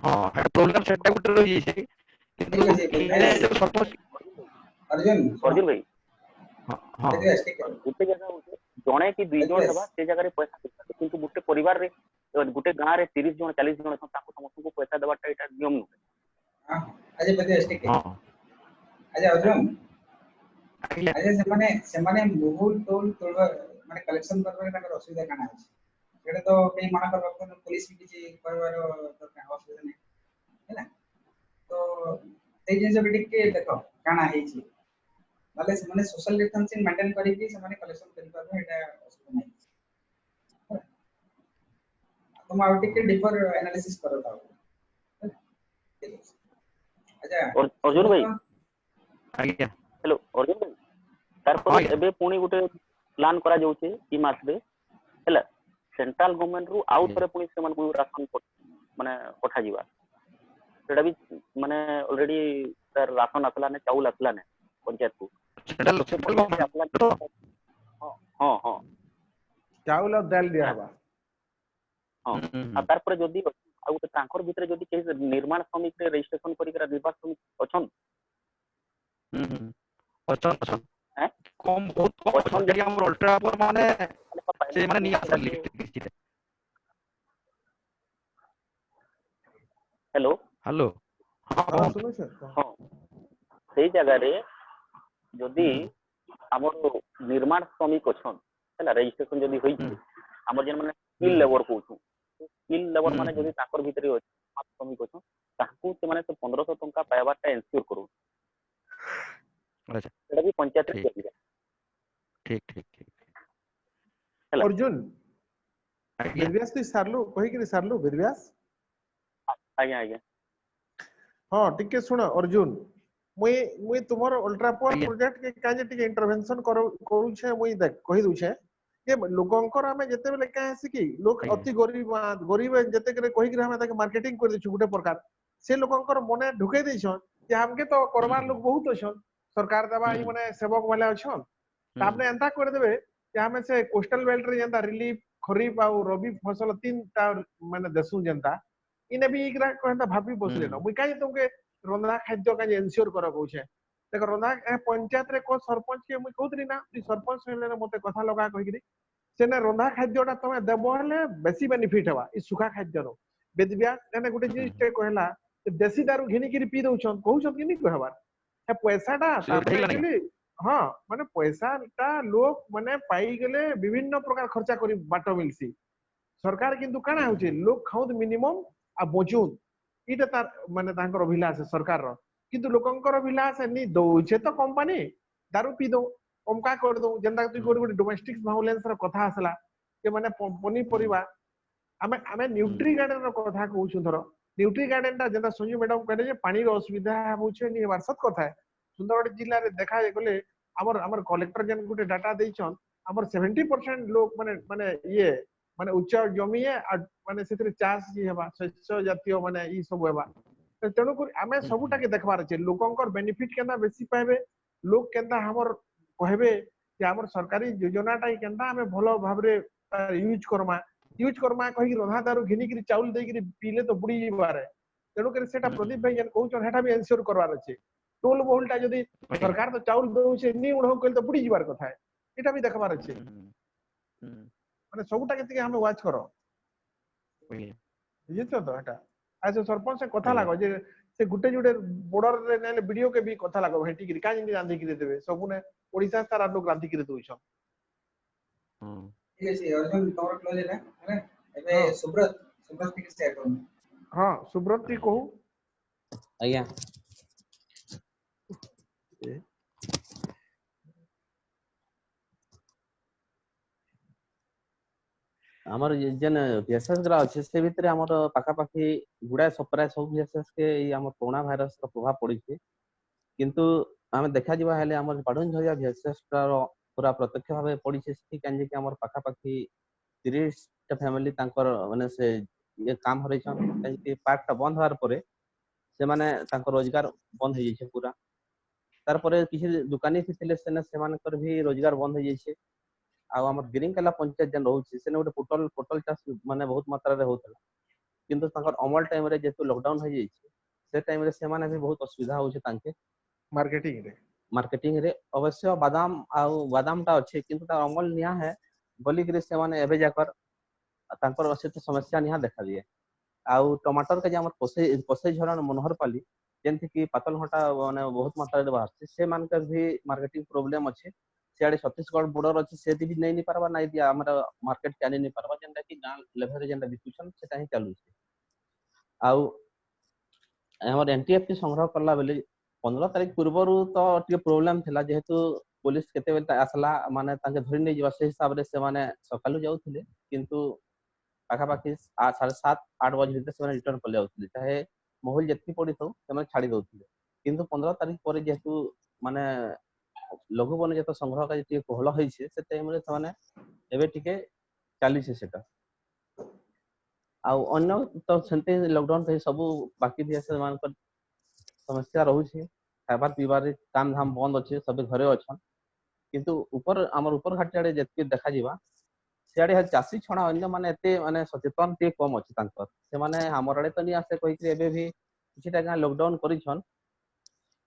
हां प्रॉब्लम सेटा गुटर रही छै किंतु सरपंच अर्जुन भाई हां गुटे जगह होते जणे की दुई जण हेबा से जगह रे पैसा किंतु गुटे परिवार रे गुटे गां रे 30 जण 40 जण छ ताको समस्त को पैसा देबाटा एटा नियम न हां अजय बदे स्टिक अजय अर्जुन अजय से माने मूल टोल माने कलेक्शन करबे ताकर असुविधा काना अछि एटा तो कई माना कर वक्त पुलिस भी किछि कहबार दरकार असुविधा नै हैला तो ए जे बिटिक के देखो काना हे छी माले से माने सोशल डिस्टेंसिंग मेंटेन करी कि से माने कलेक्शन करि पाबे एटा असुविधा नै तुम आउट के डिफर एनालिसिस करो ताऊ अच्छा अर्जुन भाई आज्ञा हेलो अर्जुन भाई तार पर एबे पुणी गुटे प्लान करा जाउछे ई मास रे हैला सेंट्रल गवर्नमेंट रु आउट रे पुणी से मन को राशन माने पठा जीवा सेटा भी माने ऑलरेडी सर राशन असला ने चाउल असला ने पंचायत को सेंट्रल गवर्नमेंट हां हां चाउल और दाल दिया बा हां आ तार पर जदी आ गुटे तांकर भितरे जदी के निर्माण श्रमिक रे रजिस्ट्रेशन करी के निर्माण श्रमिक अछन अछन कम बहुत कम जगह हमर अल्ट्रा पर माने से माने निया असली हेलो हेलो हां सुनो सर हां सही जगह रे जदी हमर निर्माण श्रमिक अछन हैला रजिस्ट्रेशन जदी होई हमर जन माने स्किल लेबर कहू स्किल लेबर माने जदी ताकर भितरे श्रमिक अछन ताकू से माने 1500 टंका पाइबाटा एन्श्योर करू अच्छा एटा भी पंचायत रे करिबा ठीक ठीक ठीक अर्जुन बेदव्यास तू सारलु कहि कि सारलु बेदव्यास आज्ञा आज्ञा हां टिके सुन अर्जुन मुई तुमर अल्ट्रा पावर प्रोजेक्ट के काजे टिके इंटरवेंशन करू छे मुई देख कहि दउ छे के लोगंकर हमें जते बेले का है कि लोग अति गरीब जते करे कहि कि हमें ताके मार्केटिंग कर दै छु गुटे प्रकार से लोगंकर मने ढुके दै छन कि हमके तो करबार लोग बहुत अछन सरकार देबा ही माने सेवक वाला अछन आपने एंता कर देबे कि हमें से कोस्टल बेल्ट रे जंता रिलीफ खरीफ आ रबी फसल तीन ता माने दसु जंता इने भी एकरा कहता भाबी बसले न मुई काई तुमके रंधा खाद्य का एन्श्योर करा कहू छे देखो रंधा पंचायत रे को सरपंच के मुई कहतरी ना ती सरपंच हेले मते कथा लगा कहि कि सेने रंधा खाद्यटा तमे देबो हेले बेसी बेनिफिट हवा ई सुखा खाद्य रो बेदबिया एने गुटे चीज के कहला देसी दारू घिनी किरी पी दउछन कहउछन कि नी कहबार ए पैसाटा एक्चुअली हां माने पैसाटा लोग माने पाई गेले विभिन्न प्रकार खर्चा करी बाटो मिलसी सरकार किंतु काना होचे लोग खाउद मिनिमम आ बचुन इटा तार माने तांकर अभिलाष सरकार रो किंतु लोकंकर अभिलाष नी दउछे तो कंपनी दारू पी दो ओमका कर दो जंदा तू कोड डोमेस्टिक वायलेंस रो कथा आसला के माने पनी परिवा आमे न्यूट्री गार्डन रो कथा कहउछु धरो न्यूट्री गार्डन ता जंदा संजू मैडम कहले जे पानी रो असुविधा होछे नी वारसत कथा है सुंदरगढ़ जिल्ला रे देखा गले हमर कलेक्टर जन गुटे डाटा दैछन हमर 70% लोग माने ये माने उच्च जमी है माने सेतिर चाष जी हेबा शस्य जातीय माने ई सब हेबा तेणु कर आमे सबुटा के देखबार छै लोकंकर बेनिफिट केना बेसी पाबे लोग केना हमर कहबे कि हमर सरकारी योजनाटा केना हमें भलो भाबरे यूज करमा यूज करमा कहि रधा दारू घिनी कि चाउल दे कि पीले तो बुड़ी जिबारे तेणु कर सेटा प्रदीप भाई जन कहउछन हेटा भी एंश्योर करवार अछि टोल बहुलटा जदी सरकार तो चाउल दउ से नी उड़ो कल तो बुड़ी जिबार कथा है एटा भी देखबार अछि माने सबटा केते हमें वाच करो बुझितो तो हेटा आज सरपंच से कथा लागो जे से गुटे जुटे बॉर्डर रे नेले वीडियो के भी कथा लागो भेटी कि का जिंदी रांधी कि देबे सबने ओडिसा सारा लोग रांधी कि दोइछन ठीक अछि अर्जुन तोर क्लोज है ना एबे सुब्रत के शेयर करू हां सुब्रत ती कहू आज्ञा हमर जेन VSS ग्रा अछि से भितरे हमर पाखा पाखी गुडा सप्राय सब VSS के ई हमर कोरोना भाइरस रो प्रभाव पड़ी छै किंतु हमें देखा जिबा हेले हमर बाडुन झरिया VSS रो पूरा प्रत्यक्ष भाबे पड़ी छै कि कांजे कि हमर पाखा पाखी 30 टा फैमिली तांकर माने से ये काम हरै छन कि पार्क टा बंद होवार परे से माने तांकर रोजगार बंद हो जाय छै पूरा तार परे किछि दुकानी थिले से मानकर भी रोजगार बंद हो जाय छै आ हमर ग्रीन कला पंचायत जन रहउछि सेने गोटे पोटल चाष माने बहुत मात्रा रे होतला किंतु तांकर अमल टाइम रे जेतु लॉकडाउन हो जाय छै से टाइम रे से माने भी बहुत असुविधा होउछि तांके मार्केटिंग रे अवश्य बादाम टा अछि किंतु ता अमल निया है बोली कि से माने एबे जाकर तांकर असित समस्या निया देखा दिए आउ टमाटर के जे हमर कोसे झरण मनोहर पाली जेंति कि पातल घटा माने बहुत मात्रा रे बाहर से मानकर भी मार्केटिंग प्रॉब्लम अछि सियाड़े छत्तीसगढ़ बॉर्डर अछि से भी नहीं पारबा नहीं दिया हमरा मार्केट के नहीं पारबा जेंटा कि गां लेवल रे जेंटा डिस्कशन सेटा ही चालू छै आउ हमर एनटीएफटी संग्रह करला बेले 15 तारिख पूर्वरु तो टिके प्रॉब्लम थिला जेहेतु पुलिस केते बेल आसला माने ताके धरि नै जिवा से हिसाब रे से माने सकालु जाउथिले किंतु पाखा पाखी 7:30-8 बजे भीतर से रिटर्न कर जाउथिले चाहे मोहल जेतकी पड़ी थौ से माने छाड़ी दउथिले किंतु 15 तारिख परे जेहेतु माने लघु वन जत संग्रह का टिके कोहल होई छै से टाइम रे से माने एबे टिके चाली छै सेटा आ अन्य तो सेंते लॉकडाउन पे सब बाकी भी ऐसे मान पर समस्या रहू छै खाबार पीबार काम धाम बंद अछि सब घरे अछन किंतु ऊपर हमर ऊपर घाटियाडे जेतके देखा जिबा सियाडे ह चासी छणा अन्य माने एते माने सचेतन ते कम अछि तांकर से माने हमर आडे तनी आसे कहि कि एबे भी किछटा गां लॉकडाउन करिछन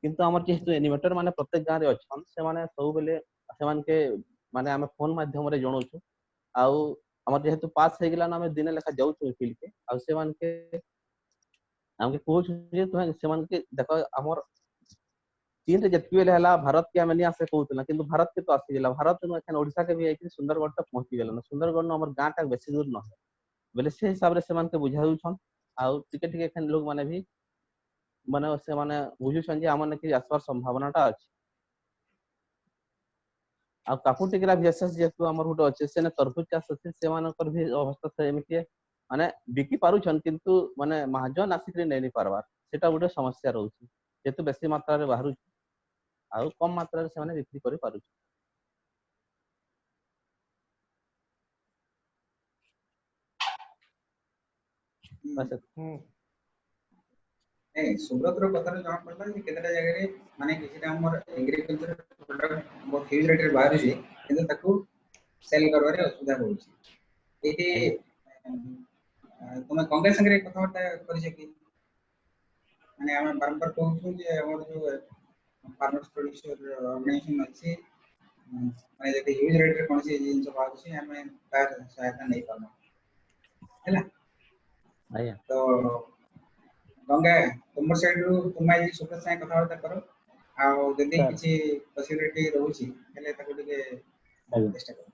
किंतु हमर जेहेतु एनिमेटर माने प्रत्येक गां रे अछन से माने सब बेले से मान के माने हमें फोन माध्यम रे जणौछु आउ हमर जेहेतु पास हे गेला ना हमें दिन लेखा जाउछु फील्ड के आ से मान के हमके कोच जे तो से मान के देखो हमर चीन रे जतकी बेले हला भारत के हमें निया से कहउतला किंतु भारत के तो आसी गेला भारत न एखन ओडिसा के भी है कि सुंदरगढ़ तक पहुंची गेला सुंदरगढ़ न हमर गां तक बेसी दूर न है बेले से हिसाब रे से मान के बुझाउ छन आउ टिके टिके एखन लोग माने भी माने से माने बुझु छन जे हमन के आसवार संभावना टा अछि आ काफू टिकरा VSS जेतु हमर हुट अछि से ने तरफुज चाष अछि से मानकर भी अवस्था से एमिके माने बिकी पारु छन किंतु माने महाजन आसिकरी नै पारबार सेटा गुटे समस्या रहउछि जेतु बेसी मात्रा रे बाहरु आउ कम मात्रा रे से माने बिक्री करि पारु बस ए सुब्रत रो कथा जहां पड़ला कि केतरा जगह रे माने किछटा हमर एग्रीकल्चर प्रोडक्ट बहुत ह्यूज रेट रे बाहर छै किंतु ताकू सेल करबारे असुविधा होउछि एते तुम कांग्रेस संगे कथा वार्ता करि छै कि माने हम बारंबार कहू जे हमर जो फार्मर्स प्रोड्यूसर ऑर्गेनाइजेशन अछि माने जते ह्यूज रेट रे कोन से जिंस बात छै हमें तार सहायता नहीं करना हैला आया तो गंगा तुमर साइड रो तुम आई सुपर साइ कथा वार्ता करो आ जदी किछि पॉसिबिलिटी रहउछि हेले ताको टिके चेष्टा करो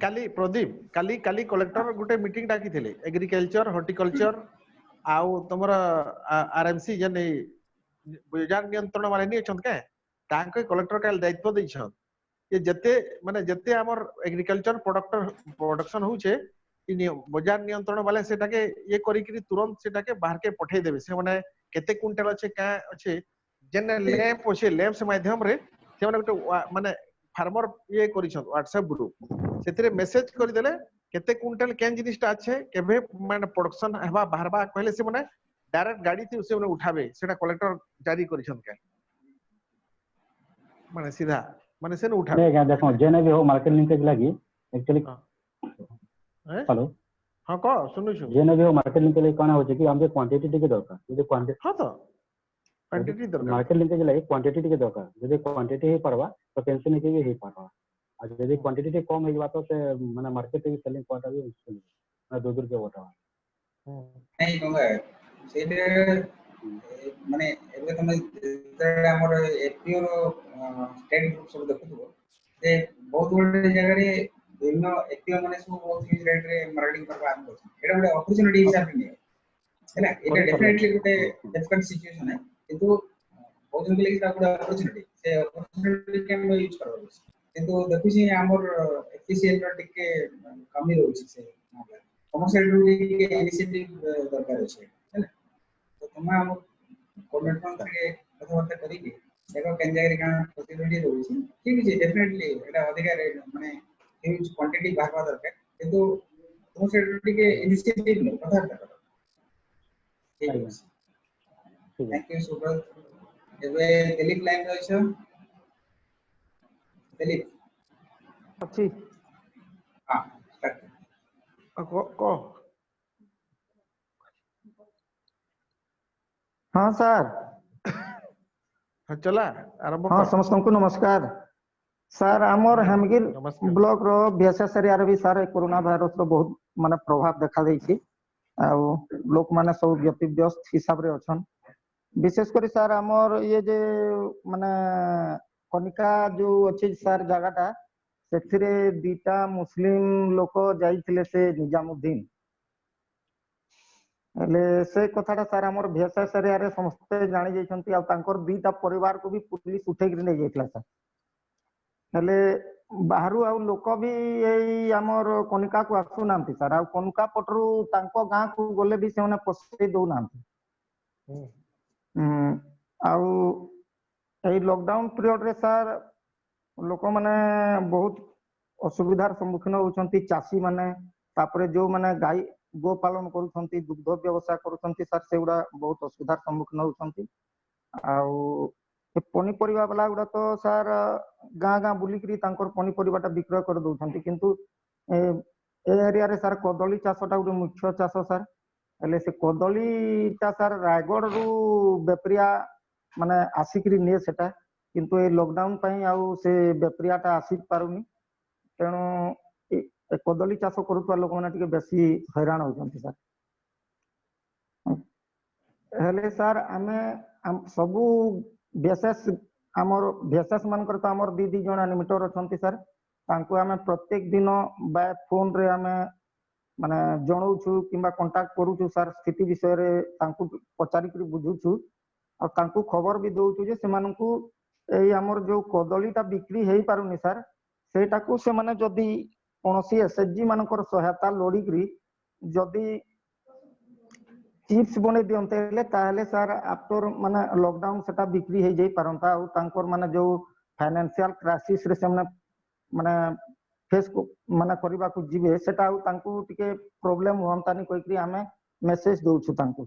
काली प्रदीप काली कलेक्टर गुटे मीटिंग डाकी थिले एग्रीकल्चर हॉर्टिकल्चर आउ तमरा आरएमसी जने बाजार नियंत्रण वाले नहीं छन के तांके कलेक्टर काल दायित्व दै छन ये जते माने जते हमर एग्रीकल्चर प्रोडक्शन होउछे बाजार नियंत्रण वाले सेटाके ये करी कि तुरंत सेटाके बाहर के पठे देबे से माने केते क्विंटल अछि का अछि जने लैंप अछि लैंप से माध्यम रे से माने गुटे माने फार्मर ये करिछन व्हाट्सएप ग्रुप सेतिरे मेसेज करि देले केते क्विंटल केन जिनिसटा अछि केबे माने प्रोडक्शन हेबा बाहरबा कहले से माने डायरेक्ट गाड़ी थी उसे माने उठाबे सेटा कलेक्टर जारी करिछन के माने सीधा माने से उठाबे नहीं देखो जेने भी हो मार्केट लिंकेज लागी एक्चुअली हेलो हां को सुनुछु जेने भी मार्केटिंग के लिए कोना होचे कि हमके क्वांटिटी टिके दरकार यदि क्वांटिटी हां तो क्वांटिटी दरकार मार्केट लिंकेज लागि क्वांटिटी टिके दरकार यदि क्वांटिटी हे परवा तो टेंशन के भी हे परवा आज यदि क्वांटिटी कम हे बात से माने मार्केट के सेलिंग क्वांटिटी भी मुश्किल है दूर के बता नहीं गंगा सेटे माने एबे तमे हमर एपीओ रो स्टेट ग्रुप सब देखुथबो जे बहुत बड़े जगह रे विभिन्न एपीओ माने सब बहुत ह्यूज रेट रे मार्केटिंग करबा हम एटा बडे अपॉर्चुनिटी हिसाब रे हैला एटा डेफिनेटली गुटे डिफिकल्ट सिचुएशन है किंतु बहुत जन के लागि ता गुटे अपॉर्चुनिटी से अपॉर्चुनिटी के हम यूज करबो किंतु देखु छी हमर एफिशिएंट रो टिके कमी रहउछि से कमर्शियल ड्यूटी के इनिशिएटिव दरकार छै हैला तो तुम हम कमिटमेंट के कथबार्ता करी के देखो केन जगह रे का पॉसिबिलिटी रहउछि ठीक छै डेफिनेटली एटा अधिकार माने ह्यूज क्वांटिटी बाहर दरकार किंतु कमर्शियल ड्यूटी के इनिशिएटिव न कथबार्ता करो ठीक है थैंक यू सुब्रत एबे दिलीप लाइन रे छ दिलीप अच्छी हां स्टार्ट को हाँ सर हाँ चला आरंभ हाँ कर समस्त को नमस्कार सर आमर हेमगिर ब्लॉक रो बीएसएस एरिया रे भी सर कोरोना वायरस रो बहुत माने प्रभाव देखा देछि आ लोक माने सब व्यस्त हिसाब रे अछन विशेष करी सर आमर ये जे माने कनिका जो अछि सर जगहटा सेथिरे दीटा मुस्लिम लोक जाइथिले से निजामुद्दीन हेले से कथाटा सर हमर बीएसएस एरिया रे समस्त जानि जाइछंती आ तांकर दीटा परिवार को भी पुलिस उठे गिर नै जाइतला सर हेले बाहरु आ लोक भी एई हमर कनिका को आसु नांती सर आ कनिका पटरु तांको गां को गोले भी सेने पसे दउ नांती आउ एई लॉकडाउन पीरियड रे सर लोक माने बहुत असुविधार सम्मुखीन होउछंती चासी माने तापरे जो माने गाय गो पालन करूछंती दुग्ध व्यवसाय करूछंती सर सेउडा बहुत असुविधार सम्मुखीन होउछंती आउ ए पनिपरिबा वाला गुडा तो सर गां गां बुलिकरी तांकर पनिपरिबाटा विक्रय कर दउछंती किंतु ए एरिया रे सर कदली चाषटा गुटे मुख्य चाष सर एले से कदलीटा सर रायगढ़ रु बेपरिया माने आसिकरी ने सेटा किंतु ए लॉकडाउन पई आउ से बेपरियाटा आसी पारुनी तेणु कदली चाष करुवा लोक मैंने टिके बेसी हैरान होती सर हेले सर आमे सबू बीएसएस आमर बीएसएस मानकर तो आमर दी जन एनिमेटर अछंती सर तांको आमे प्रत्येक दिन बाय फोन रे आमे माने जणौछु किंबा कांटेक्ट करूछु सर स्थिति विषय रे तांको पचारि करी बुझुछु और तांको खबर भी दउछु जे सेमानकू एई आमर जो कदलीटा बिक्री हेई पारुनी सर सेटाकू से माने जदी कोनोसी एसएचजी मानकर सहायता लोडिकरी जदी चिप्स बने दियंते ताहले सर आफ्टर माने लॉकडाउन सेटा बिक्री हे जाई पारंता और तांकर माने जो फाइनेंशियल क्राइसिस रे से माने फेस को माने करबा को जिवे सेटा और तांको टिके प्रॉब्लम होंतानी कोइकरी हमें मेसेज दउछु तांको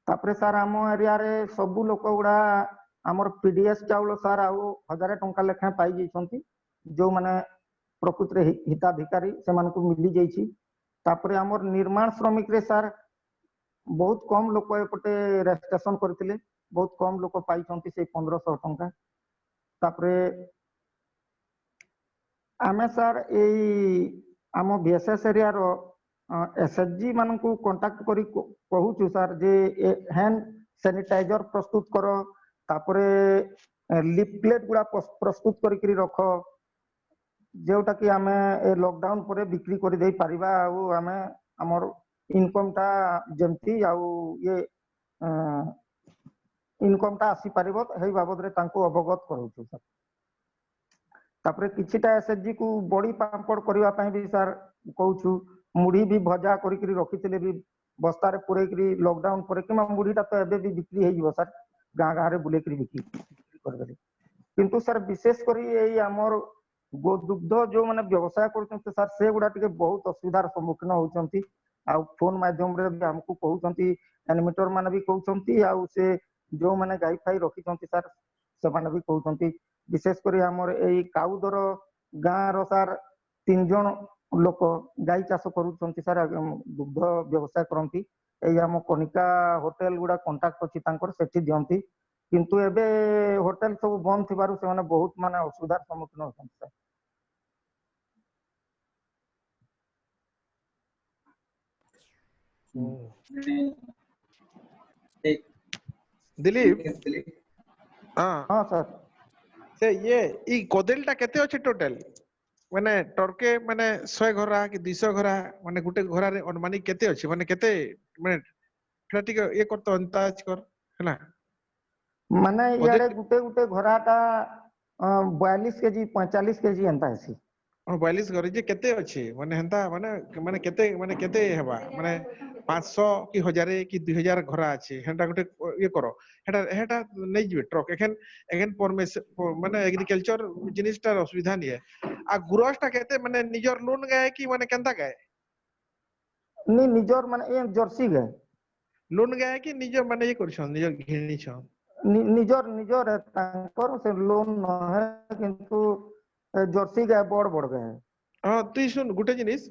तापरे सर हम एरिया रे सब लोक गुडा हमर पीडीएस चाउल सर आ 1000 टंका लेखा पाई जइछंती जो माने प्रकृत रे हिताधिकारी से मानको मिली जाइछि तापरे हमर निर्माण श्रमिक रे सर बहुत कम लोक एपटे रजिस्ट्रेशन करथिले बहुत कम लोक पाइछंती से 1500 टंका तापरे आमे सर एई आम बीएसएस एरिया रो एसएचजी मानकू कांटेक्ट करी कहूछु सर जे हैंड सैनिटाइजर प्रस्तुत करो तापरे लिफलेट गुडा प्रस्तुत करी रख जेउटा कि आमे ए लॉकडाउन परे बिक्री करि देई परिबा आ आमे हमर इनकम टा जेमती आ ये इनकम टा आसी परिबो हेई बाबद रे तांको अवगत करूछु सर तापरे किछिटा एसएचजी को बड़ी पापड़ करबा पई भी सर कहूछु मुड़ी भी भजा करी रखिथिले भी बस्ता रे पुरै करी लॉकडाउन परे कि मुड़ीटा तो एबे भी बिक्री हे जिवो सर गां गां रे बुले करी बिक्री कर देले किंतु सर विशेष करी एई हमर गो दुग्ध जो माने व्यवसाय करछन्ते सर से गुडा टिके बहुत असुविधार सम्मुखीन होछन्ती आ फोन माध्यम रे भी हमकु कहउछन्ती एनिमेटर माने भी कहउछन्ती आ से जो माने गाई फाई रखिछन्ती सर से माने भी कहउछन्ती विशेष करी हमर एई काउदर गां रो सर 3 जन लोक गाई चाष करूछंती सर दुग्ध व्यवसाय करंती एई हम कनिका होटल गुडा कांटेक्ट अछि तांकर सेठी दियंती किंतु एबे होटल सब बंद थिबारु से माने बहुत माने असुविधार सम्मुखीन होछंती सर। दिलीप हाँ हाँ सर से ये ई कोदेलटा केते अछि टोटल माने टर्के माने 100 घरा कि 200 घरा माने गुटे घरा रे अनुमानिक केते अछि माने केते माने ठीक ये करतो अंदाज कर हैना माने इयाडे गुटे गुटे घराटा 42 केजी 45 केजी एंता अछि 42 घर जे केते अछि माने हेंता माने केते हेबा माने 500 कि 1000 कि 2000 घरा अछि हेंता गुटे ये करो हेटा नै जिवे ट्रक एखन माने एग्रीकल्चर जिनिसटा असुविधा नै है आ गुरसटा केते माने निजर लोन गाय कि माने केंता गाय नी निजर माने ए जर्सी गाय लोन गाय कि निजर माने ये करछन निजर घिनी छ निजर तांकर से लोन न है किंतु जर्सी गाय बड़ गाय हां तुई सुन गुटे जिनिस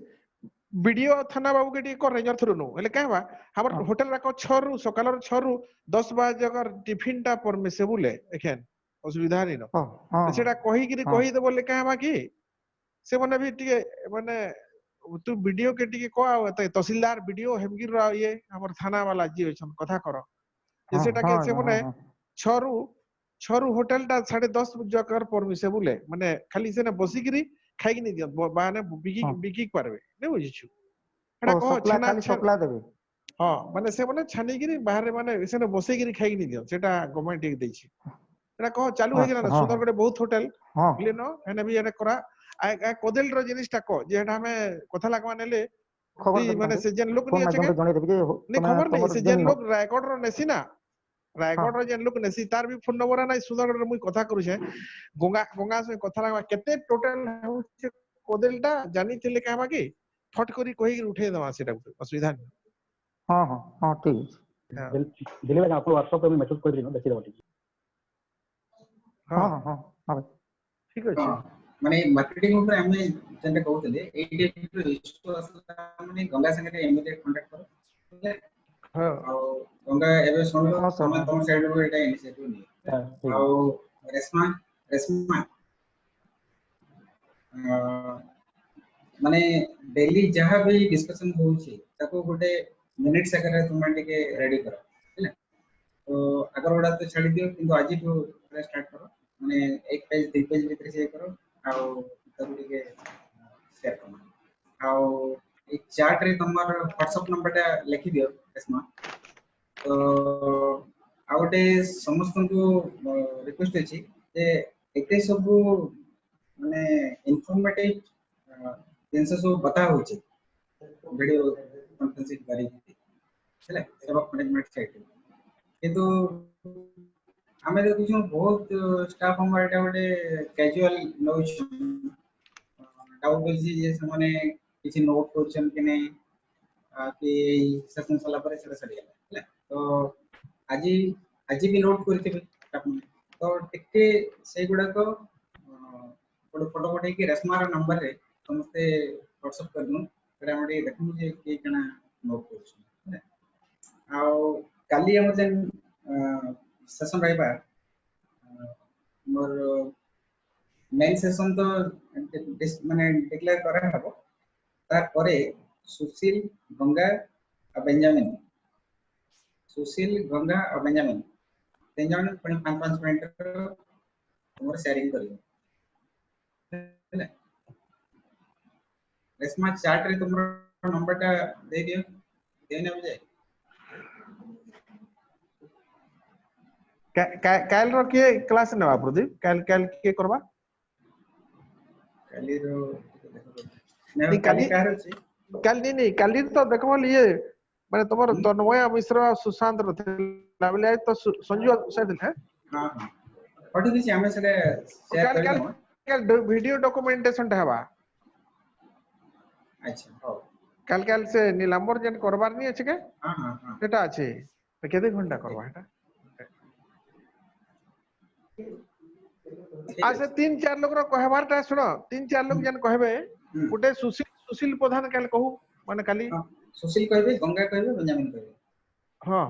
वीडियो थाना बाबू के कर रेंजर थ्रू नु हेले कहबा हमर होटल राको 6 रु सकाल 6 रु 10 बजे जगर टिफिन टा परमिसेबल है एखन असुविधा नै न सेटा कहि दे बोले कहबा कि से माने भी टिके माने तू वीडियो के टिके को तहसीलदार वीडियो हेमगिर रा ये हमर थाना वाला जी छन कथा कर जे सेटा के से माने 6 रु होटल टा 10:30 जकर परमिसेबल है माने खाली से ना बसिगिरी खाइक नहीं दियो माने बिकी पारबे नै बुझिछु एटा को छाना सकला देबे हां माने से माने छानी गिरी बाहर माने से ना बसै गिरी खाइक नहीं दियो सेटा गवर्नमेंट एक दैछि एटा को चालू हे गेला ना सुंदरगढ़ बहुत होटल लेनो एने भी एने करा आ कोदेल रो जिनिसटा को जे एटा हमें कथा लागवा नेले माने से जेन लोक नहीं अछि के खबर नहीं से जेन लोक रायगढ़ रो नेसी ना रायगढ़ रो जेन लोक नेसी तार भी फोन नंबर नै सुंदरगढ़ मुई कथा करू छे गंगा से कथा लागवा केते टोटल होचे कोदेलटा जानी थिले कहबा कि फट करी कहि उठे दवा सेटा असुविधा नहीं हां हां हां ठीक है दिले भाई आपको व्हाट्सएप पे मैसेज कर दिनो देखि दबो ठीक हां हां हां ठीक अछि माने मार्केटिंग ऊपर हमें जेंटा कहउतले ए टाइप इश्यू असला माने गंगा संगे इमीडिएट कांटेक्ट करो हां आ गंगा एबे सुनलो समय तुम साइड रो एटा इनिशिएटिव नहीं आ रेस्मा माने डेली जहां भी डिस्कशन होउची ताको गोटे मिनिट सेकंड तुम टिके रेडी करो हैला तो अगर ओडा तो छाड़ी दियो किंतु आज तो स्टार्ट करो माने एक पेज 2 पेज भीतर से करो आ तब टिके शेयर करो आ एक चार्ट रे तमर व्हाट्सएप नंबर टा लिखि दियो रेस्मा तो आउटे समस्त को रिक्वेस्ट अछि जे एते सब माने इंफॉर्मेटिव जिनसे सब बता होची वीडियो कॉन्फ्रेंसिंग करी हैला सब मैनेजमेंट साइट किंतु हमें देखु बहुत स्टाफ हमर एटा गोटे कैजुअल नोच डाउट होची जे माने किछि नोट करछन कि नै कि सेशन सला पर सेटा सरी गेला तो आज भी नोट करथिबे तो टिके से गुडा को फोटो पठे कि रेस्मा रो नंबर रे समस्ते व्हाट्सएप कर दनु एटा हमरे देखु जे के कना नोट करछ आ काली हम जेन सेशन रहबा मोर मेन सेशन तो माने डिक्लेयर करा हबो तार परे सुशील गंगा आ बेंजामिन सुशील गंगा और बेंजामिन तीन जन 5-5 मिनट हमर शेयरिंग करियो हैला रेस्मा चार्ट रे तुमरो नंबर टा दे दियो देने हो जाए काल रो के क्लास नेबा प्रदीप काल के करबा काली रो नै काली कार अछि काल नहीं काली तो देखबो लिए माने तमर तन्मय मिश्र सुशांत रथिला बोले तो संजू साइड है हां हां पठी दिस हमें से शेयर कर दो काल वीडियो डॉक्यूमेंटेशन हवा अच्छा हो काल से नीलांबर जन करबार नहीं अछि के हां हां हां सेटा अछि तो केते घंटा करबा हेटा आ से 3-4 लोग रो कहबारटा सुनो 3-4 लोग जन कहबे गुटे सुशील सुशील प्रधान काल कहू माने काली सुशील कहबे गंगा कहबे बेंजामिन कहबे हां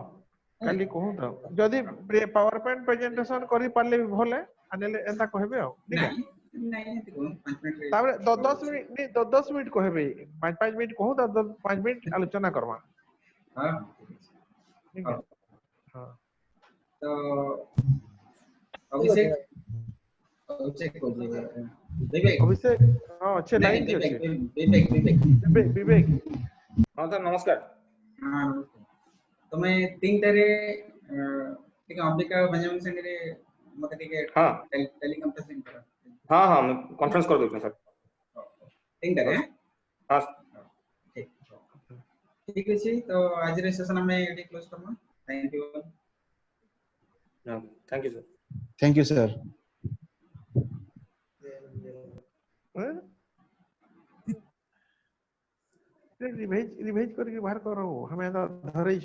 काली कहू त जदी पावर पॉइंट प्रेजेंटेशन करि पारले भी भले आनेले एंता कहबे आ ठीक है नहीं नहीं कहू 5 मिनट रे ताबरे 10 मिनट नहीं 10 मिनट कहबे 5 मिनट कहू त 5 मिनट आलोचना करवा हां ठीक है हां तो अभिषेक अभिषेक को विवेक अभिषेक हां अच्छे लाइन के अच्छे विवेक हां सर नमस्कार हां तमे 3 टारे ठीक अंबिका बेंजामिन संगे रे मते ठीक हां टेलीकॉन्फ्रेंसिंग कर हां हां मैं कॉन्फ्रेंस कर दूं सर 3 टारे हां ठीक ठीक अछि तो आज रे सेशन हमें एडी क्लोज करना thank you thank you sir thank you sir revise करके बाहर करो हमें धरे